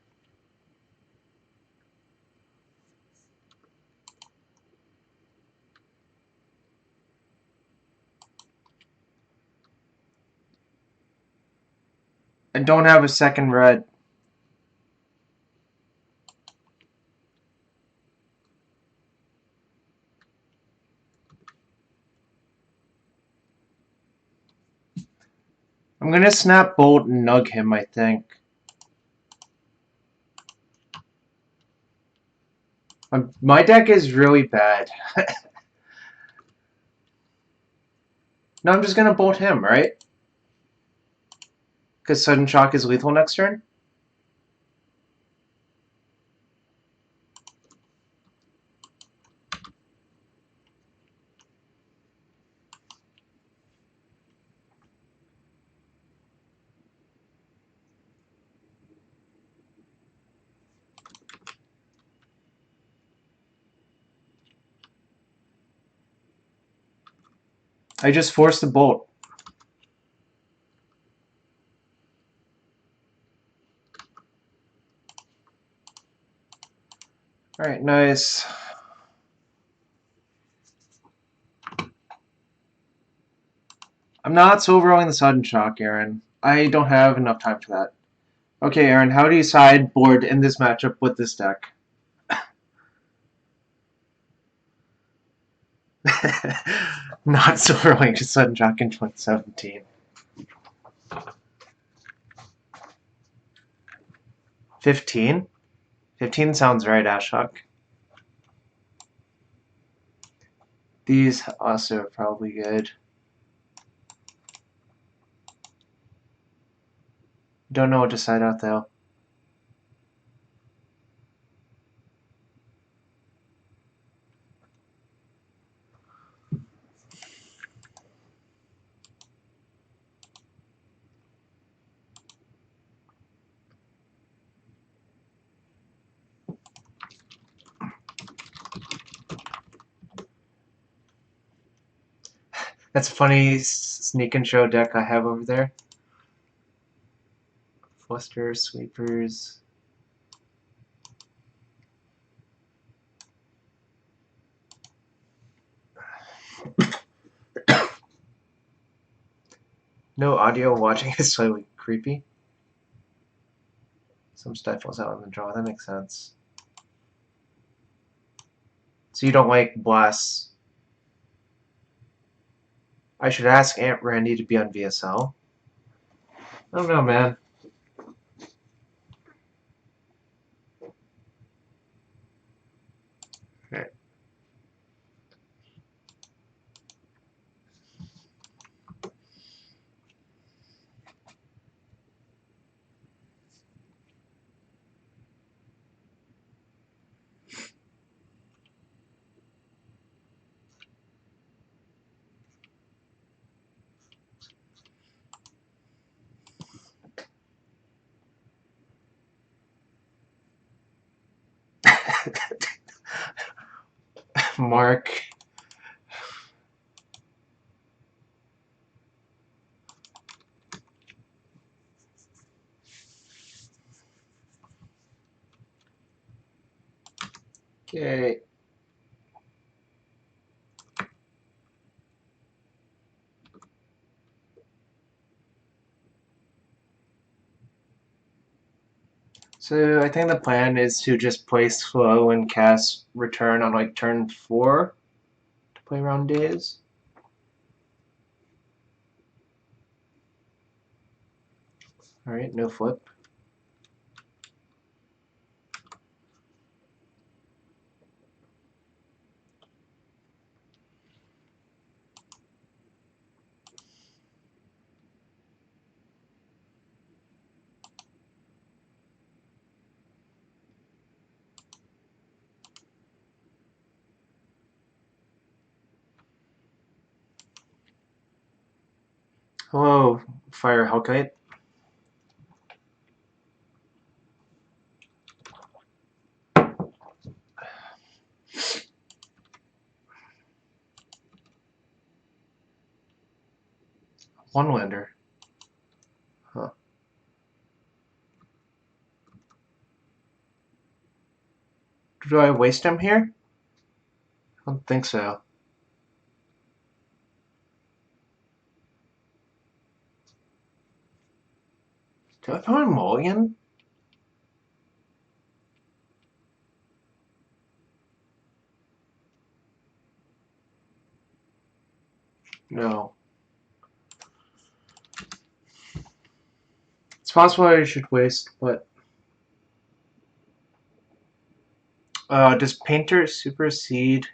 I don't have a second red. I'm gonna snap bolt and nug him, I think. My deck is really bad. No, I'm just gonna bolt him, right? Because sudden shock is lethal next turn. I just forced the bolt. Alright, nice. I'm not so rolling the sudden shock, Aaron. I don't have enough time for that. Okay, Aaron, how do you sideboard in this matchup with this deck? Not so rolling to sudden shock in 2017. 15? 15 sounds right, Ashok. These also are probably good. Don't know what to side out though. That's a funny sneak and show deck I have over there. Fluster, sweepers. No audio watching is slightly creepy. Some stifles out in the draw. That makes sense. So you don't like blasts. I should ask Aunt Randy to be on VSL. I don't know, man. Okay. Mark. Okay. So I think the plan is to just play slow and cast return on like turn 4 to play around days. Alright, no flip. Hello, Fire Hellkite. One lander. Huh. Do I waste him here? I don't think so. Do I find mulligan? No. It's possible I should waste, but does Painter supersede?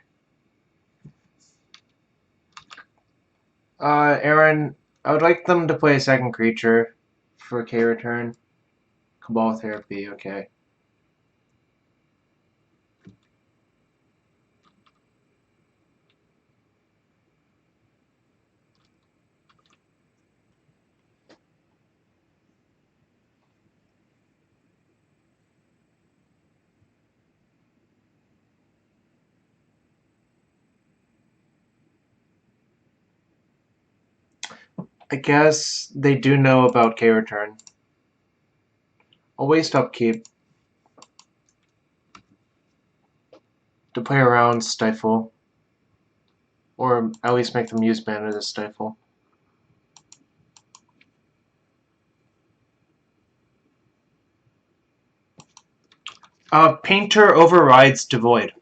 Aaron, I would like them to play a second creature for K return. Cabal Therapy, okay. I guess they do know about K return. I'll waste upkeep to play around Stifle. Or at least make them use mana to Stifle. Painter overrides Devoid.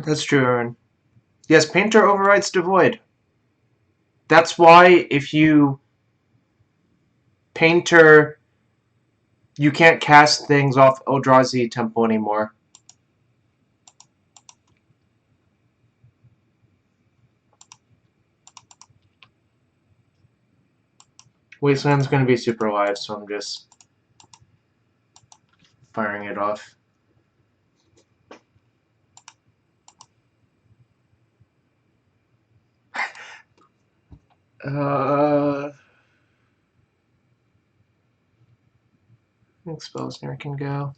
That's true, Aaron. Yes, Painter overrides Devoid. That's why if you Painter, you can't cast things off Eldrazi Temple anymore. Wasteland's going to be super live, so I'm just firing it off. I think Spellsnare can go.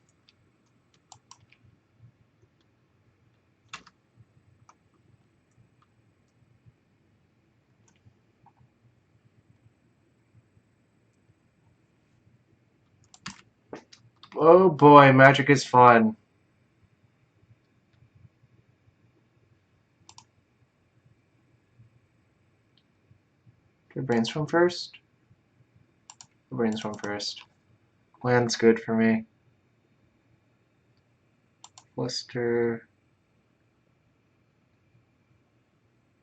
Oh boy, magic is fun. Do brainstorm first? Brainstorm first. Land's good for me. Blister.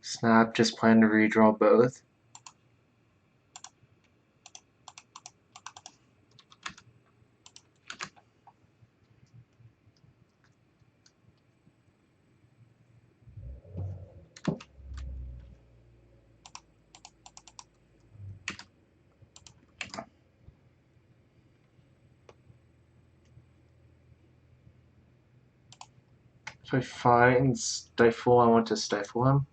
Snap, just plan to redraw both. If I find Stifle, I want to stifle him.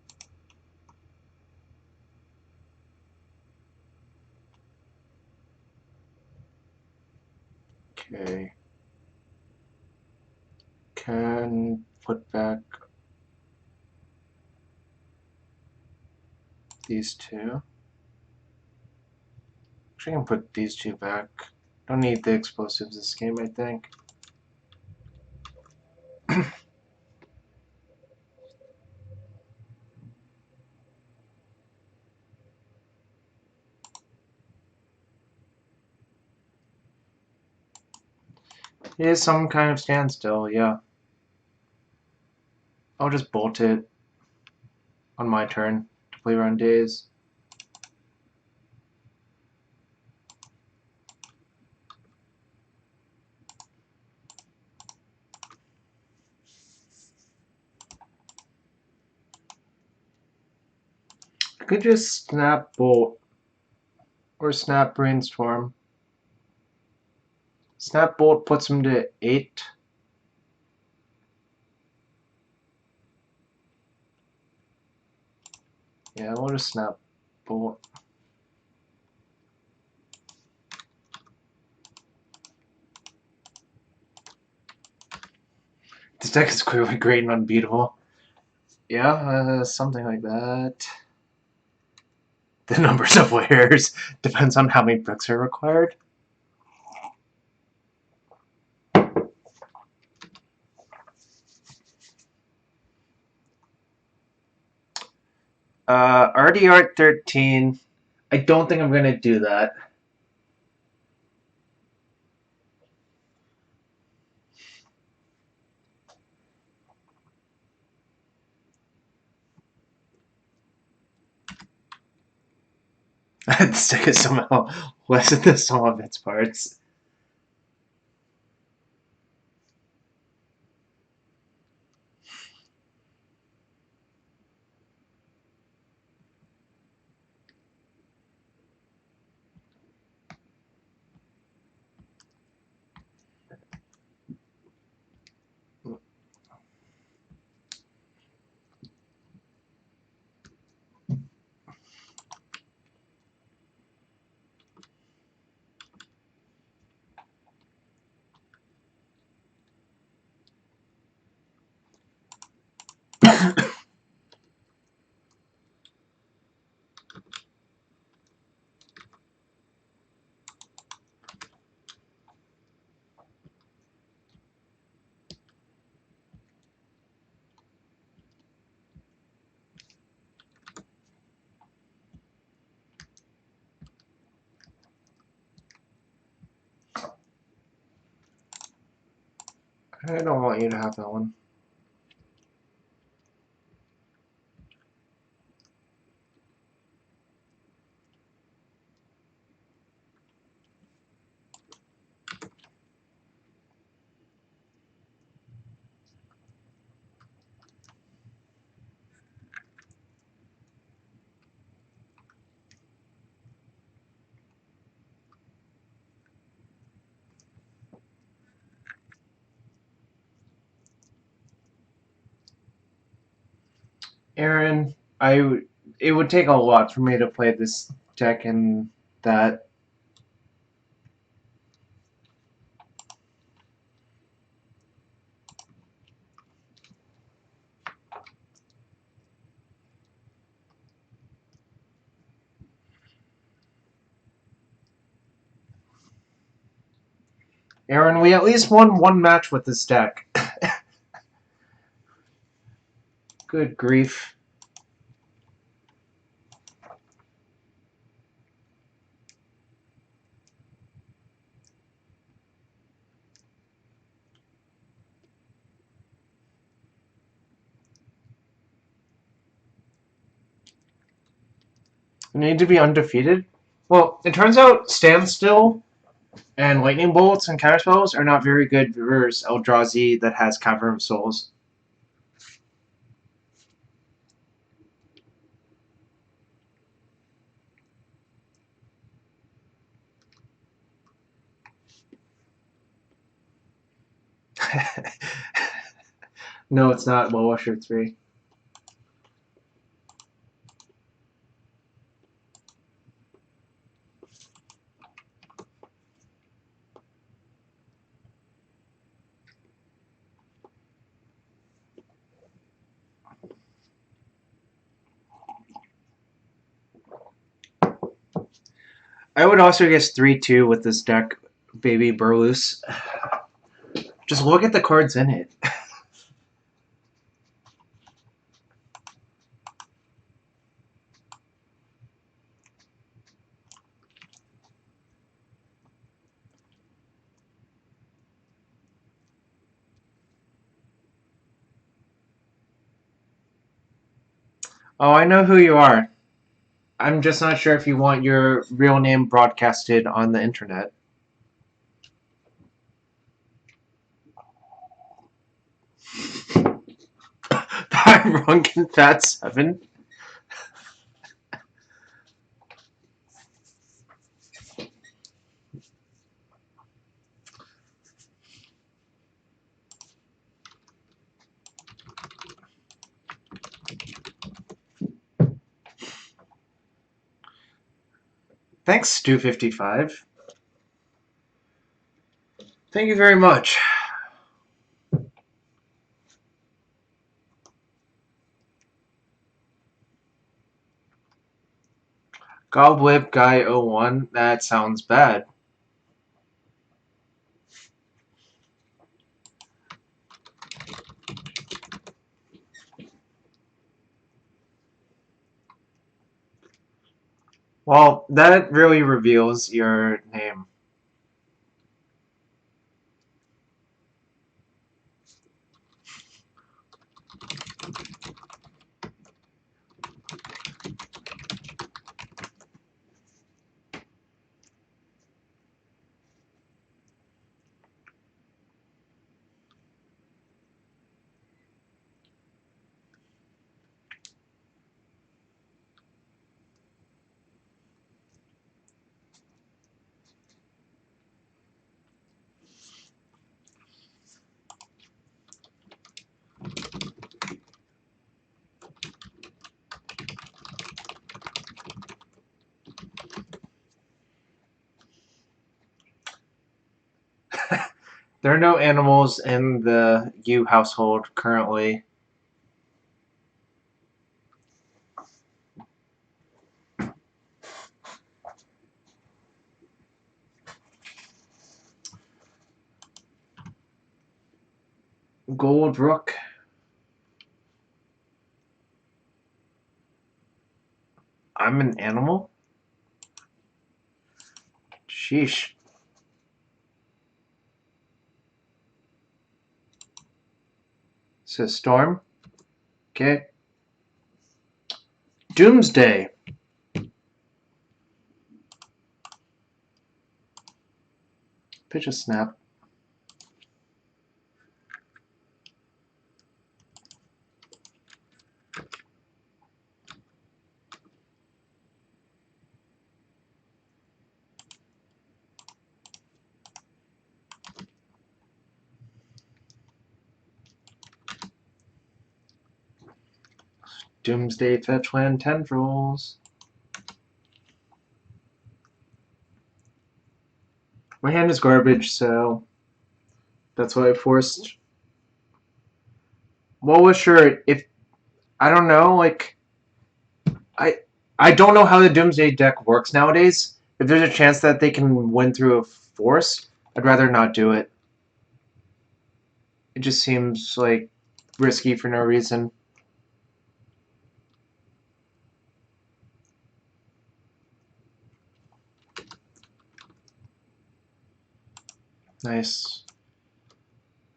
Okay. Can put back these two. Actually, I can put these two back. Don't need the explosives this game, I think. It is some kind of standstill, yeah. I'll just bolt it on my turn to play around days. I could just snap bolt or snap brainstorm. Snap bolt puts him to 8. Yeah, we'll just snap bolt. This deck is clearly great and unbeatable. Yeah, something like that. The numbers of layers depends on how many bricks are required. Already art 13. I don't think I'm gonna do that. This deck is somehow less than the sum of its parts. I don't want you to have that one. Aaron, it would take a lot for me to play this deck and that. Aaron, we at least won one match with this deck. Good grief. You need to be undefeated? Well, it turns out Standstill and Lightning Bolts and Counterspells are not very good versus Eldrazi that has Cavern of Souls. No, it's not Low Usher 3. I would also guess 3-2 with this deck, Baby Burloose. Just look at the cards in it. Oh, I know who you are. I'm just not sure if you want your real name broadcasted on the internet. Runkin Fat 7? Thanks, Stu55. Thank you very much. Goblip Guy 01? That sounds bad. Well, that really reveals your name. There are no animals in the Yu household currently. Goldrook. I'm an animal? Sheesh. Says Storm. Okay. Doomsday. Pitch a snap. Doomsday Fetchland Tendrils. My hand is garbage, so that's why I forced. What was sure if I don't know, like I don't know how the Doomsday deck works nowadays. If there's a chance that they can win through a force, I'd rather not do it. It just seems like risky for no reason. Nice.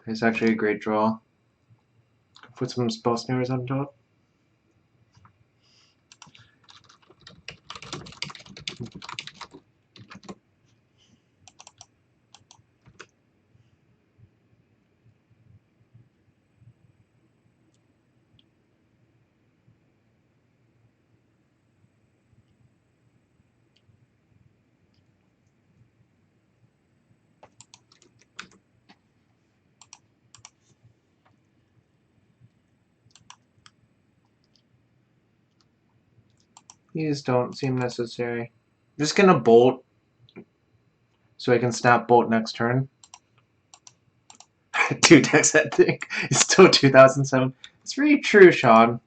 It's actually a great draw. Put some spell snares on top. These don't seem necessary. I'm just gonna bolt so I can snap bolt next turn. 2 decks that thing. It's still 2007. It's very true, Sean.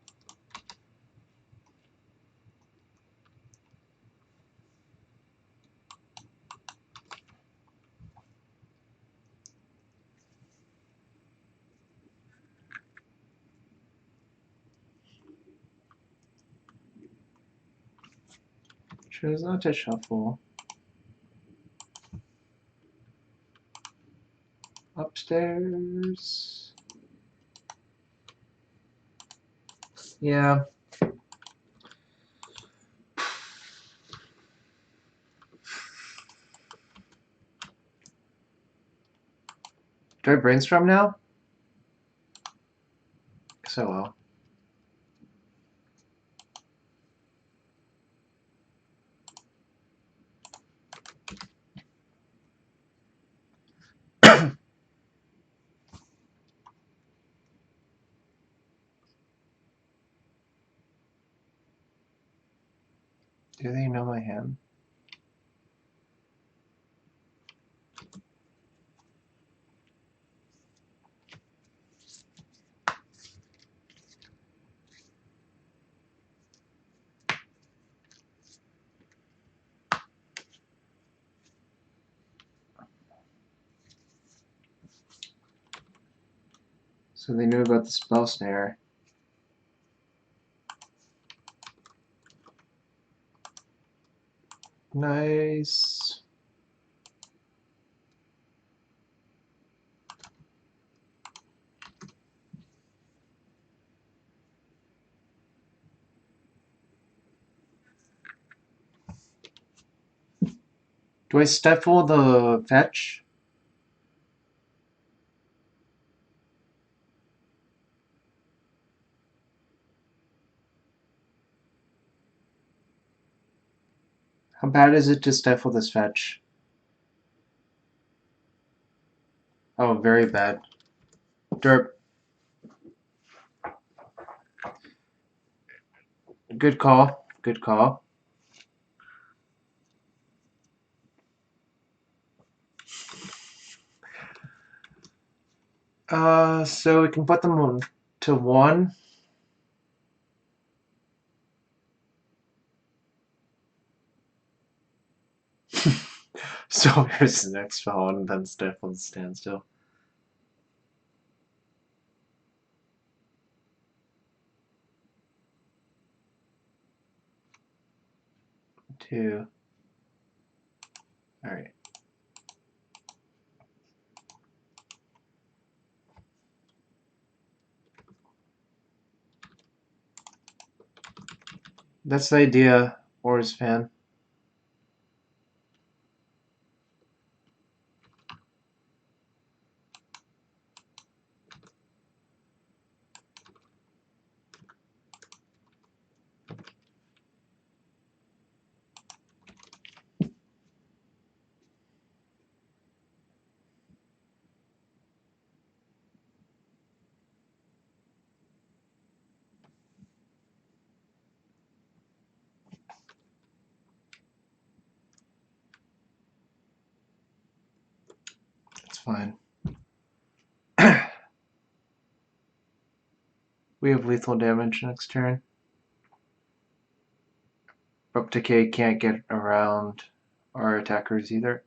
Choose not to shuffle. Upstairs. Yeah. Do I brainstorm now? Guess I will. Do they know my hand? So they knew about the spell snare. Nice. Do I stifle the fetch? How bad is it to stifle this fetch? Oh, very bad. Derp. Good call. Good call. So we can put them on to 1. So here's the next spell and then stifle the standstill. Two. Alright. That's the idea, Ors fan. It's fine. We have lethal damage next turn. Up decay can't get around our attackers either.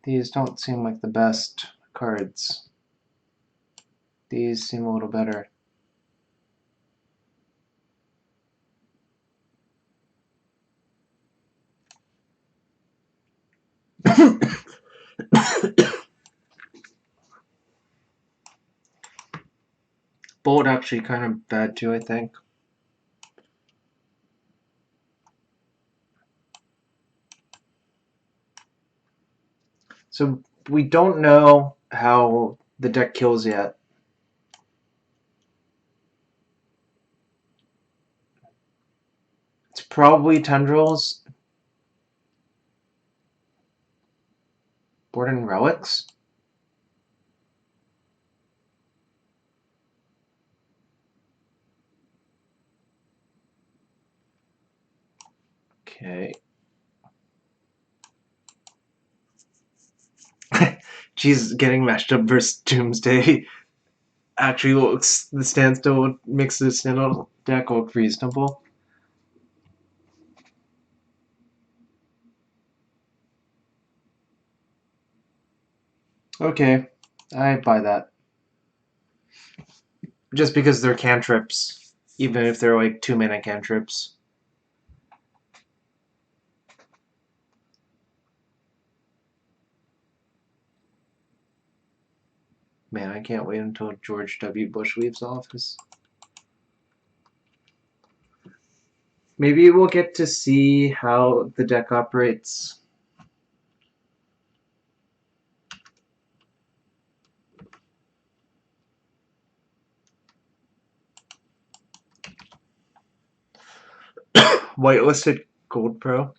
These don't seem like the best cards. These seem a little better. Bolt actually kind of bad too, I think. So we don't know how the deck kills yet. It's probably Tendrils. Borden Relics? Okay. Jeez, getting matched up versus Doomsday actually looks the standstill makes the standstill deck look reasonable. Okay, I buy that. Just because they're cantrips, even if they're like 2-mana cantrips. Man, I can't wait until George W. Bush leaves office. Maybe we'll get to see how the deck operates. Whitelisted Gold Pro.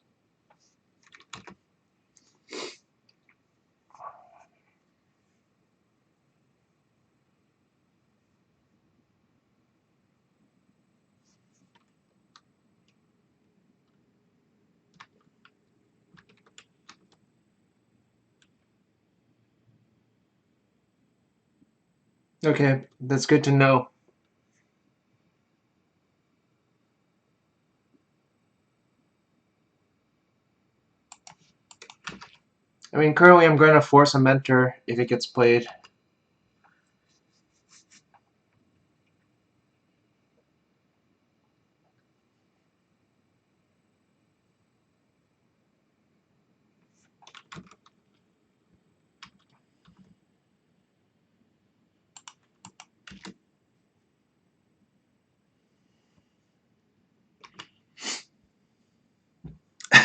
Okay, that's good to know. I mean, currently I'm going to force a mentor if it gets played.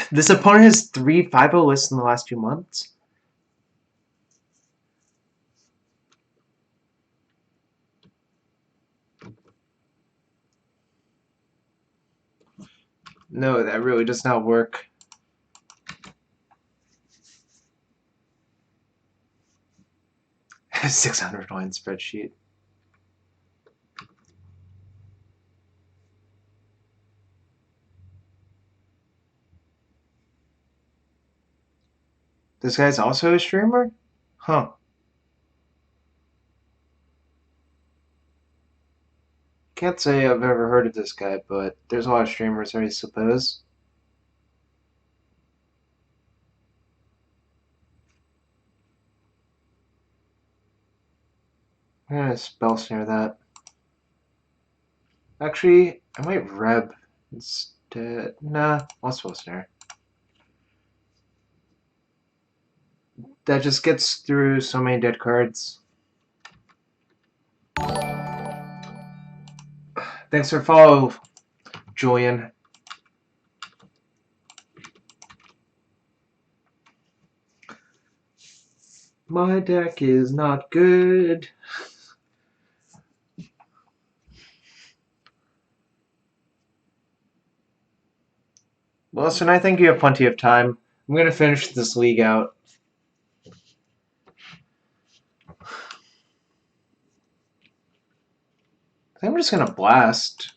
This opponent has 3 5-0 lists in the last few months. No, that really does not work. $600 spreadsheet. This guy's also a streamer? Huh. Can't say I've ever heard of this guy, but there's a lot of streamers, I suppose. I'm gonna spell snare that. Actually, I might Reb instead. Nah, I'll spell snare. That just gets through so many dead cards. Thanks for follow, Julian. My deck is not good. Well, listen, I think you have plenty of time. I'm gonna finish this league out. I think I'm just gonna blast.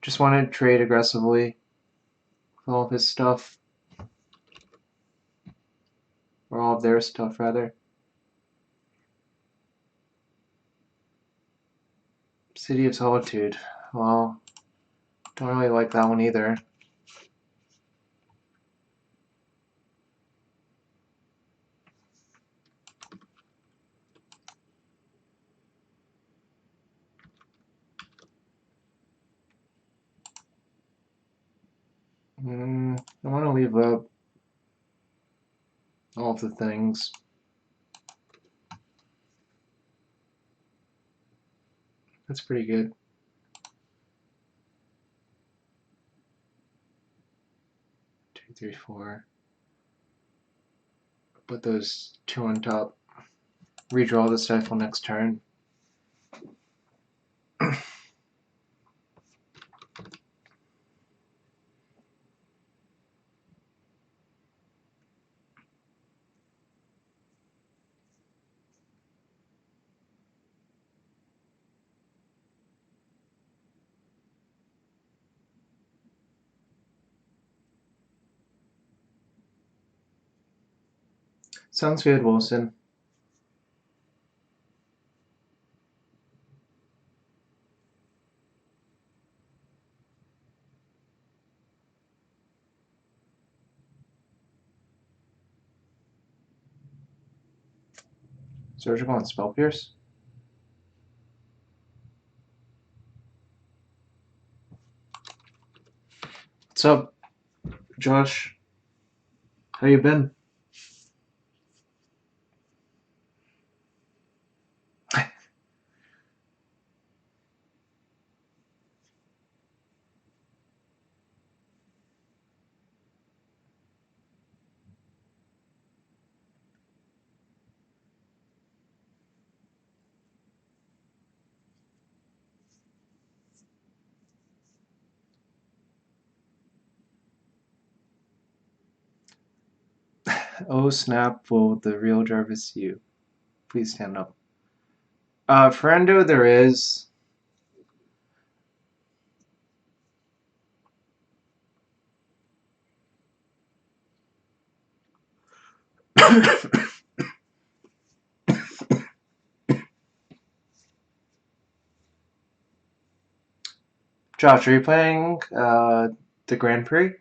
Just want to trade aggressively with all of his stuff. Or all of their stuff, rather. City of Solitude. Well, don't really like that one either. leave up all of the things. That's pretty good. Two, three, four. Put those two on top. Redraw the stifle next turn. Sounds good, Wilson. Surgical and Spell Pierce? What's up, Josh? How you been? Oh snap, will the real Jarvis you? Please stand up. Ferendo, there is. Josh, are you playing the Grand Prix?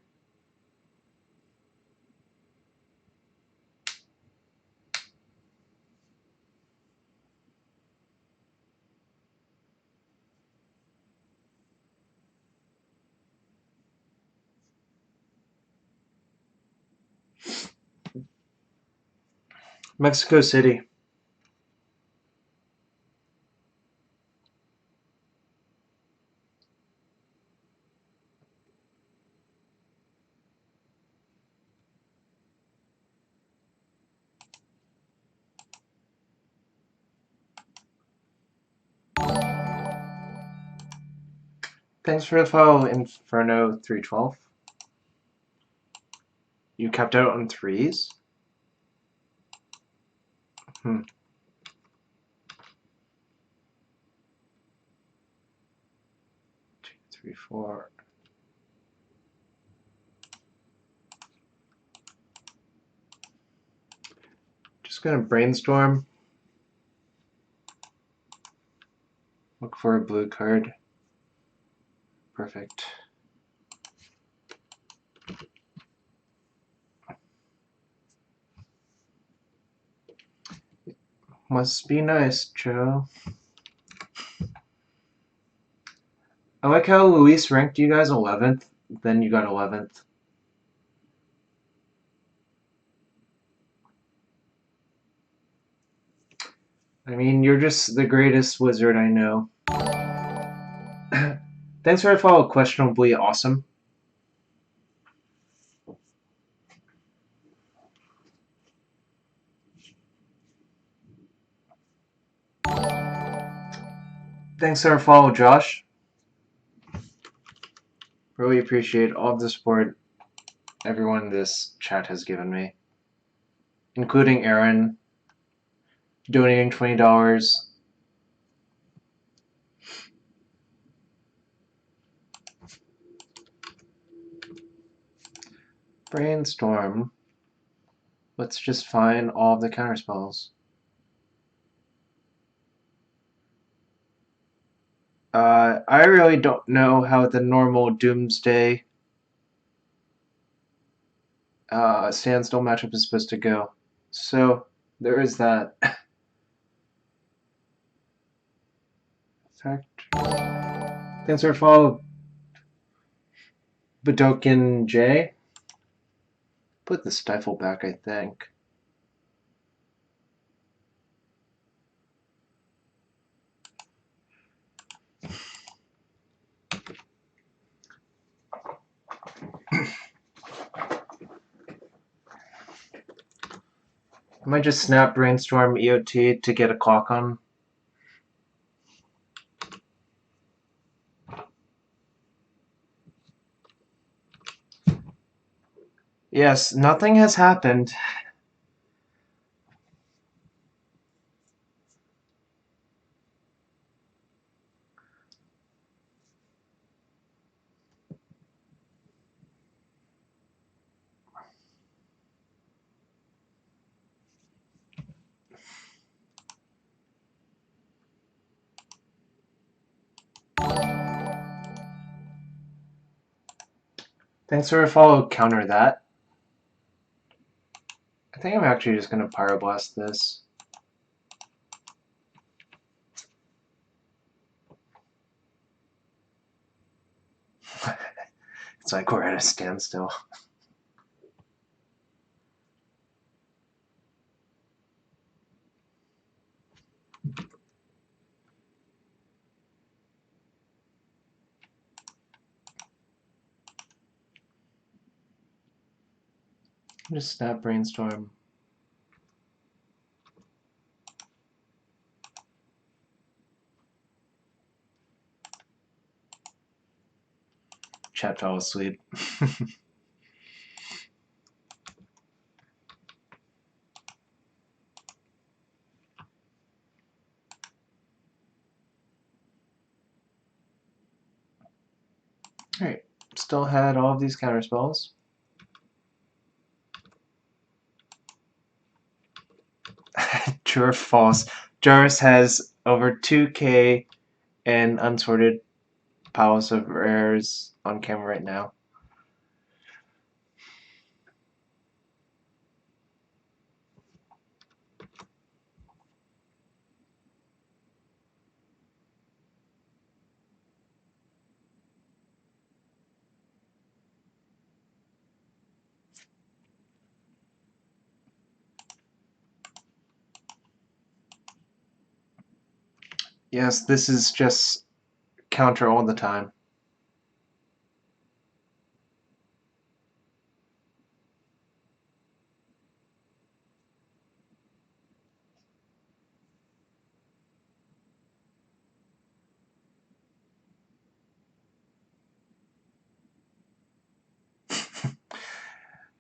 Mexico City. Thanks for the follow, Inferno312. You kept out on threes? Hmm. 2, 3, 4. Just gonna brainstorm. Look for a blue card. Perfect. Must be nice, Joe. I like how Luis ranked you guys 11th, then you got 11th. I mean, you're just the greatest wizard I know. Thanks for the follow, questionably awesome. Thanks for the follow, Josh. Really appreciate all the support everyone in this chat has given me, including Aaron, donating $20. Brainstorm. Let's just find all of the counterspells. I really don't know how the normal Doomsday Standstill matchup is supposed to go. So, there is that. Fact. Thanks for follow, Badokin J. Put the stifle back, I think. I might just snap brainstorm EOT to get a clock on. Yes, nothing has happened. Thanks for a follow. Counter that. I think I'm actually just going to Pyroblast this. It's like we're at a standstill. Just snap brainstorm. Chat fell asleep. Alright, still had all of these counter spells. True or false? Jarvis has over 2k in unsorted piles of rares on camera right now. Yes, this is just counter all the time.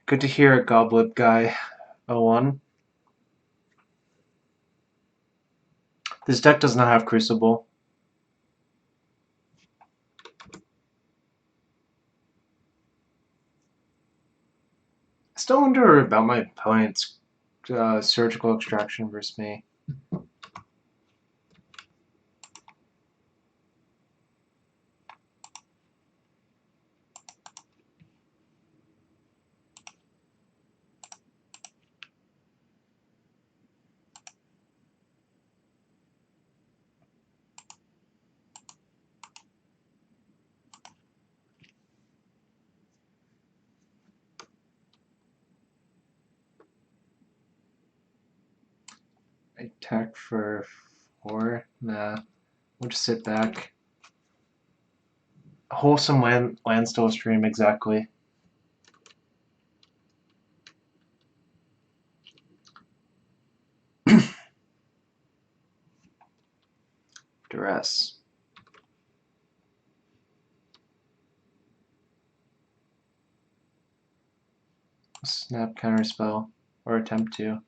Good to hear a Goblet guy. 01. This deck does not have Crucible. I still wonder about my opponent's surgical extraction versus me. Attack for 4? Nah. We'll just sit back. A wholesome Landstill stream, exactly. Duress. Snap counterspell, or attempt to.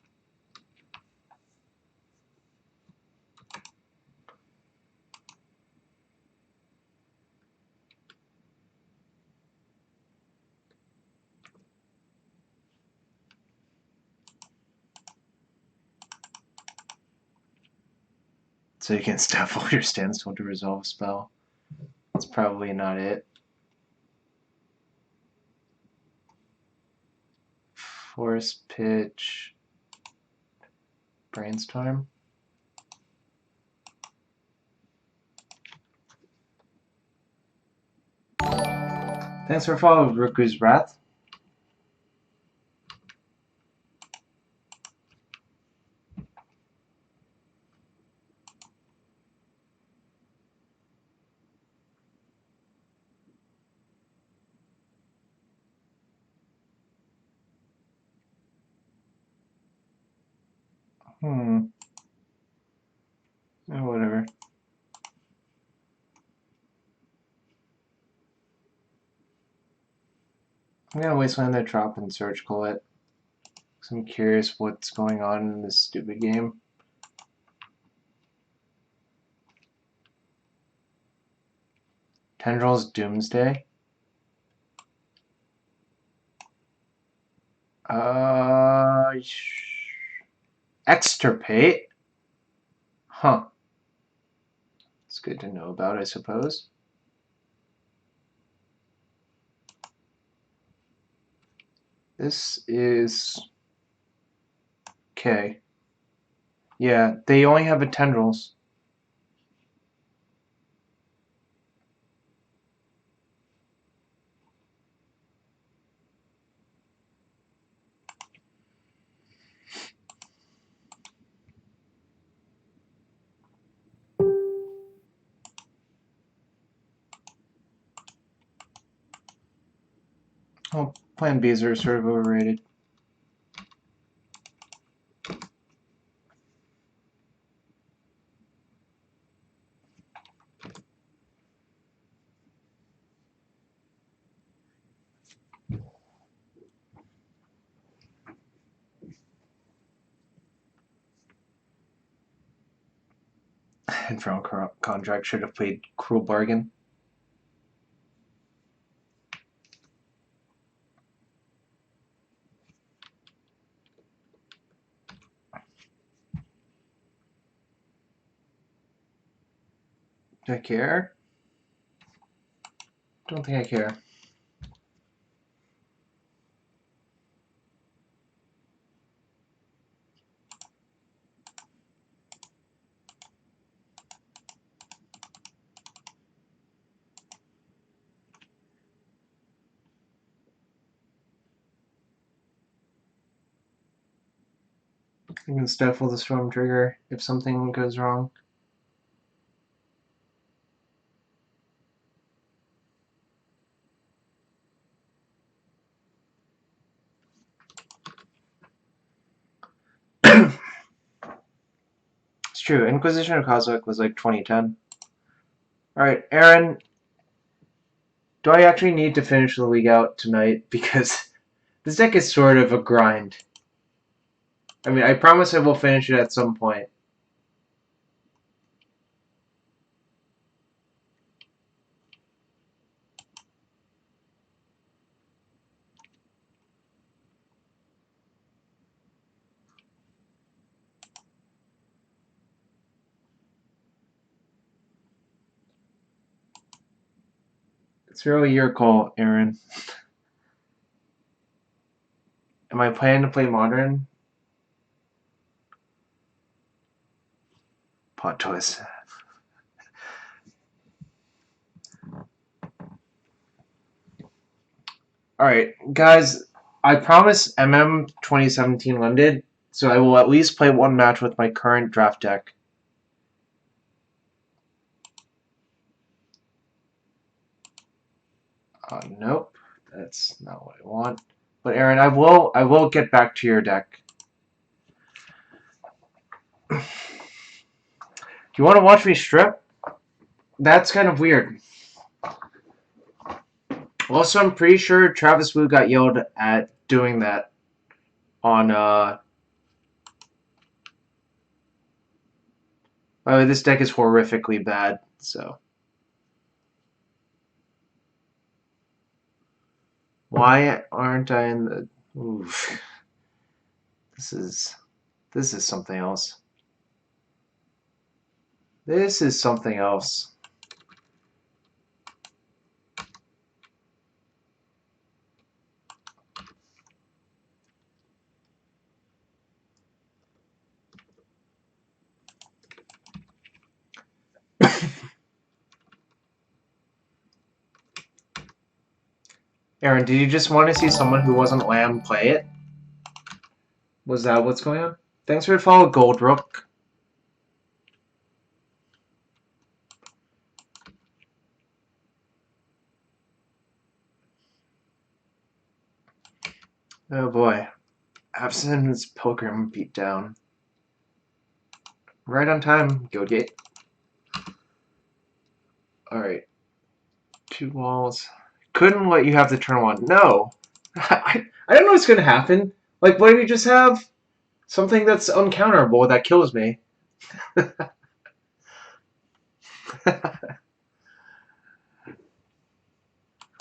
So you can stifle your standstill to resolve a spell. That's probably not it. Force pitch. Brainstorm. Thanks for following Riku's Wrath. Oh, whatever. I'm gonna wasteland their drop and surgical it. Cause I'm curious what's going on in this stupid game. Tendrils Doomsday. Uh, Extirpate? Huh. It's good to know about, I suppose. This is... okay. Yeah, they only have a tendrils. Oh, Plan Bs are sort of overrated. And from contract should have played Cruel Bargain. Do I care? Don't think I care. You can stifle the storm trigger if something goes wrong. It's true. Inquisition of Cosmic was like 2010. Alright, Aaron, do I actually need to finish the league out tonight? Because this deck is sort of a grind. I mean, I promise I will finish it at some point. It's really your call, Aaron. Am I planning to play Modern? Plot twist. Alright, guys, I promise MM 2017 limited, so I will at least play one match with my current draft deck. Nope, that's not what I want. But Aaron, I will get back to your deck. Do you want to watch me strip? That's kind of weird. Also, I'm pretty sure Travis Wu got yelled at doing that on oh, this deck is horrifically bad, so why aren't I in the oof. This is something else. This is something else. Aaron, did you just want to see someone who wasn't Lamb play it? Was that what's going on? Thanks for the follow, Goldrook. Oh boy. Abstinence Pilgrim beat down. Right on time, Goat Gate. Alright. 2 walls. Couldn't let you have the turn one. No! I don't know what's gonna happen. Like, what if you just have something that's uncounterable that kills me?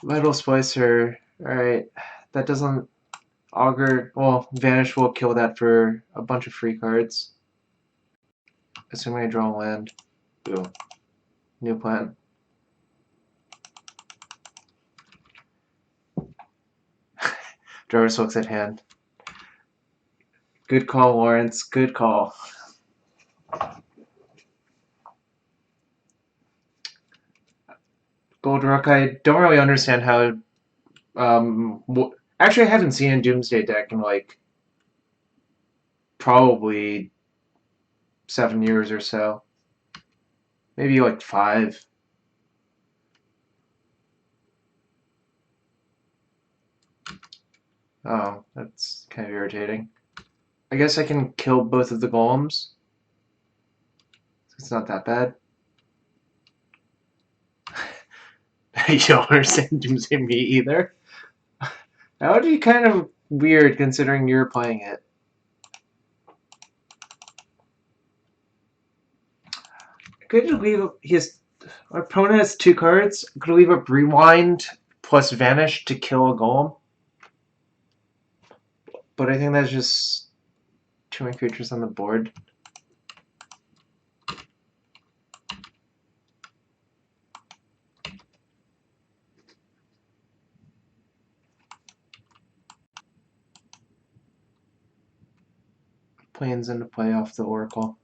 Metal Splicer. Alright. That doesn't augur. Well, Vanish will kill that for a bunch of free cards. Assuming I draw a land. Boom. New plan. Jarvis looks at hand. Good call, Lawrence. Good call. Goldrook, I don't really understand how. Actually, I haven't seen a Doomsday deck in like probably 7 years or so. Maybe like 5. Oh, that's kind of irritating. I guess I can kill both of the golems. It's not that bad. You don't understand Doomsday me either. That would be kind of weird considering you're playing it. Could leave his our opponent has 2 cards. Could leave a Rewind plus Vanish to kill a golem. But I think that's just too many creatures on the board. Planes into play off the Oracle.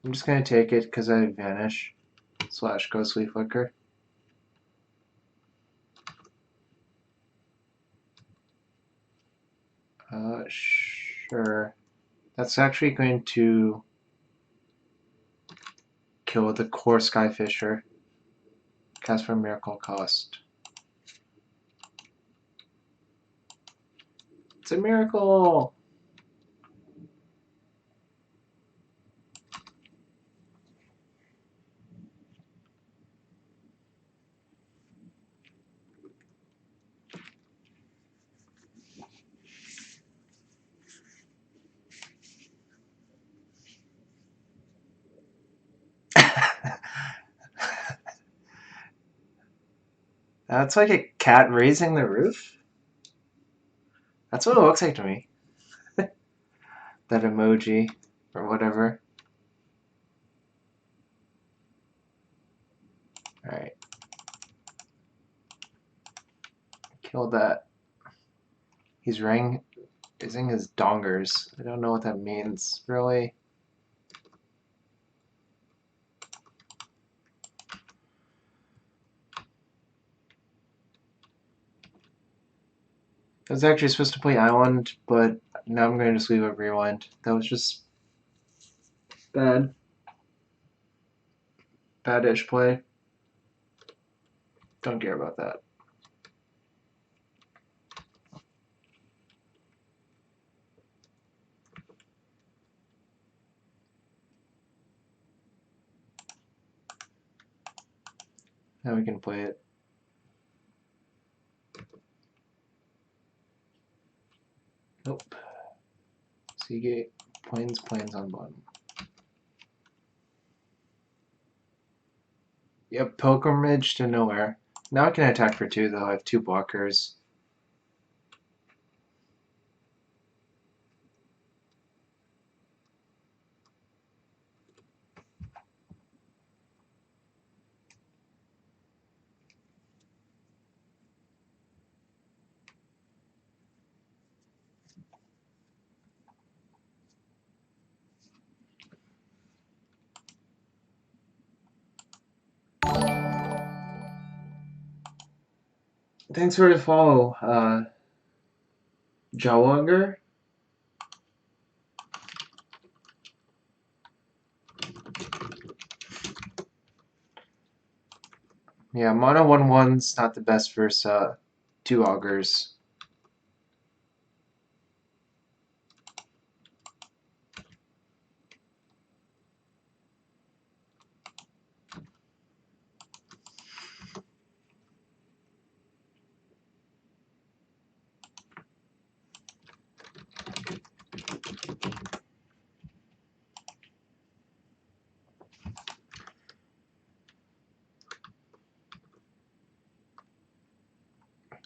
I'm just going to take it because I Vanish / Ghostly Flicker. Sure. That's actually going to kill the core Skyfisher. Cast for Miracle cost. It's a miracle! That's like a cat raising the roof? That's what it looks like to me. That emoji, or whatever. Alright. Kill that. He's raising his dongers. I don't know what that means, really. I was actually supposed to play Island, but now I'm going to just leave a Rewind. That was just bad. Bad-ish play. Don't care about that. Now we can play it. Nope. Seagate. Plains on bottom. Yep, Pilgrimage to nowhere. Now I can attack for 2, though. I have 2 blockers. Thanks for the follow, Jawanger. Yeah, mono 1/1's not the best versus 2 augers.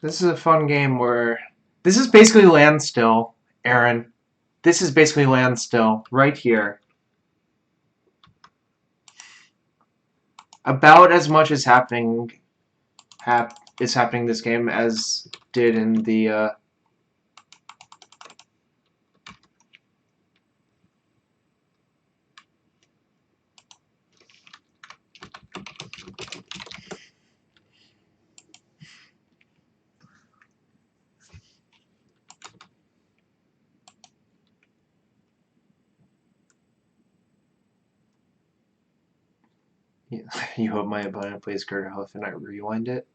This is a fun game where this is basically Landstill, Aaron. This is basically Landstill right here. About as much is happening this game as did in the you hope my opponent plays Kurt Huff and I rewind it.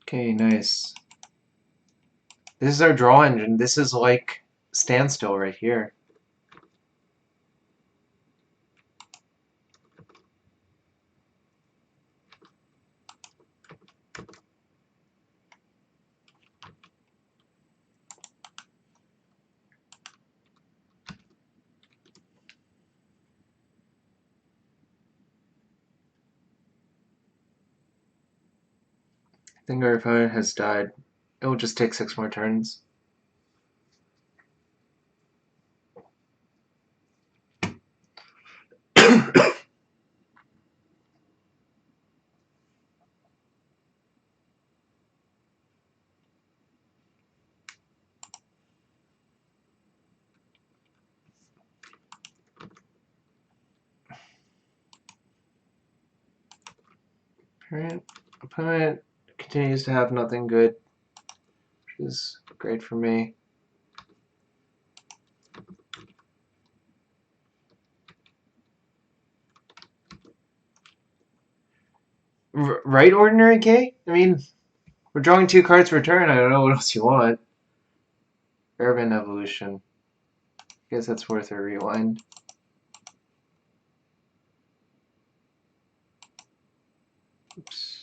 Okay, nice. This is our draw engine. This is like Standstill right here. I think our opponent has died. It will just take 6 more turns. Opponent continues to have nothing good, which is great for me. Right, Ordinary K? I mean, we're drawing 2 cards per turn. I don't know what else you want. Urban Evolution. I guess that's worth a rewind. Oops.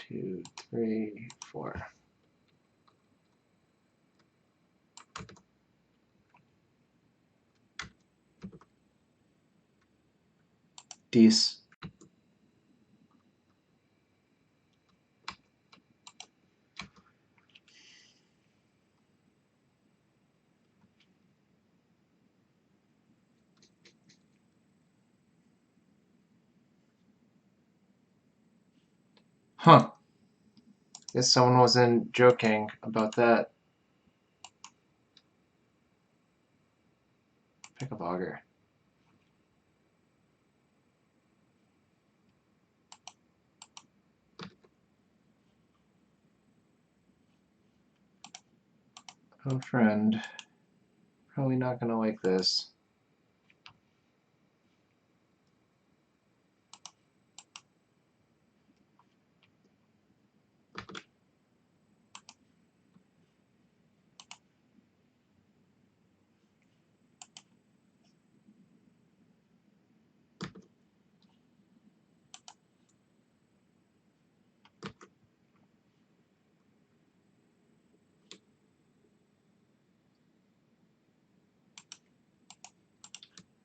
2, 3, 4. Dece. Huh. Guess someone wasn't joking about that. Pick a auger. Oh, friend. Probably not gonna like this.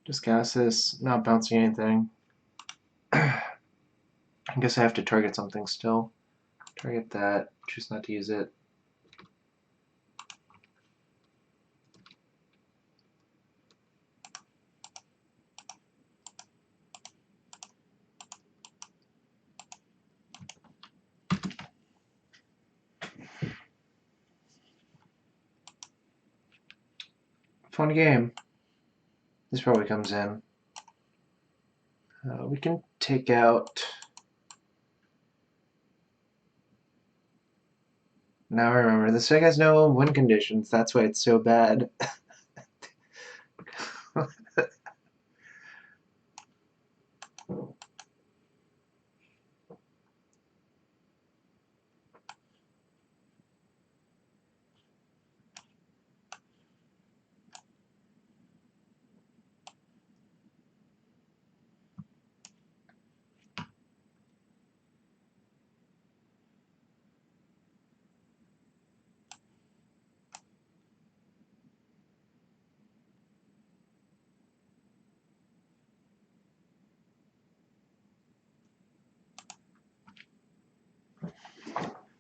Just cast this, not bouncing anything. I guess I have to target something still. Target that, choose not to use it. Fun game. This probably comes in. We can take out Now remember, this deck has no win conditions. That's why it's so bad.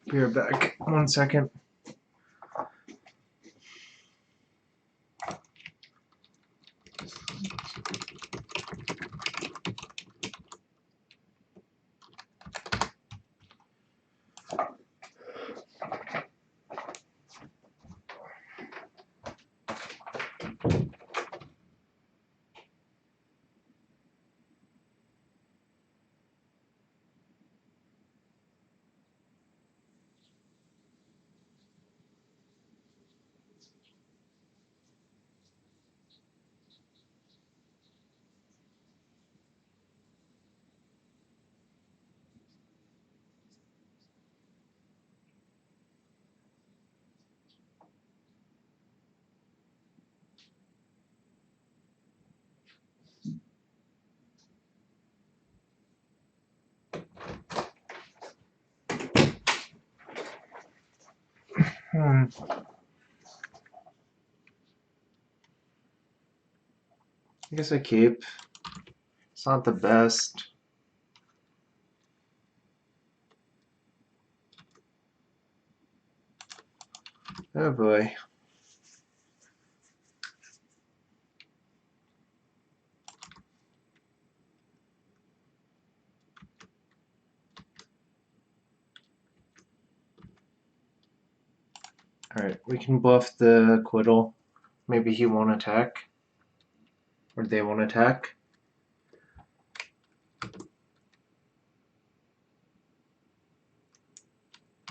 Be right back. 1 second. I guess I keep. It's not the best. Oh boy. Alright, we can buff the Quiddle. Maybe he won't attack. Or they won't attack.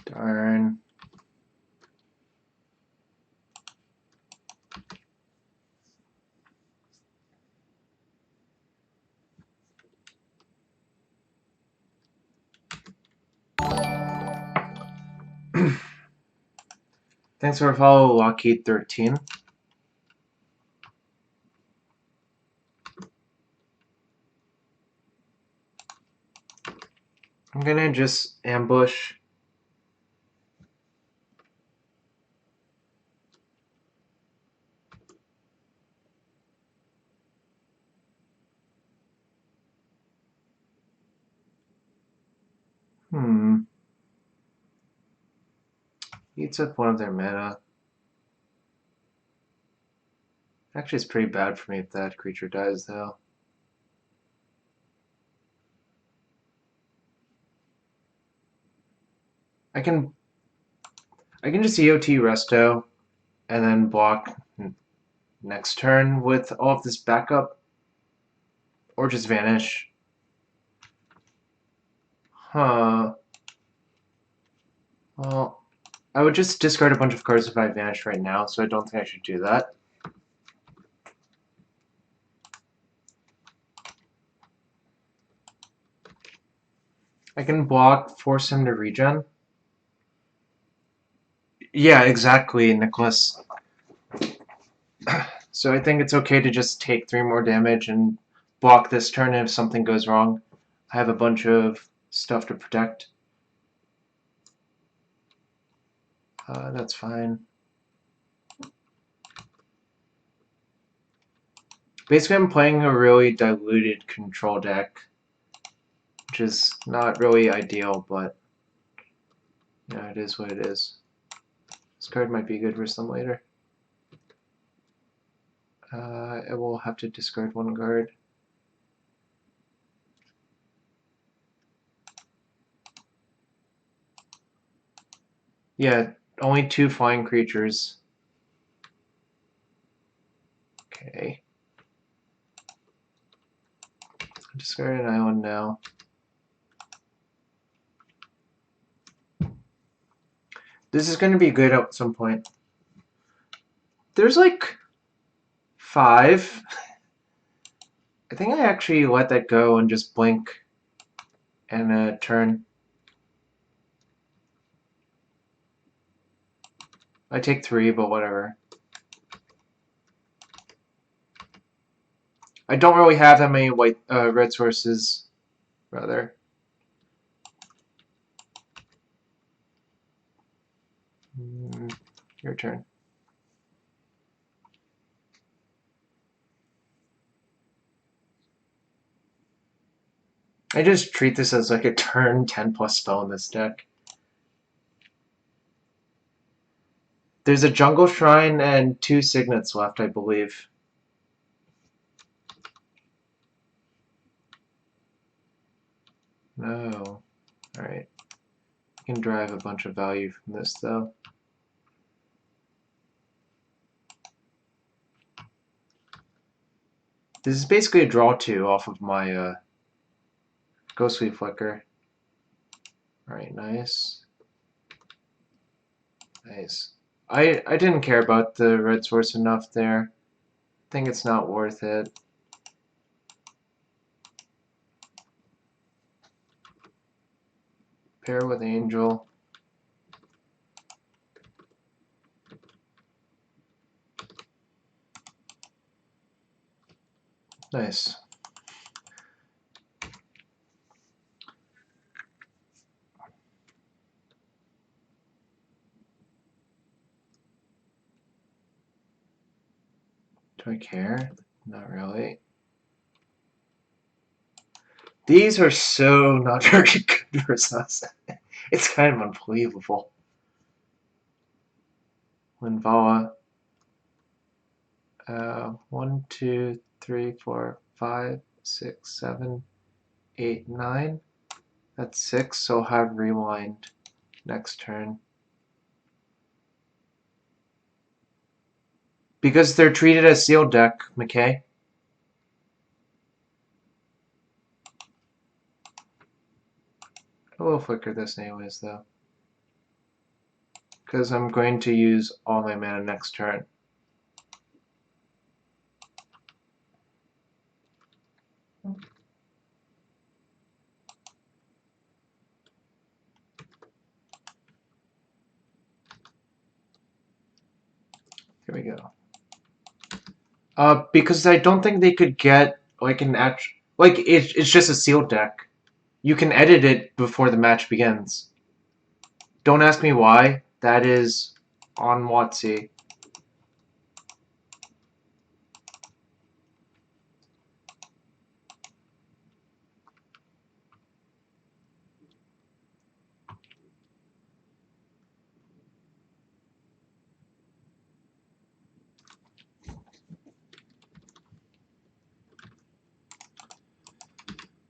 Darn. Thanks for follow, Lockheed13. I'm gonna just ambush. Eats up one of their mana. Actually, it's pretty bad for me if that creature dies, though. I can just EOT Resto and then block next turn with all of this backup, or just vanish. Huh. Well, I would just discard a bunch of cards if I vanish right now, so I don't think I should do that. I can block, force him to regen. Yeah, exactly, Nicholas. So I think it's okay to just take 3 more damage and block this turn, and if something goes wrong, I have a bunch of stuff to protect. That's fine. Basically, I'm playing a really diluted control deck, which is not really ideal, but yeah, it is what it is. This card might be good for some later. I will have to discard 1 card. Yeah, only 2 flying creatures. Okay. Discard an island now. This is going to be good at some point. There's like 5. I think I actually let that go and just blink and turn. I take 3, but whatever. I don't really have that many red sources, rather. Your turn. I just treat this as like a turn 10 plus spell in this deck. There's a Jungle Shrine and 2 Signets left, I believe. No. Alright. I can drive a bunch of value from this, though. This is basically a draw 2 off of my Ghostly Flicker. Alright, nice. Nice. I didn't care about the red source enough there. I think it's not worth it. Pair with Angel. Nice. Do I care? Not really. These are so not very good versus us. It's kind of unbelievable. Linvala. 1, 2, 3, 4, 5, 6, 7, 8, 9. That's 6, so I'll have Rewind next turn. Because they're treated as sealed deck, McKay. I will flicker this anyways, though. Because I'm going to use all my mana next turn. Here we go. Because I don't think they could get like an it's just a sealed deck. You can edit it before the match begins. Don't ask me why. That is on WotC.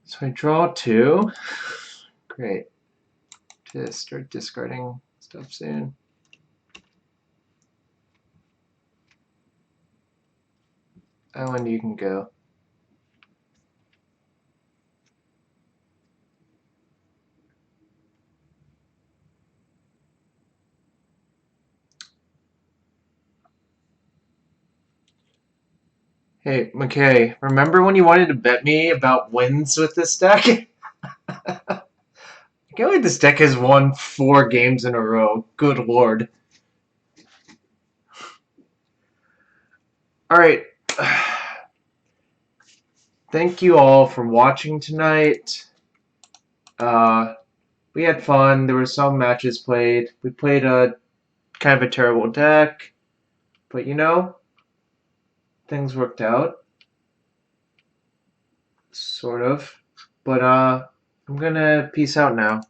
So I draw 2. Great. To start discarding stuff soon. Island, you can go. Hey, McKay, remember when you wanted to bet me about wins with this deck? I can't believe this deck has won 4 games in a row. Good lord. Alright. Thank you all for watching tonight. We had fun. There were some matches played. We played a kind of a terrible deck. But you know, things worked out. Sort of. But I'm gonna peace out now.